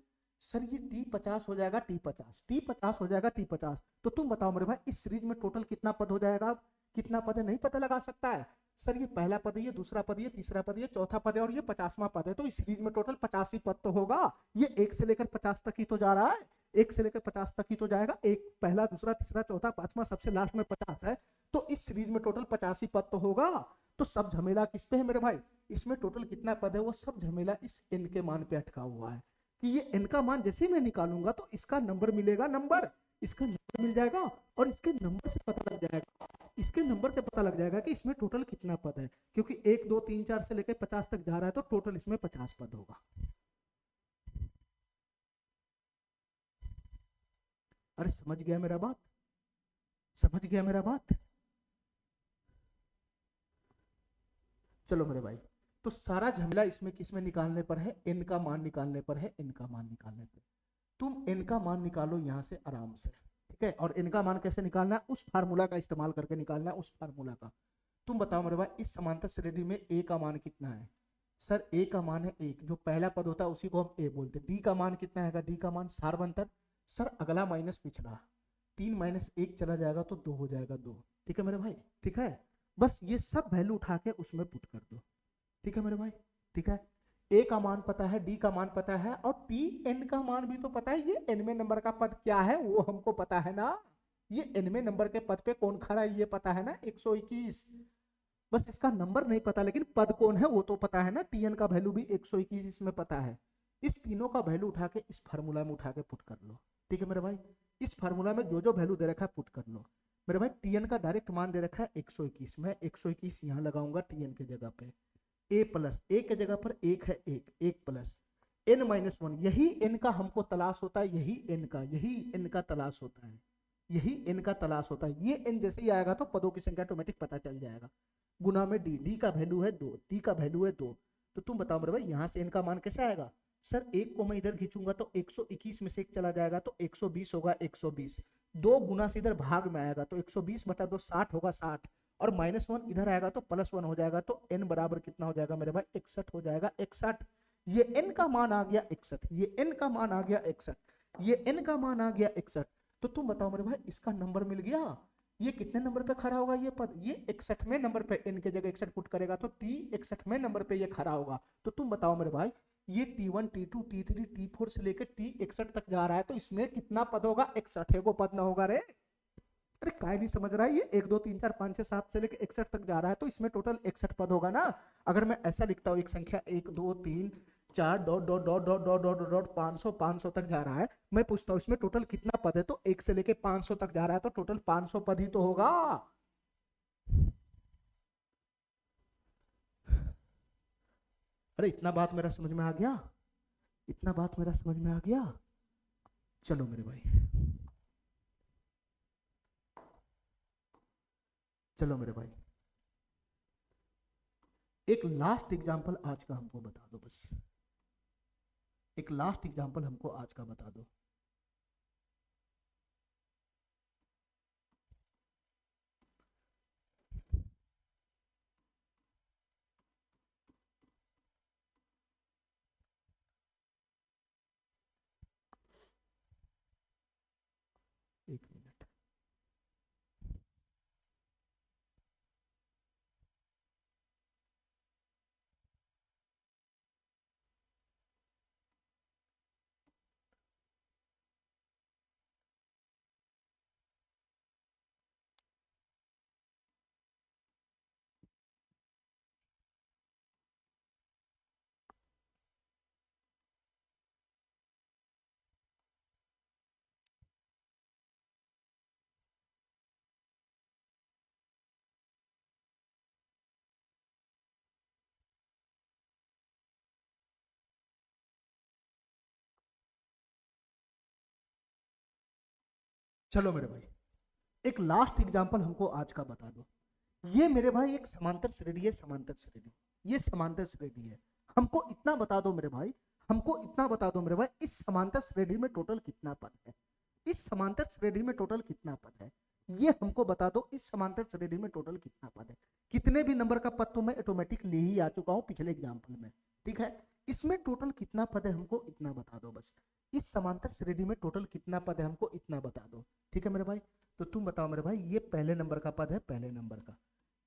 सर ये टी 50 हो जाएगा, टी 50 हो जाएगा, टी 50। तो तुम बताओ मेरे भाई इस सीरीज में टोटल कितना पद हो जाएगा, कितना पद है नहीं पता लगा सकता है। सर ये पहला पद है, ये दूसरा पद है, ये तीसरा पद है, ये चौथा पद है और ये 50वां पद है, तो इस सीरीज में टोटल 85 पद तो होगा। ये 1 से लेकर 50 तक ही तो जा रहा है, 1 से लेकर 50 तक ही तो जाएगा, एक पहला दूसरा तीसरा चौथा पांचवा सबसे लास्ट में 50 है, तो इस सीरीज में टोटल 85 पद तो होगा। तो सब झमेला किस पे है मेरे भाई, इसमें टोटल कितना पद है वो सब झमेला इस एन के मान पे अटका हुआ है, कि ये एन का मान जैसे ही मैं निकालूंगा तो इसका नंबर मिलेगा, नंबर इसका नंबर मिल जाएगा, और इसके नंबर से पता लग जाएगा, इसके नंबर से पता लग जाएगा कि इसमें टोटल कितना पद है, क्योंकि 1 2 3 4 से लेकर 50 तक जा रहा है तो टोटल इसमें 50 पद होगा। अरे समझ गया मेरा बात, समझ गया मेरा बात। चलो मेरे भाई, तो सारा झमेला इसमें किसमें निकालने पर है, एन का मान निकालने पर है, एन का मान निकालने पर। तुम एन का मान निकालो यहां से आराम से, ठीक है, और एन का मान कैसे निकालना है, उस फार्मूला का इस्तेमाल करके निकालना है, उस फार्मूला का। तुम बताओ मेरे भाई इस समांतर श्रेणी में ए का मान कितना है। सर ए का मान है 1, जो पहला पद होता है उसी को हम ए बोलते हैं। डी का मान कितना है, डी का मान सार्वंतर, सर अगला माइनस पिछला, 3 - 1 चला जाएगा तो 2 हो जाएगा, 2। ठीक है मेरे भाई, ठीक है, बस ये सब वैल्यू उठा के उसमें पुट कर दो। ठीक है मेरे भाई, ठीक है, ए का मान पता है, डी का मान पता है, और टी एन का मान भी तो पता है, ये एनवें नंबर का पद क्या है वो हमको पता है ना, ये एनवें नंबर के पद पे कौन खड़ा है ये पता है ना, 121। बस इसका नंबर नहीं पता, लेकिन पद कौन है वो तो पता है ना, टीएन का वैल्यू भी 121 इसमें पता है। इस तीनों का वैल्यू उठा के इस फार्मूला में उठा के पुट कर लो। ठीक है मेरे भाई, इस फार्मूला में जो जो वैल्यू दे रखा है पुट कर लो। मेरे भाई टीएन का डायरेक्ट मान दे रखा है 121, मैं 121 यहाँ लगाऊंगा टीएन की जगह पे, ए प्लस ए के जगह पर एक है, एक एक प्लस n-1, यही n का हमको तलाश होता है, यही n का तलाश होता है, यही n का तलाश होता है। ये n जैसे ही आएगा तो पदों की संख्या ऑटोमेटिक पता चल जाएगा। गुना में डी, डी का वैल्यू है 2, डी का वैल्यू है 2। तो तुम बताओ मेरे भाई यहाँ से n का मान कैसे आएगा। सर एक को मैं इधर खींचूंगा तो 121 में से एक चला जाएगा तो 120 होगा, 120 2 गुना से इधर भाग में आएगा तो 120/2 60 होगा, 60, और -1 इधर आएगा तो +1 हो जाएगा, तो n बराबर कितना हो जाएगा मेरे भाई 61 हो जाएगा, 61। ये n का मान आ गया 61, ये n का मान आ गया 61, ये n का मान आ गया 61। तो तुम बताओ मेरे भाई इसका नंबर मिल गया, ये कितने नंबर पे खड़ा होगा ये पद, ये 61वें नंबर पे, n के जगह 61 पुट करेगा तो t 61वें नंबर पे ये खड़ा होगा। तो तुम बताओ मेरे भाई ये T1 T2 T3 T4 से लेकर T 61 तक जा रहा है तो इसमें कितना पद होगा, 61 को पद ना होगा रे। अरे काय नहीं समझ रहा है, ये 1 2 3 4 5 6 7 से लेकर 61 तक जा रहा है तो इसमें टोटल 61 पद होगा ना। अगर मैं ऐसा लिखता हूँ एक संख्या 1 2 3 4 dot dot dot dot dot dot dot 500 तक जा रहा है, मैं पूछता हूँ इसमें टोटल कितना पद है, तो 1 से लेकर 500 तक जा रहा है तो टोटल 500 पद ही तो होगा। अरे इतना बात मेरा समझ में आ गया, इतना बात मेरा समझ में आ गया। चलो मेरे भाई, चलो मेरे भाई, एक लास्ट एग्जांपल आज का हमको बता दो, बस एक लास्ट एग्जांपल हमको आज का बता दो। चलो मेरे भाई, एक लास्ट एग्जांपल हमको आज का बता दो। ये मेरे भाई एक समांतर श्रेणी है, समांतर श्रेणी, ये समांतर श्रेणी है। हमको इतना बता दो मेरे भाई, हमको इतना बता दो मेरे भाई, इस समांतर श्रेणी में टोटल कितना पद है? इस समांतर श्रेणी में टोटल कितना पद है? ये हमको बता दो, इस समांतर श्रेणी में टोटल कितना पद है? कितने भी नंबर का पद तो मैं ऑटोमेटिक ले ही आ चुका हूं पिछले एग्जाम्पल में, ठीक है। इसमें टोटल कितना पद है हमको इतना बता दो बस। इस समांतर श्रेणी में टोटल कितना पद है हमको इतना बता दो, ठीक है मेरे भाई। तो तुम बताओ मेरे भाई, ये पहले नंबर का पद है पहले नंबर का,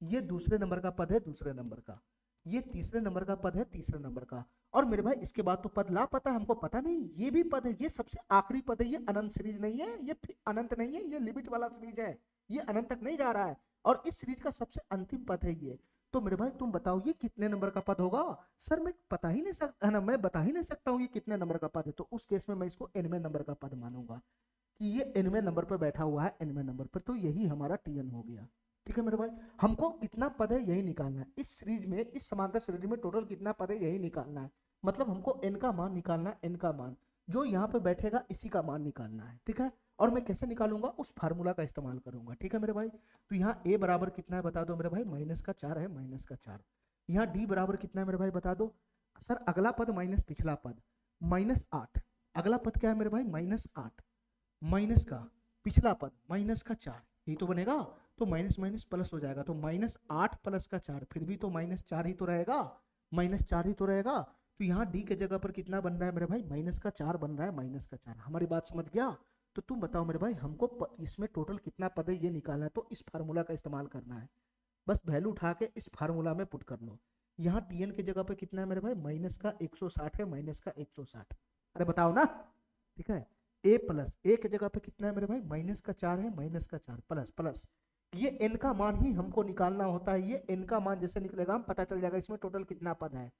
ये दूसरे नंबर का पद है दूसरे नंबर का, ये तीसरे नंबर का पद है तीसरे नंबर का, और मेरे भाई इसके बाद तो पद लापता, हमको पता नहीं ये भी पद है, ये सबसे आखिरी पद है, ये अनंत सीरीज नहीं है, ये अनंत नहीं है, ये लिमिट वाला सीरीज है, ये अनंत तक नहीं जा रहा है, और इस सीरीज का सबसे अंतिम पद है ये। तो मेरे भाई तुम बताओ ये कितने नंबर का पद होगा? सर मैं बता ही नहीं सकता है ना, मैं बता ही नहीं सकता हूँ ये कितने नंबर का पद है। तो उस केस में मैं इसको एनवें नंबर का पद मानूंगा कि ये एनवें नंबर पर बैठा हुआ है, एनवें नंबर पर, तो यही हमारा टीएन हो गया, ठीक है मेरे भाई। हमको कितना पद है यही निकालना है, इस सीरीज में, इस समांतर सीरीज में टोटल कितना पद है यही निकालना है। मतलब हमको एन का मान निकालना है, एन का मान जो यहाँ पे बैठेगा इसी का मान निकालना है, ठीक है। और मैं कैसे निकालूंगा? उस फार्मूला का इस्तेमाल करूंगा, ठीक है मेरे भाई। तो यहाँ ए बराबर कितना है बता दो मेरे भाई, -4 है, -4। यहाँ डी बराबर कितना है मेरे भाई बता दो। सर अगला पद माइनस पिछला पद, -8, अगला पद क्या है मेरे भाई, -8, माइनस का पिछला पद -4, यही तो बनेगा। तो माइनस माइनस प्लस हो जाएगा, तो -8 प्लस का 4, फिर भी तो -4 ही तो रहेगा, -4 ही तो रहेगा। तो यहाँ डी के जगह पर कितना बन रहा है मेरे भाई, -4 बन रहा है, -4। हमारी बात समझ गया? तो तुम बताओ मेरे भाई, हमको इसमें टोटल कितना पद है ये निकालना है, तो इस फार्मूला का इस्तेमाल करना है। बस वैल्यू उठा के इस फार्मूला में पुट कर लो। यहाँ टीएन की जगह पे कितना है मेरे भाई, -160 है, -160। अरे बताओ ना, ठीक है। ए प्लस ए की जगह पे कितना है मेरे भाई, -4 है, -4 प्लस प्लस, ये एन का मान ही हमको निकालना होता है। ये एन का मान जैसे निकलेगा हम पता चल जाएगा इसमें टोटल कितना पद है,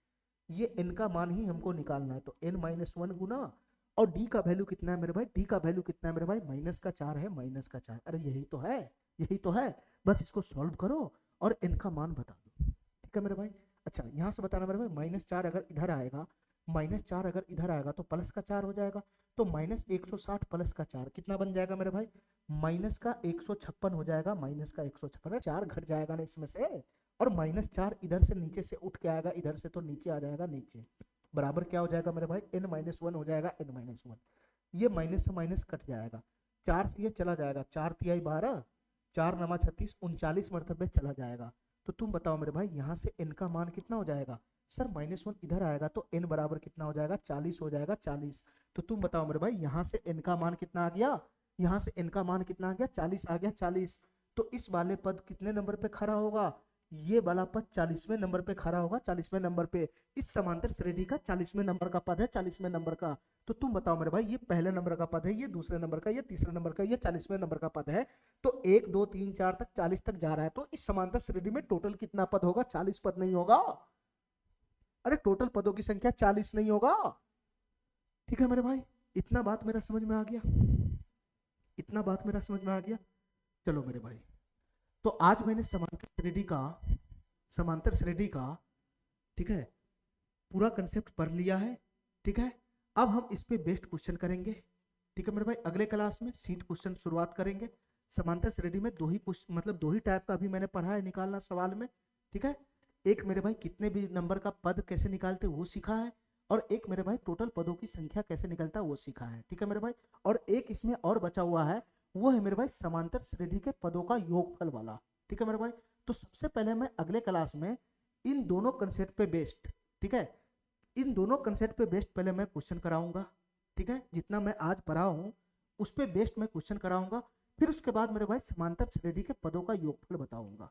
ये एन का मान ही हमको निकालना है। तो n-1 गुना, और डी का वैल्यू कितना है मेरे भाई, डी का वैल्यू कितना है मेरे भाई, -4 है, -4। अरे यही तो है, यही तो है। बस इसको सॉल्व करो और एन का मान बता दो, ठीक है मेरे भाई। अच्छा यहाँ से बताना मेरे भाई, -4 अगर इधर आएगा, -4 अगर इधर आएगा तो प्लस का 4 हो जाएगा, तो -160 प्लस का 4 कितना बन जाएगा मेरे भाई, -156 हो जाएगा, -156, 4 घट जाएगा ना इसमें से, और -4 इधर से नीचे से उठ के आएगा, इधर से तो नीचे आ जाएगा, नीचे बराबर क्या हो जाएगा मेरे भाई, n-1 हो जाएगा, n-1। ये माइनस से माइनस कट जाएगा, 4 से ये चला जाएगा, 4 तिहाई 12, 4 नमा 36, 39 मरतबे चला जाएगा। तो तुम बताओ मेरे भाई यहाँ से n का मान कितना हो जाएगा? सर -1 इधर आएगा तो n बराबर कितना हो जाएगा, 40 हो जाएगा, 40। तो तुम बताओ मेरे भाई यहाँ से n का मान कितना आ गया, यहाँ से n का मान कितना आ गया, 40 आ गया, 40। तो इस वाले पद कितने नंबर पे खड़ा होगा? ये वाला पद 40वें नंबर पे खड़ा होगा, 40वें नंबर पे। इस समांतर श्रेणी का 40वें नंबर का पद है, 40वें नंबर का। तो तुम बताओ मेरे भाई, ये पहले नंबर का पद है, ये दूसरे नंबर का, ये तीसरे नंबर का, ये 40वें नंबर का पद है। तो 1 2 3 4 तक 40 तक जा रहा है, तो इस समांतर श्रेणी में टोटल कितना पद होगा? 40 पद नहीं होगा। अरे टोटल पदों की संख्या 40 नहीं होगा, ठीक है मेरे भाई। इतना बात मेरा समझ में आ गया, इतना बात मेरा समझ में आ गया। चलो मेरे भाई, तो आज मैंने समांतर श्रेणी का ठीक है पूरा कंसेप्ट पढ़ लिया है, ठीक है। अब हम इस पे बेस्ड क्वेश्चन करेंगे, ठीक है मेरे भाई। अगले क्लास में सीट क्वेश्चन शुरुआत करेंगे। समांतर श्रेणी में दो ही टाइप का अभी मैंने पढ़ा है निकालना सवाल में, ठीक है। एक मेरे भाई कितने भी नंबर का पद कैसे निकालते वो सीखा है, और एक मेरे भाई टोटल पदों की संख्या कैसे निकलता है वो सीखा है, ठीक है मेरे भाई। और एक इसमें और बचा हुआ है, वो है मेरे भाई समांतर श्रेणी के पदों का योगफल वाला, ठीक है मेरे भाई। तो सबसे पहले मैं अगले क्लास में इन दोनों कंसेप्ट पे बेस्ड, ठीक है, इन दोनों कंसेप्ट पे बेस्ड पहले मैं क्वेश्चन कराऊंगा, ठीक है। जितना मैं आज पढ़ा हूँ उस पे बेस्ड मैं क्वेश्चन कराऊंगा। फिर उसके बाद मेरे भाई समांतर श्रेणी के पदों का योगफल बताऊंगा,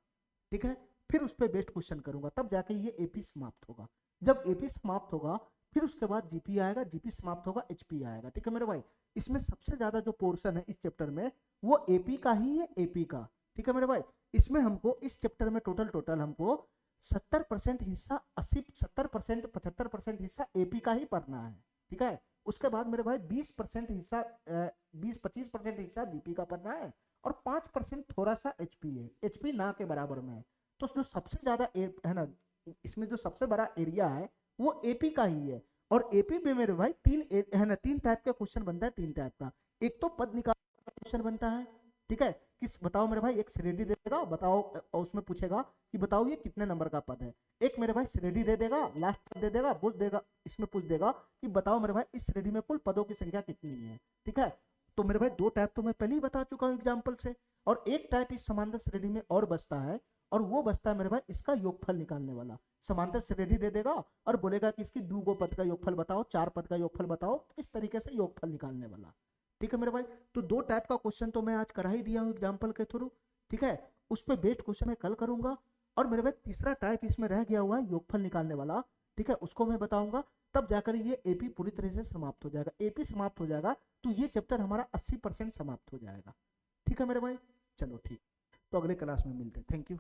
ठीक है। फिर उस पे बेस्ड क्वेश्चन करूंगा, तब जाके ये एपी समाप्त होगा। जब एपी समाप्त होगा फिर उसके बाद जीपी आएगा, जीपी समाप्त होगा एचपी आएगा, ठीक है मेरे भाई। इसमें सबसे ज्यादा जो पोर्शन है इस चैप्टर में वो एपी का ही है, एपी का, ठीक है मेरे भाई। इसमें हमको इस चैप्टर में टोटल हमको 70% हिस्सा 70% 75% हिस्सा एपी का ही पढ़ना है, ठीक है। उसके बाद मेरे भाई 20% हिस्सा 20-25% हिस्सा जीपी का पढ़ना है, और 5% थोड़ा सा एचपी है, एचपी ना के बराबर में है। तो जो सबसे ज्यादा है ना, इसमें जो सबसे बड़ा एरिया है वो एपी का ही है। और एपी में मेरे भाई तीन टाइप का क्वेश्चन बनता है, तीन टाइप का। एक तो पद निकाल क्वेश्चन बनता है, ठीक है। किस बताओ मेरे भाई, एक श्रेणी दे देगा, बताओ, और उसमें पूछेगा कि बताओ ये कितने नंबर का पद है। एक मेरे भाई श्रेणी दे देगा, लास्ट पद दे देगा, पूछ देगा, इसमें पूछ देगा कि बताओ मेरे भाई इस श्रेणी में कुल पदों की संख्या कितनी है, ठीक है। तो मेरे भाई दो टाइप तो मैं पहले ही बता चुका हूँ एग्जाम्पल से, और एक टाइप इस समांतर श्रेणी में और बचता है, और वो बचता है मेरे भाई इसका योगफल निकालने वाला। समांतर श्रेणी दे देगा और बोलेगा कि इसकी 2 पद का योगफल बताओ, 4 पद का योगफल बताओ, इस तरीके से योगफल निकालने वाला, ठीक है मेरे भाई। तो दो टाइप का क्वेश्चन तो मैं आज करा ही दिया हूँ एग्जाम्पल के थ्रू, ठीक है। उस पर बेस्ड क्वेश्चन मैं कल करूंगा। और मेरे भाई तीसरा टाइप इसमें रह गया हुआ है योगफल निकालने वाला, ठीक है, उसको मैं बताऊंगा, तब जाकर ये एपी पूरी तरह से समाप्त हो जाएगा। एपी समाप्त हो जाएगा तो ये चैप्टर हमारा 80% समाप्त हो जाएगा, ठीक है मेरे भाई। चलो ठीक, तो अगले क्लास में मिलते हैं, थैंक यू।